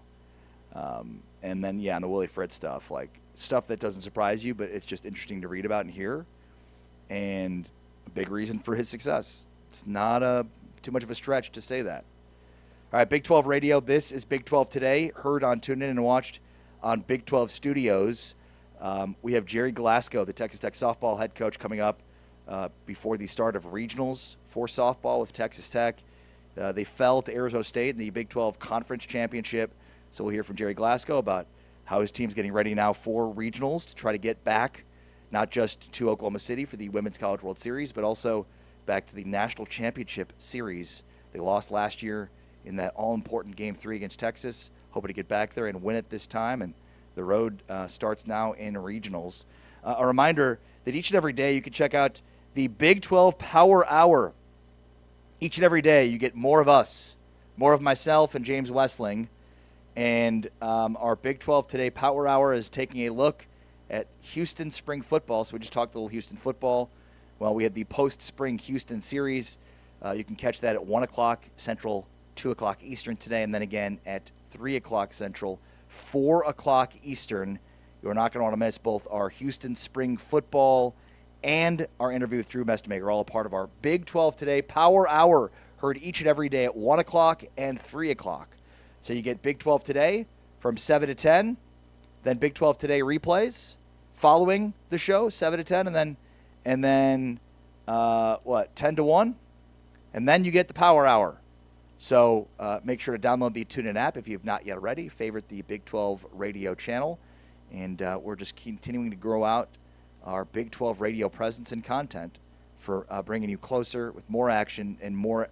Speaker 3: And then, yeah, on the Willie Fritz stuff, like stuff that doesn't surprise you, but it's just interesting to read about and hear, and a big reason for his success. It's not too much of a stretch to say that. All right, Big 12 Radio. This is Big 12 Today, heard on TuneIn and watched on Big 12 Studios. We have Gerry Glasco, the Texas Tech softball head coach, coming up before the start of regionals for softball with Texas Tech. They fell to Arizona State in the Big 12 Conference Championship. So we'll hear from Gerry Glasco about how his team's getting ready now for regionals to try to get back not just to Oklahoma City for the Women's College World Series, but also back to the National Championship Series. They lost last year in that all-important Game 3 against Texas. Hoping to get back there and win it this time, and the road starts now in regionals. A reminder that each and every day you can check out the Big 12 Power Hour. Each and every day you get more of us, more of myself and James Westling. And our Big 12 Today Power Hour is taking a look at Houston spring football. So we just talked a little Houston football. Well, we had the post-spring Houston series. You can catch that at 1 o'clock Central, 2 o'clock Eastern today, and then again at 3 o'clock Central, 4 o'clock Eastern. You are not going to want to miss both our Houston spring football and our interview with Drew Mestemaker, all a part of our Big 12 Today Power Hour, heard each and every day at 1 o'clock and 3 o'clock. So you get Big 12 Today from 7 to 10, then Big 12 Today replays following the show, 7 to 10, and then 10 to 1? And then you get the Power Hour. So make sure to download the TuneIn app if you have not yet already. Favorite the Big 12 radio channel. And we're just continuing to grow out our Big 12 radio presence and content for bringing you closer with more action and more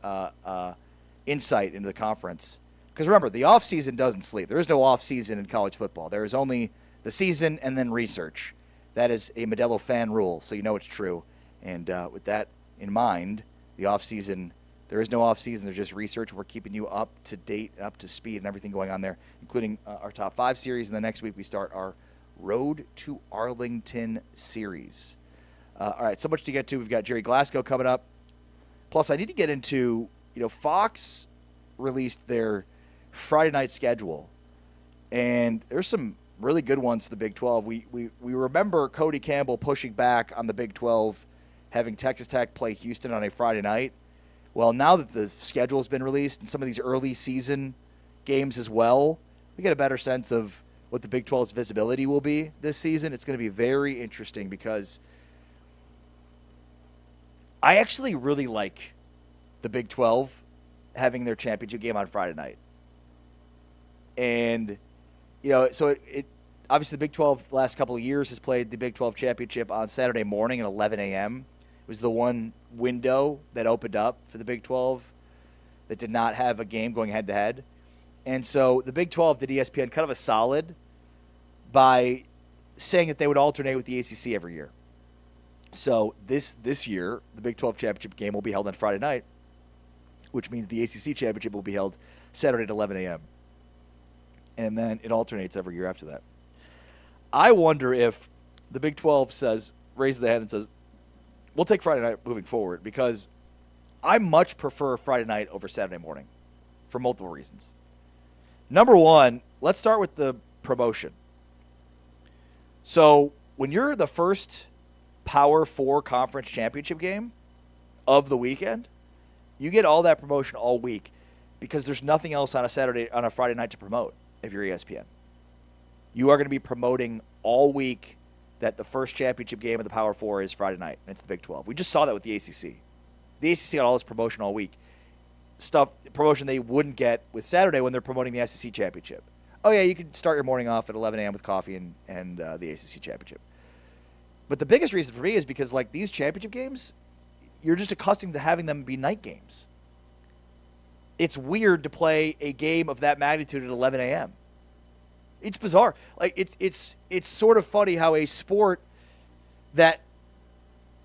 Speaker 3: insight into the conference. Because remember, the offseason doesn't sleep. There is no offseason in college football. There is only the season and then research. That is a Modelo fan rule, so you know it's true. And with that in mind, the offseason, there is no offseason. There's just research. We're keeping you up to date, up to speed, and everything going on there, including our Top 5 series. And then next week we start our Road to Arlington series. All right, so much to get to. We've got Gerry Glasco coming up. Plus, I need to get into, Fox released their Friday night schedule, and there's some really good ones for the Big 12. We remember Cody Campbell pushing back on the Big 12, having Texas Tech play Houston on a Friday night. Well, now that the schedule has been released and some of these early season games as well, we get a better sense of what the Big 12's visibility will be this season. It's going to be very interesting because I actually really like the Big 12 having their championship game on Friday night. And, so it obviously the Big 12 the last couple of years has played the Big 12 championship on Saturday morning at 11 a.m. It was the one window that opened up for the Big 12 that did not have a game going head-to-head. And so the Big 12 did ESPN kind of a solid by saying that they would alternate with the ACC every year. So this year, the Big 12 championship game will be held on Friday night, which means the ACC championship will be held Saturday at 11 a.m. And then it alternates every year after that. I wonder if the Big 12 raises the hand and says, we'll take Friday night moving forward, because I much prefer Friday night over Saturday morning for multiple reasons. Number one, let's start with the promotion. So when you're the first Power 4 conference championship game of the weekend, you get all that promotion all week because there's nothing else on a Friday night to promote if you're ESPN. You are going to be promoting all week that the first championship game of the Power 4 is Friday night, and it's the Big 12. We just saw that with the ACC. The ACC got all this promotion all week. stuff, promotion they wouldn't get with Saturday when they're promoting the SEC championship. Oh yeah, you could start your morning off at 11 a.m. with coffee and the ACC championship. But the biggest reason for me is because like these championship games, you're just accustomed to having them be night games. It's weird to play a game of that magnitude at 11 a.m. It's bizarre. Like it's sort of funny how a sport that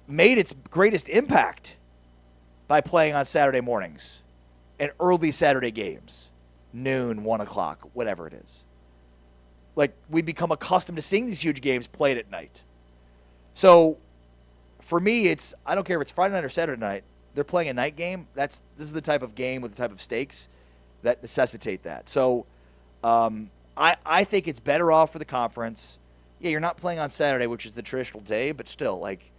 Speaker 3: made its greatest impact by playing on Saturday mornings and early Saturday games, noon, 1 o'clock, whatever it is. Like we become accustomed to seeing these huge games played at night. So for me, I don't care if it's Friday night or Saturday night. They're playing a night game. This is the type of game with the type of stakes that necessitate that. So I think it's better off for the conference. Yeah, you're not playing on Saturday, which is the traditional day, but still, like,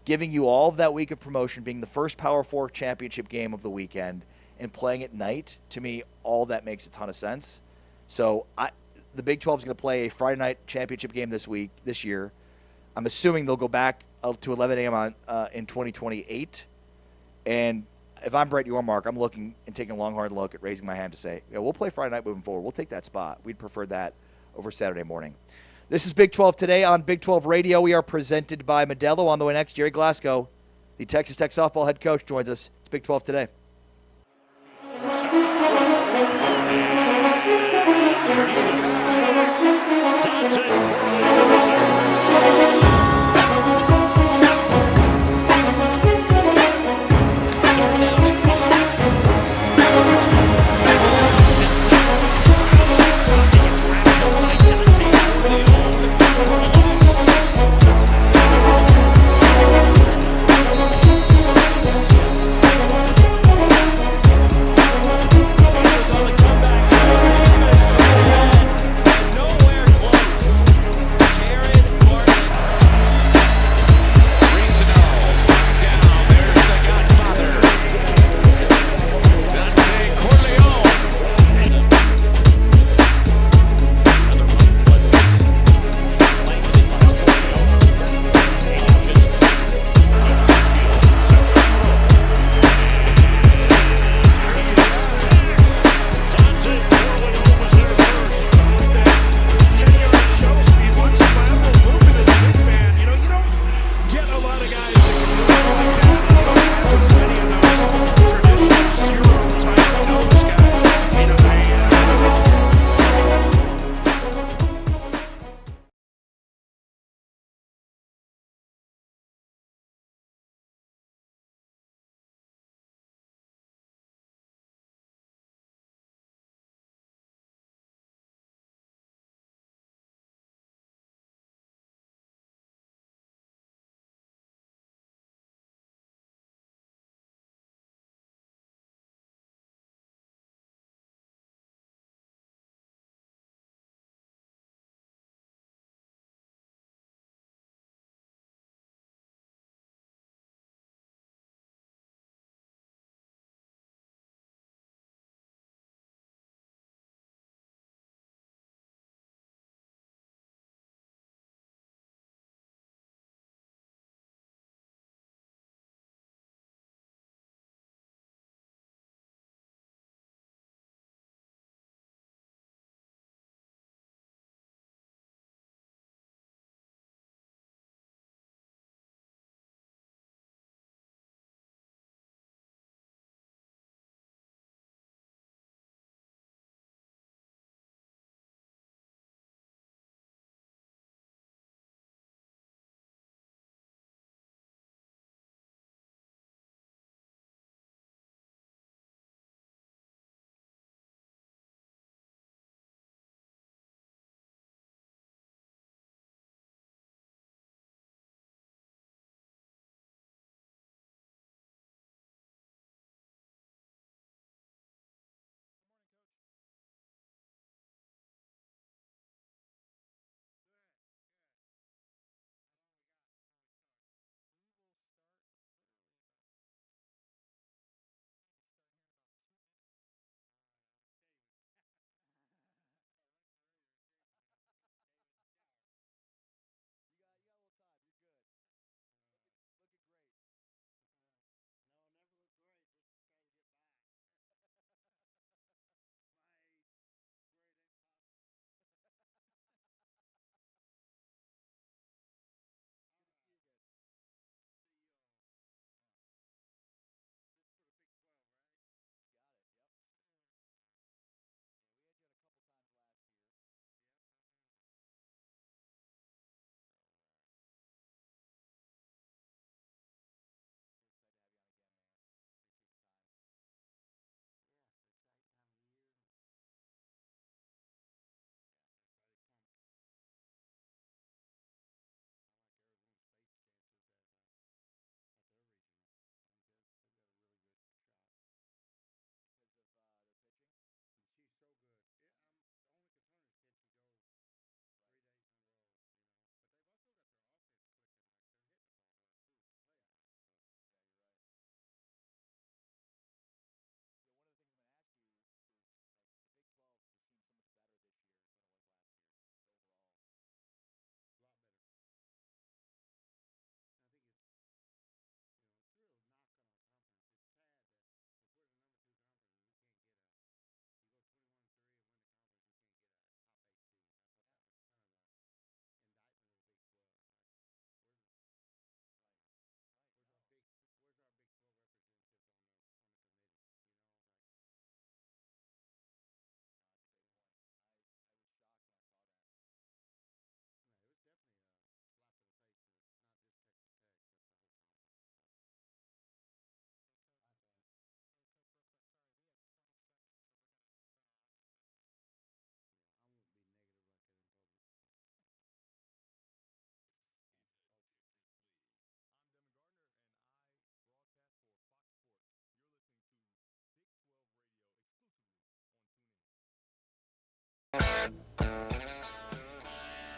Speaker 3: giving you all of that week of promotion, being the first Power 4 championship game of the weekend, and playing at night, to me, all that makes a ton of sense. So the Big 12 is going to play a Friday night championship game this year. I'm assuming they'll go back to 11 a.m. In 2028. And if I'm Brett Yormark, I'm looking and taking a long, hard look at raising my hand to say, yeah, we'll play Friday night moving forward. We'll take that spot. We'd prefer that over Saturday morning. This is Big 12 Today on Big 12 Radio. We are presented by Modelo. On the way next, Gerry Glasco, the Texas Tech softball head coach, joins us. It's Big 12 Today.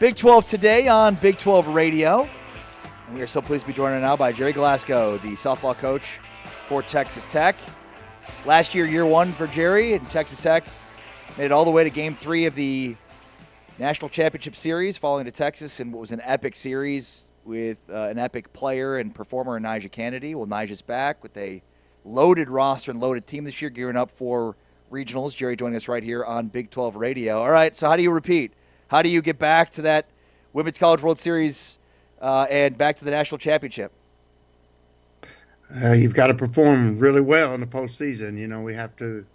Speaker 3: Big 12 today on Big 12 Radio. And we are so pleased to be joined now by Gerry Glasco, the softball coach for Texas Tech. Last year, year one for Gerry, and Texas Tech made it all the way to Game 3 of the National Championship Series, falling to Texas in what was an epic series with an epic player and performer in Nyjah Kennedy. Well, Nyjah's back with a loaded roster and loaded team this year, gearing up for regionals. Gerry joining us right here on Big 12 Radio. All right, so how do you repeat? How do you get back to that Women's College World Series and back to the national championship?
Speaker 15: You've got to perform really well in the postseason. You know, we have to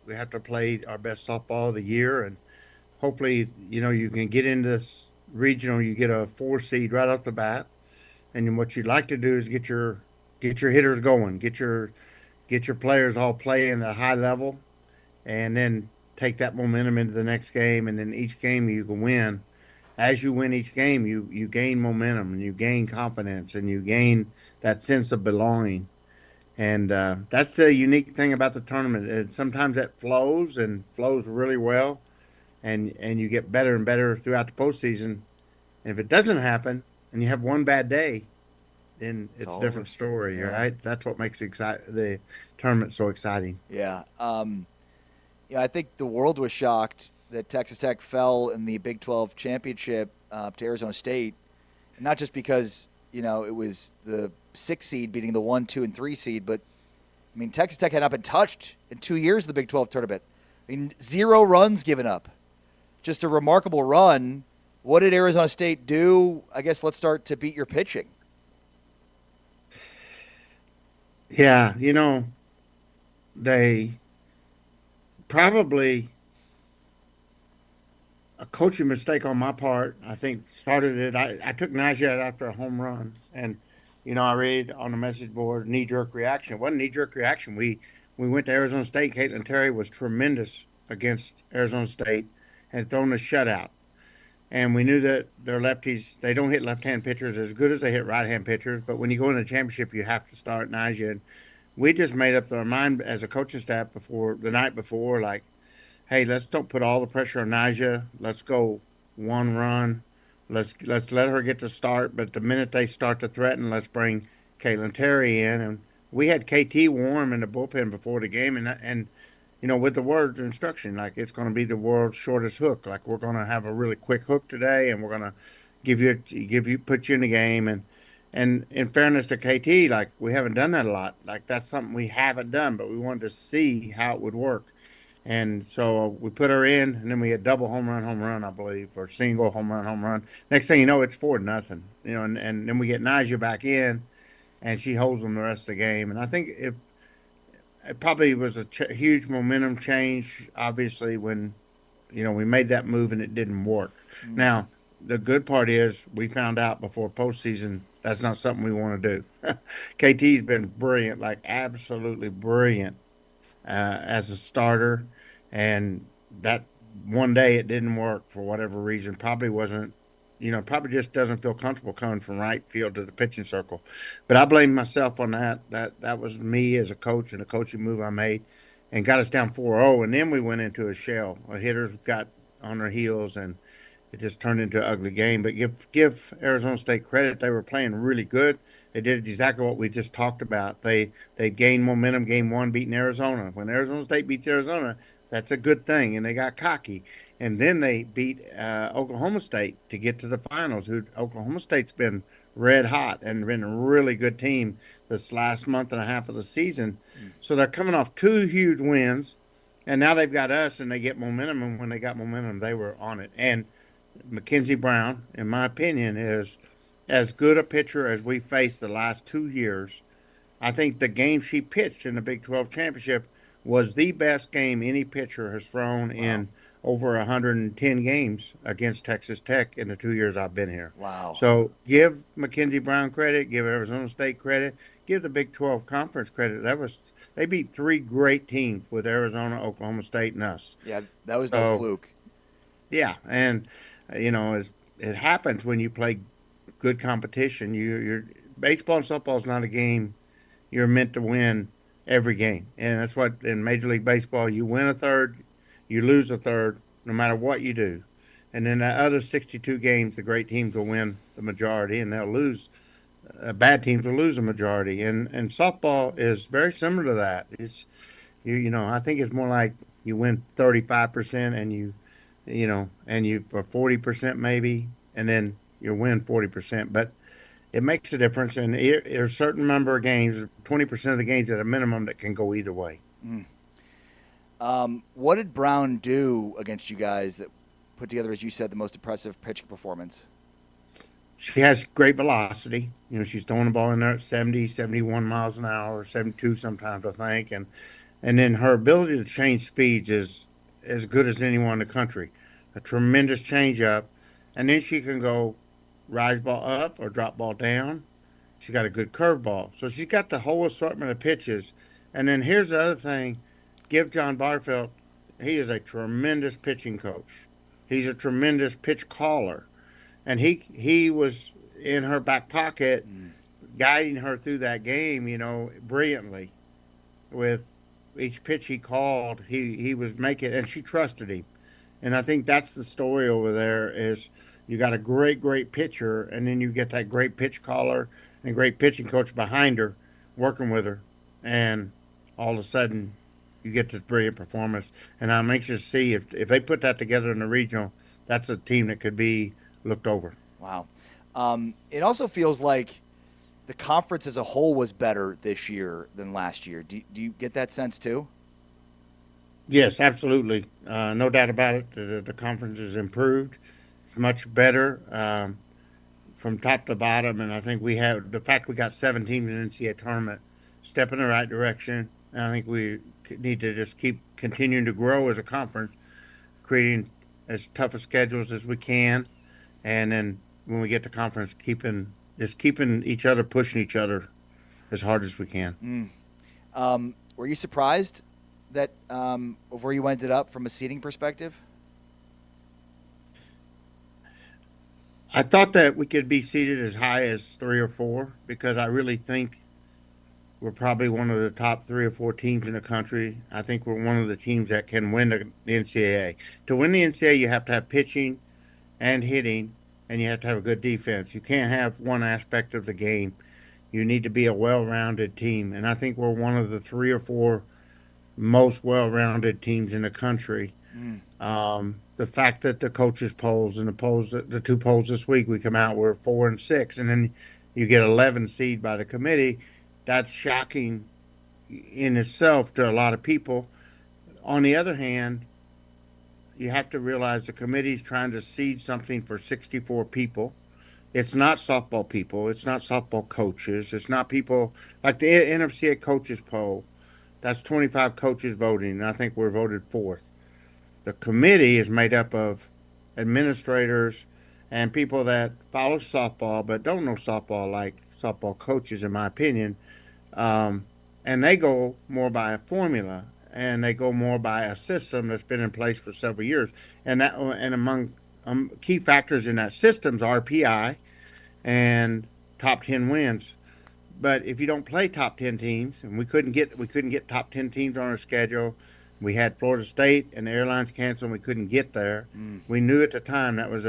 Speaker 15: play our best softball of the year, and hopefully, you know, you can get into this regional. You get a 4 seed right off the bat, and what you'd like to do is get your hitters going, get your players all playing at a high level, and then take that momentum into the next game. And then each game you can win. As you win each game, you gain momentum and you gain confidence and you gain that sense of belonging. And that's the unique thing about the tournament. Sometimes that flows really well, and you get better and better throughout the postseason. And if it doesn't happen and you have one bad day, then it's a different story,
Speaker 3: yeah.
Speaker 15: Right? That's what makes the tournament so exciting.
Speaker 3: Yeah. I think the world was shocked that Texas Tech fell in the Big 12 championship to Arizona State, not just because, you know, it was the 6 seed beating the 1, 2, and 3 seed, but I mean, Texas Tech had not been touched in 2 years of the Big 12 tournament. I mean, 0 runs given up. Just a remarkable run. What did Arizona State do? I guess let's start to beat your pitching.
Speaker 15: Yeah, you know, they probably a coaching mistake on my part, I think, started it. I took Nyjah after a home run, and you know, I read on the message board knee-jerk reaction. It wasn't knee-jerk reaction. We went to Arizona State. Caitlin Terry was tremendous against Arizona State and had thrown a shutout. And we knew that their lefties, they don't hit left-hand pitchers as good as they hit right-hand pitchers. But when you go in the championship, you have to start Nyjah. And we just made up our mind as a coaching staff the night before, like, hey, let's don't put all the pressure on Nyjah. Let's go 1 run. Let's let her get the start. But the minute they start to threaten, let's bring Caitlin Terry in. And we had KT warm in the bullpen before the game, and you know, with the word instruction, like it's going to be the world's shortest hook. Like we're going to have a really quick hook today, and we're going to put you in the game. And in fairness to KT, like we haven't done that a lot. Like that's something we haven't done, but we wanted to see how it would work. And so we put her in, and then we had double home run, I believe, or single home run. Next thing you know, it's 4-0. You know, and then we get Nyjah back in, and she holds them the rest of the game. And I think it probably was a huge momentum change, obviously, when, you know, we made that move and it didn't work. Mm-hmm. Now, the good part is we found out before postseason that's not something we want to do. KT's been brilliant, like absolutely brilliant as a starter. And that one day it didn't work for whatever reason. Probably wasn't, you know, probably just doesn't feel comfortable coming from right field to the pitching circle. But I blame myself on that. That was me as a coach and a coaching move I made and got us down 4-0. And then we went into a shell. Our hitters got on their heels, and it just turned into an ugly game. But give Arizona State credit. They were playing really good. They did exactly what we just talked about. They gained momentum game 1 beating Arizona. When Arizona State beats Arizona, that's a good thing, and they got cocky. And then they beat Oklahoma State to get to the finals. Oklahoma State's been red hot and been a really good team this last month and a half of the season. So they're coming off 2 huge wins, and now they've got us, and they get momentum. And when they got momentum, they were on it. And Mackenzie Brown, in my opinion, is as good a pitcher as we faced the last 2 years. I think the game she pitched in the Big 12 championship was the best game any pitcher has thrown in over 110 games against Texas Tech in the 2 years I've been here.
Speaker 3: Wow.
Speaker 15: So give Mackenzie Brown credit, give Arizona State credit, give the Big 12 Conference credit. They beat 3 great teams with Arizona, Oklahoma State, and us.
Speaker 3: Yeah, that was no fluke.
Speaker 15: Yeah, and, you know, it happens when you play good competition. You're baseball and softball is not a game you're meant to win every game. And that's what in Major League Baseball, you win a third, you lose a third, no matter what you do. and then the other 62 games, the great teams will win the majority, and they'll lose. Bad teams will lose the majority, and softball is very similar to that. It's I think it's more like you win 35% and and you for 40% maybe, and then you win 40%. But it makes a difference, and there's a certain number of games, 20% of the games at a minimum, that can go either way.
Speaker 3: What did Brown do against you guys that put together, as you said, the most impressive pitching performance?
Speaker 15: She has great velocity. She's throwing the ball in there at 70, 71 miles an hour, 72 sometimes, I think. And then her ability to change speeds is as good as anyone in the country. A tremendous changeup. And then she can go rise ball up or drop ball down. She got a good curveball. So she's got the whole assortment of pitches. And then here's the other thing. Give John Barfield, he is a tremendous pitching coach. He's a tremendous pitch caller. And he was in her back pocket guiding her through that game, brilliantly. With each pitch he called, he was making, and she trusted him. And I think that's the story over there is you got a great pitcher, and then you get that great pitch caller and great pitching coach behind her, working with her. And all of a sudden, you get this brilliant performance. And I'm anxious to see if they put that together in the regional, that's a team that could be looked over.
Speaker 3: Wow. It also feels like the conference as a whole was better this year than last year. Do you get that sense too?
Speaker 15: Yes, absolutely. No doubt about it. The conference has improved. It's much better from top to bottom. And I think the fact we got 7 teams in the NCAA tournament, step in the right direction. And I think we need to just keep continuing to grow as a conference, creating as tough a schedules as we can. And then when we get to conference, keeping each other, pushing each other as hard as we can.
Speaker 3: Were you surprised that of where you ended up from a seeding perspective?
Speaker 15: I thought that we could be seated as high as 3 or 4 because I really think we're probably one of the top 3 or 4 teams in the country. I think we're one of the teams that can win the NCAA. To win the NCAA, you have to have pitching and hitting, and you have to have a good defense. You can't have one aspect of the game. You need to be a well-rounded team, and I think we're one of the 3 or 4 most well-rounded teams in the country. The fact that the coaches polls and the 2 polls this week, we come out, we're 4 and 6, and then you get 11 seed by the committee. That's shocking in itself to a lot of people. On the other hand, you have to realize the committee's trying to seed something for 64 people. It's not softball people. It's not softball coaches. It's not people like the NFCA coaches poll. That's 25 coaches voting, and I think we're voted 4th. The committee is made up of administrators and people that follow softball but don't know softball like softball coaches, in my opinion. And they go more by a formula, and they go more by a system that's been in place for several years. And among key factors in that system is RPI and top 10 wins. But if you don't play top 10 teams, and we couldn't get top 10 teams on our schedule. We had Florida State and the airlines canceled, and we couldn't get there. We knew at the time that was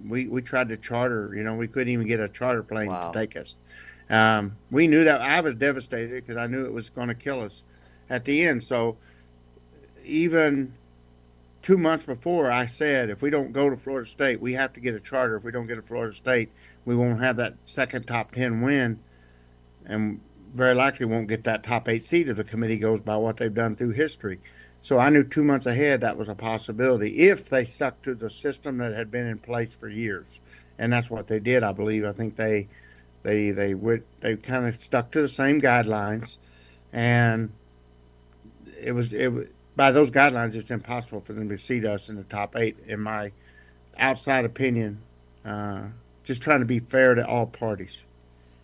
Speaker 15: we tried to charter, we couldn't even get a charter plane to take us. We knew that. I was devastated because I knew it was going to kill us at the end. So even 2 months before, I said, if we don't go to Florida State, we have to get a charter. If we don't get to Florida State, we won't have that second top 10 win, and very likely won't get that top 8 seed if the committee goes by what they've done through history. So I knew 2 months ahead that was a possibility if they stuck to the system that had been in place for years. And that's what they did, I believe. I think they kind of stuck to the same guidelines, and it was by those guidelines, it's impossible for them to seed us in the top 8, in my outside opinion, just trying to be fair to all parties.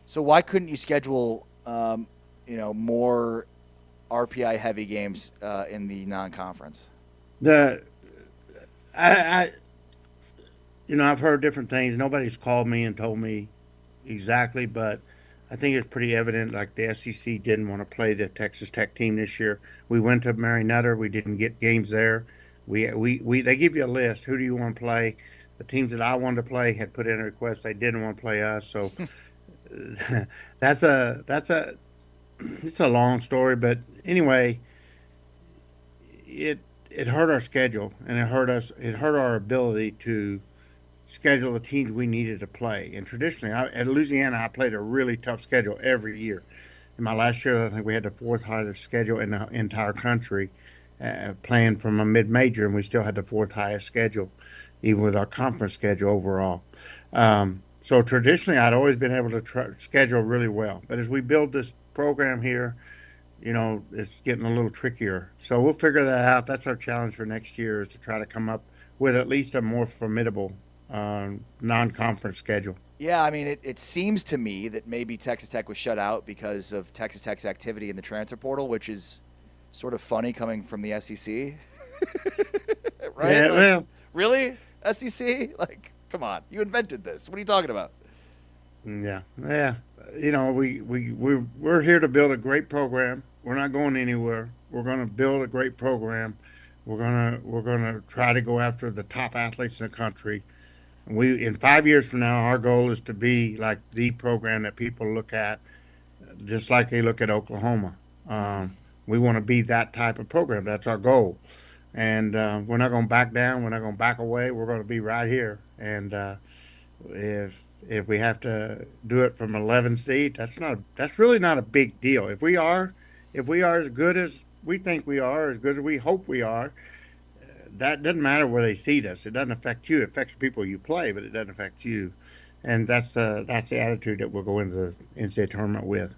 Speaker 3: So why couldn't you schedule, more RPI-heavy games in the non-conference?
Speaker 15: I've heard different things. Nobody's called me and told me exactly, but I think it's pretty evident, like the SEC didn't want to play the Texas Tech team this year. We went to Mary Nutter. We didn't get games there. They give you a list. Who do you want to play? The teams that I wanted to play had put in a request. They didn't want to play us. So it's a long story, but anyway, it hurt our schedule, and it hurt our ability to schedule the teams we needed to play. And traditionally, at Louisiana, I played a really tough schedule every year. In my last year, I think we had the fourth hardest schedule in the entire country, playing from a mid-major, and we still had the fourth highest schedule, even with our conference schedule overall. So traditionally, I'd always been able to schedule really well. But as we build this program here, it's getting a little trickier. So we'll figure that out. That's our challenge for next year, is to try to come up with at least a more formidable non-conference schedule.
Speaker 3: Yeah, I mean, it seems to me that maybe Texas Tech was shut out because of Texas Tech's activity in the transfer portal, which is sort of funny coming from the SEC. Right?
Speaker 15: Yeah, well,
Speaker 3: really? SEC? Like, come on. You invented this. What are you talking about?
Speaker 15: Yeah. We're here to build a great program. We're not going anywhere. We're going to build a great program. We're gonna try to go after the top athletes in the country. In 5 years from now, our goal is to be like the program that people look at, just like they look at Oklahoma. We want to be that type of program. That's our goal. And we're not going to back down. We're not going to back away. We're going to be right here. And if we have to do it from 11th seed, that's really not a big deal. If we are as good as we think we are, as good as we hope we are, that doesn't matter where they seed us. It doesn't affect you. It affects the people you play, but it doesn't affect you. And that's the attitude that we'll go into the NCAA tournament with.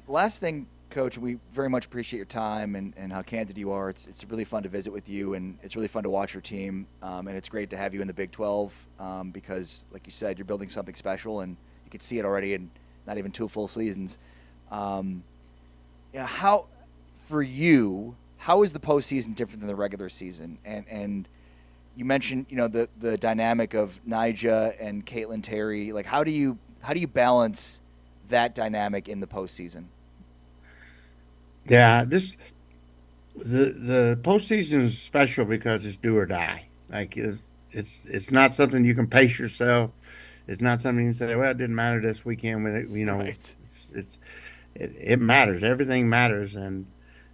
Speaker 3: Last thing, Coach, we very much appreciate your time and how candid you are. It's really fun to visit with you, and it's really fun to watch your team. And it's great to have you in the Big 12 because, like you said, you're building something special, and you can see it already in not even 2 full seasons. How, for you, how is the postseason different than the regular season? And you mentioned, the dynamic of Nyjah and Caitlin Terry. Like, how do you balance that dynamic in the postseason?
Speaker 15: Yeah, the postseason is special because it's do or die. Like it's not something you can pace yourself. It's not something you can say, well, it didn't matter this weekend.
Speaker 3: Right.
Speaker 15: It matters. Everything matters, and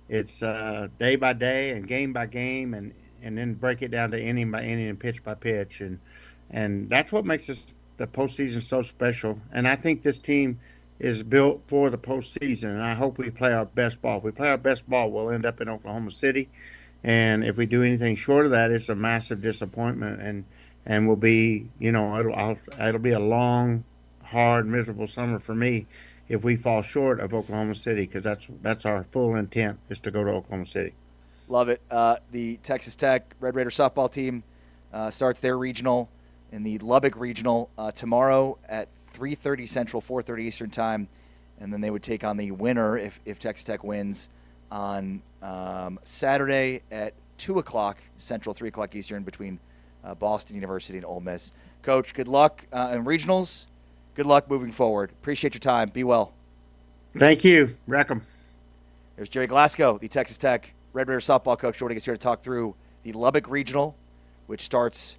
Speaker 15: it's day by day and game by game, and then break it down to inning by inning and pitch by pitch, and that's what makes the postseason so special. And I think this team is built for the postseason, and I hope we play our best ball. If we play our best ball, we'll end up in Oklahoma City, and if we do anything short of that, it's a massive disappointment, and will be, it'll be a long, hard, miserable summer for me if we fall short of Oklahoma City, because that's our full intent, is to go to Oklahoma City.
Speaker 3: Love it. The Texas Tech Red Raider softball team starts their regional in the Lubbock Regional tomorrow at 3:30 Central, 4:30 Eastern time, and then they would take on the winner if Texas Tech wins on Saturday at 2 o'clock Central, 3 o'clock Eastern between Boston University and Ole Miss. Coach, good luck in regionals. Good luck moving forward. Appreciate your time. Be well.
Speaker 15: Thank you. Wreck 'em.
Speaker 3: There's Gerry Glasco, the Texas Tech Red Raider softball coach, joining us here to talk through the Lubbock Regional, which starts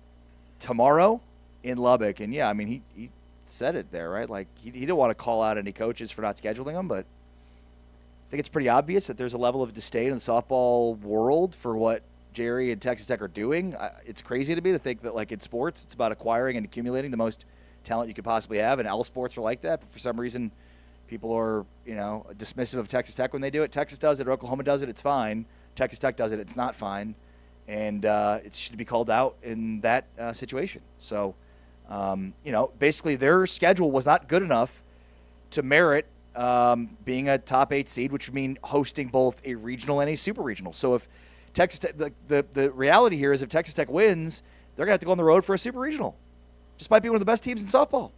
Speaker 3: tomorrow in Lubbock. And, yeah, I mean, he said it there, right? Like, he didn't want to call out any coaches for not scheduling them, but I think it's pretty obvious that there's a level of disdain in the softball world for what Gerry and Texas Tech are doing. It's crazy to me to think that, like, in sports, it's about acquiring and accumulating the most talent you could possibly have, and all sports are like that, but for some reason people are, dismissive of Texas Tech when they do it. Texas does it, or Oklahoma does it, it's fine. Texas Tech does it, it's not fine, and it should be called out in that situation. So, basically their schedule was not good enough to merit being a top 8 seed, which would mean hosting both a regional and a super regional. So if Texas Tech, the reality here is if Texas Tech wins, they're going to have to go on the road for a super regional. Just might be one of the best teams in softball.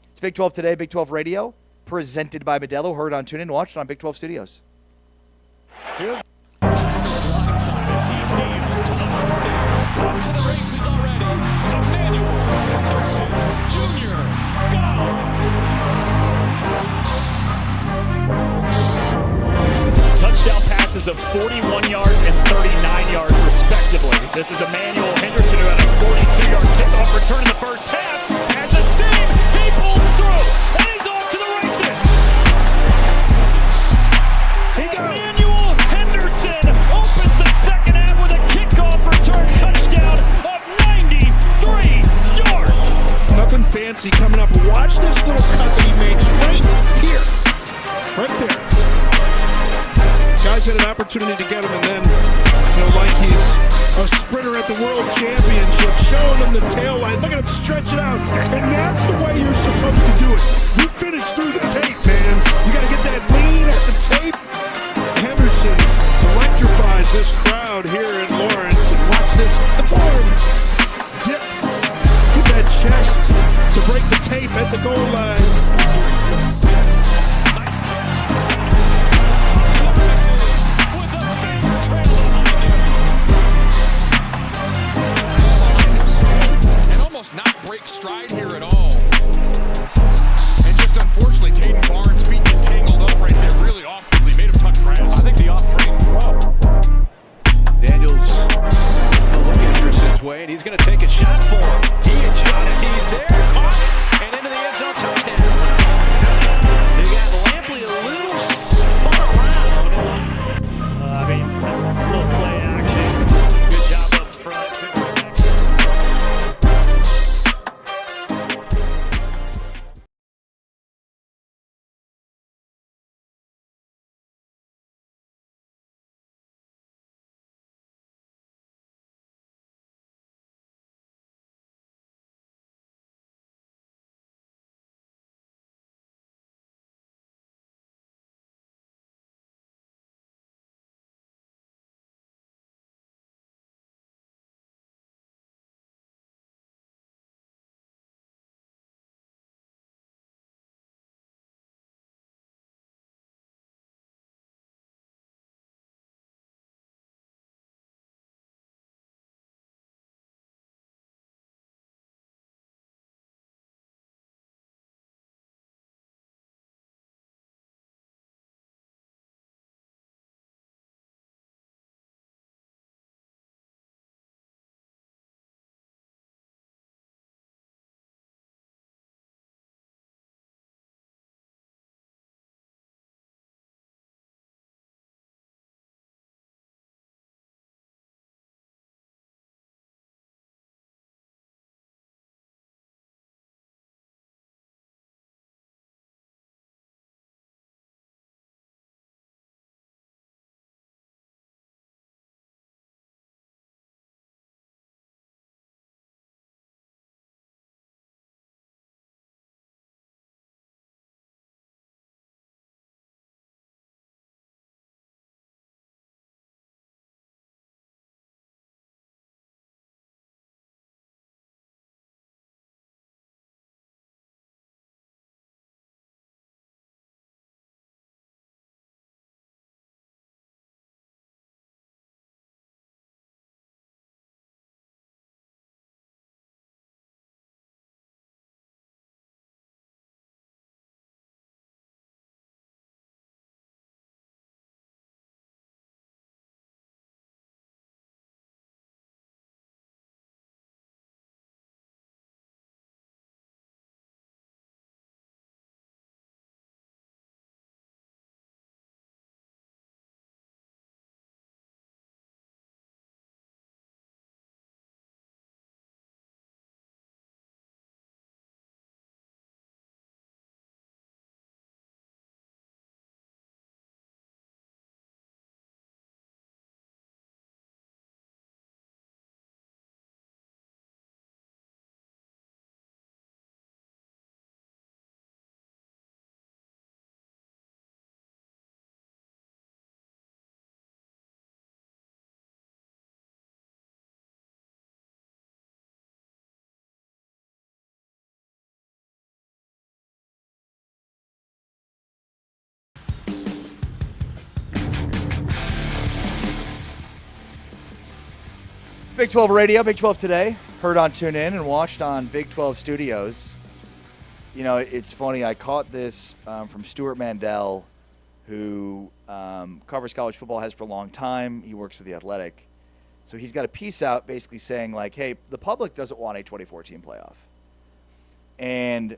Speaker 3: It's Big 12 Today, Big 12 Radio, presented by Modelo. Heard on TuneIn and watched it on Big 12 Studios.
Speaker 8: Here. Blindside as he deals to the 40. Off to the races already. Emmanuel Henderson Jr. Go! Touchdown passes of 41 yards and 39 yards respectively. Daniel Henderson, who had a 42-yard kickoff return in the first half, has a seam. He pulls through, and he's off to the races. Daniel Henderson opens the second half with a kickoff return touchdown of 93 yards.
Speaker 9: Nothing fancy coming up. Watch this little cut that he makes right here. Right there. Guys had an opportunity to get him, and then, like he's a sprinter at the World Championship, showing him the tail line. Look at him stretch it out. And that's the way you're supposed to do it. You finish through the tape, man. You got to get that lean at the tape. Henderson electrifies this crowd here in Lawrence. And watch this arm dip. Get that chest to break the tape at the goal line.
Speaker 8: Not break stride here at all. And just unfortunately, Tatum Barnes' feet get tangled up right there really awkwardly. Made him touch grass. I think the off-frame throw.
Speaker 13: Daniels looking Henderson's way, and he's going to take a shot for him. He adjusts, he's there, caught, and into the end zone touchdown. They got Lampley a little spun around.
Speaker 6: This little play action. Good job up front. Good protection.
Speaker 3: Big 12 Radio, Big 12 Today, heard on TuneIn and watched on Big 12 Studios. You know, it's funny, I caught this from Stuart Mandel, who covers college football, has for a long time. He works for The Athletic. So he's got a piece out basically saying, like, hey, the public doesn't want a 24-team playoff. And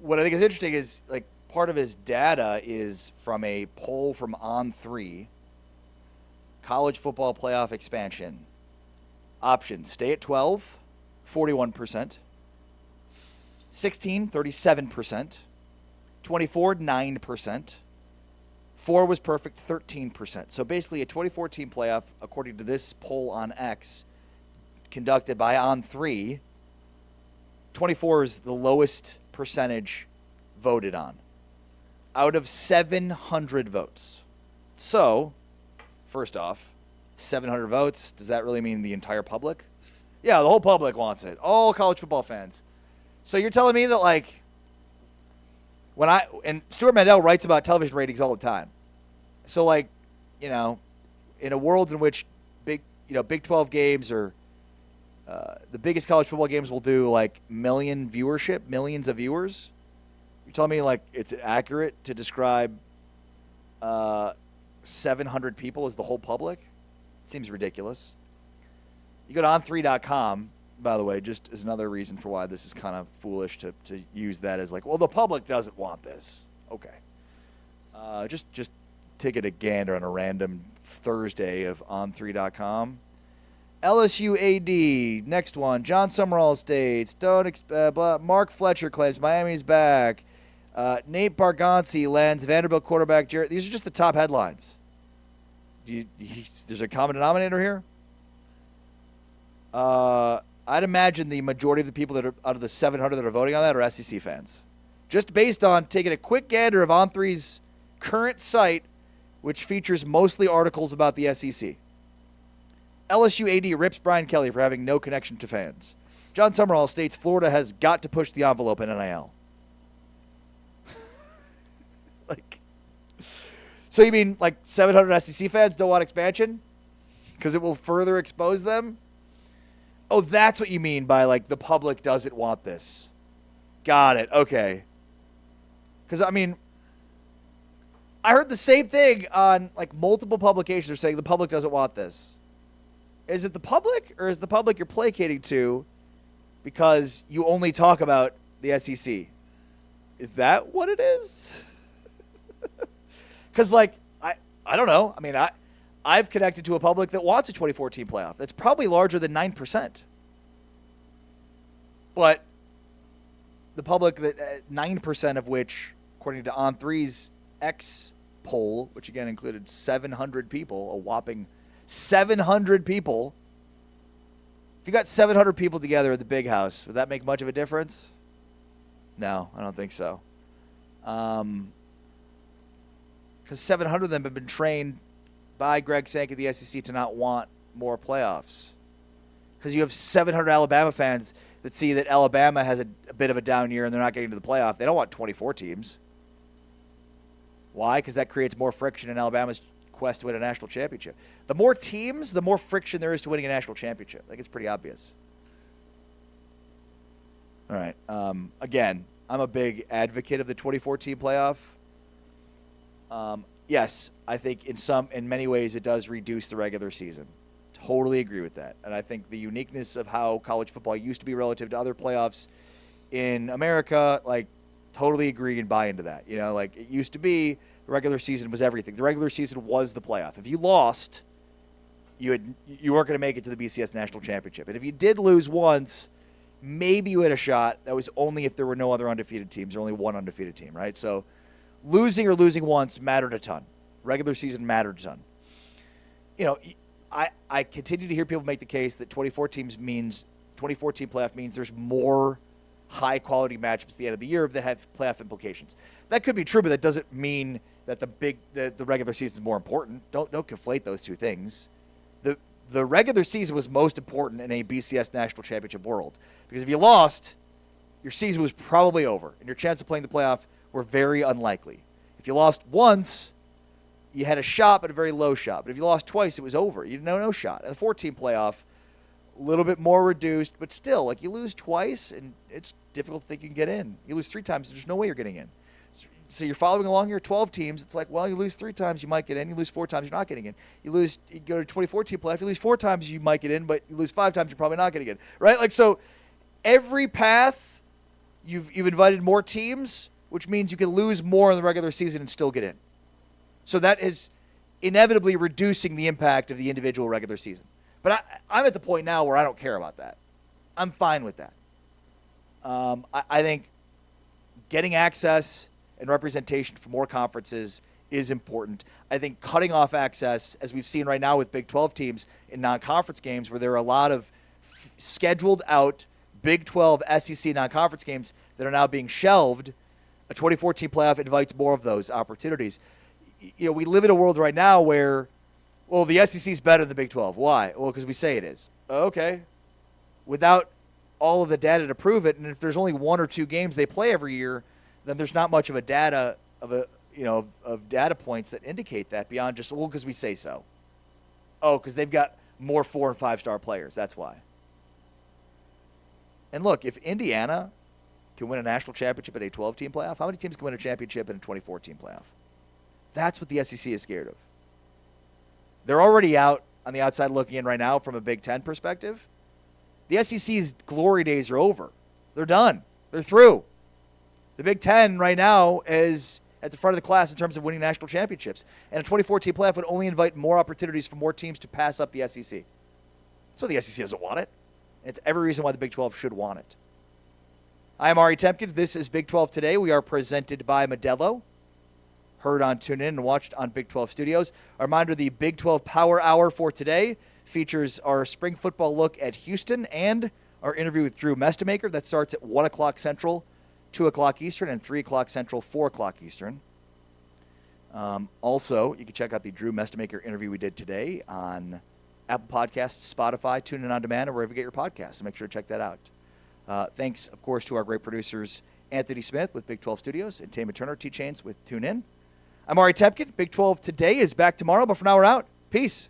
Speaker 3: what I think is interesting is, like, part of his data is from a poll from On3, college football playoff expansion. Options: stay at 12, 41%. 16, 37%. 24, 9%. 4 was perfect, 13%. So basically a 24-team playoff, according to this poll on X, conducted by On3, 24 is the lowest percentage voted on out of 700 votes. So, first off, 700 votes, does that really mean the entire public? Yeah, the whole public wants it. All college football fans. So you're telling me that, like, and Stuart Mandel writes about television ratings all the time. So, like, you know, in a world in which Big 12 games or the biggest college football games will do like millions of viewers, you're telling me, like, it's accurate to describe 700 people as the whole public? It seems ridiculous. You go to on3.com, by the way, just as another reason for why this is kind of foolish to use that as, like, well, the public doesn't want this. Okay. Just take it a gander on a random Thursday of on3.com. LSU AD, next one. John Summerall states, Mark Fletcher claims Miami's back. Nate Bargatze lands Vanderbilt quarterback Gerry. These are just the top headlines. There's a common denominator here? I'd imagine the majority of the people that are out of the 700 that are voting on that are SEC fans. Just based on taking a quick gander of On3's current site, which features mostly articles about the SEC. LSU AD rips Brian Kelly for having no connection to fans. John Summerall states Florida has got to push the envelope in NIL. Like, so you mean like 700 SEC fans don't want expansion because it will further expose them? Oh, that's what you mean by, like, the public doesn't want this. Got it. Okay. Because, I mean, I heard the same thing on, like, multiple publications are saying the public doesn't want this. Is it the public, or is the public you're placating to because you only talk about the SEC? Is that what it is? Because, like, I don't know. I mean, I've connected to a public that wants a 24-team playoff. That's probably larger than 9%. But the public that 9% of which, according to On3's X poll, which again included 700 people, a whopping 700 people. If you got 700 people together at the big house, would that make much of a difference? No, I don't think so. Because 700 of them have been trained by Greg Sankey of the SEC to not want more playoffs. Because you have 700 Alabama fans that see that Alabama has a bit of a down year and they're not getting to the playoff. They don't want 24 teams. Why? Because that creates more friction in Alabama's quest to win a national championship. The more teams, the more friction there is to winning a national championship. I think it's pretty obvious. All right. Again, I'm a big advocate of the 24-team playoff. Yes, I think in many ways it does reduce the regular season. Totally agree with that. And I think the uniqueness of how college football used to be relative to other playoffs in America, like, totally agree and buy into that. You know, like, it used to be the regular season was everything. The regular season was the playoff. If you lost, you weren't going to make it to the BCS National Championship. And if you did lose once, maybe you had a shot. That was only if there were no other undefeated teams or only one undefeated team, right? So losing once mattered a ton. Regular season mattered a ton. You know, I continue to hear people make the case that 24-team playoff means there's more high-quality matchups at the end of the year that have playoff implications. That could be true, but that doesn't mean that the regular season is more important. Don't conflate those two things. The regular season was most important in a BCS National Championship world because if you lost, your season was probably over, and your chance of playing the playoff were very unlikely. If you lost once, you had a shot, but a very low shot. But if you lost twice, it was over. You had no shot. And the 4-team playoff, a little bit more reduced, but still, like, you lose twice, and it's difficult to think you can get in. You lose 3 times, there's no way you're getting in. So you're following along here, 12 teams. It's like, well, you lose 3 times, you might get in. You lose 4 times, you're not getting in. You go to 24-team playoff, you lose 4 times, you might get in, but you lose 5 times, you're probably not getting in, right? Like, so every path, you've invited more teams, which means you can lose more in the regular season and still get in. So that is inevitably reducing the impact of the individual regular season. But I'm at the point now where I don't care about that. I'm fine with that. I think getting access and representation for more conferences is important. I think cutting off access, as we've seen right now with Big 12 teams in non-conference games, where there are a lot of scheduled out Big 12 SEC non-conference games that are now being shelved, a 24-team playoff invites more of those opportunities. You know, we live in a world right now where, well, the SEC is better than the Big 12. Why? Well, because we say it is. Okay. Without all of the data to prove it, and if there's only 1 or 2 games they play every year, then there's not much of a data of data points that indicate that beyond just, well, because we say so. Oh, because they've got more 4- and 5-star players. That's why. And look, if Indiana can win a national championship in a 12-team playoff, how many teams can win a championship in a 24-team playoff? That's what the SEC is scared of. They're already out on the outside looking in right now from a Big Ten perspective. The SEC's glory days are over. They're done. They're through. The Big Ten right now is at the front of the class in terms of winning national championships. And a 24-team playoff would only invite more opportunities for more teams to pass up the SEC. That's why the SEC doesn't want it. And it's every reason why the Big 12 should want it. I am Ari Temkin. This is Big 12 Today. We are presented by Modelo. Heard on TuneIn and watched on Big 12 Studios. A reminder, the Big 12 Power Hour for today features our spring football look at Houston and our interview with Drew Mestemaker. That starts at 1 o'clock Central, 2 o'clock Eastern, and 3 o'clock Central, 4 o'clock Eastern. Also, you can check out the Drew Mestemaker interview we did today on Apple Podcasts, Spotify, TuneIn On Demand, or wherever you get your podcasts. So make sure to check that out. Thanks, of course, to our great producers, Anthony Smith with Big 12 Studios and Tama Turner, T-Chains with TuneIn. I'm Ari Temkin. Big 12 Today is back tomorrow, but for now we're out. Peace.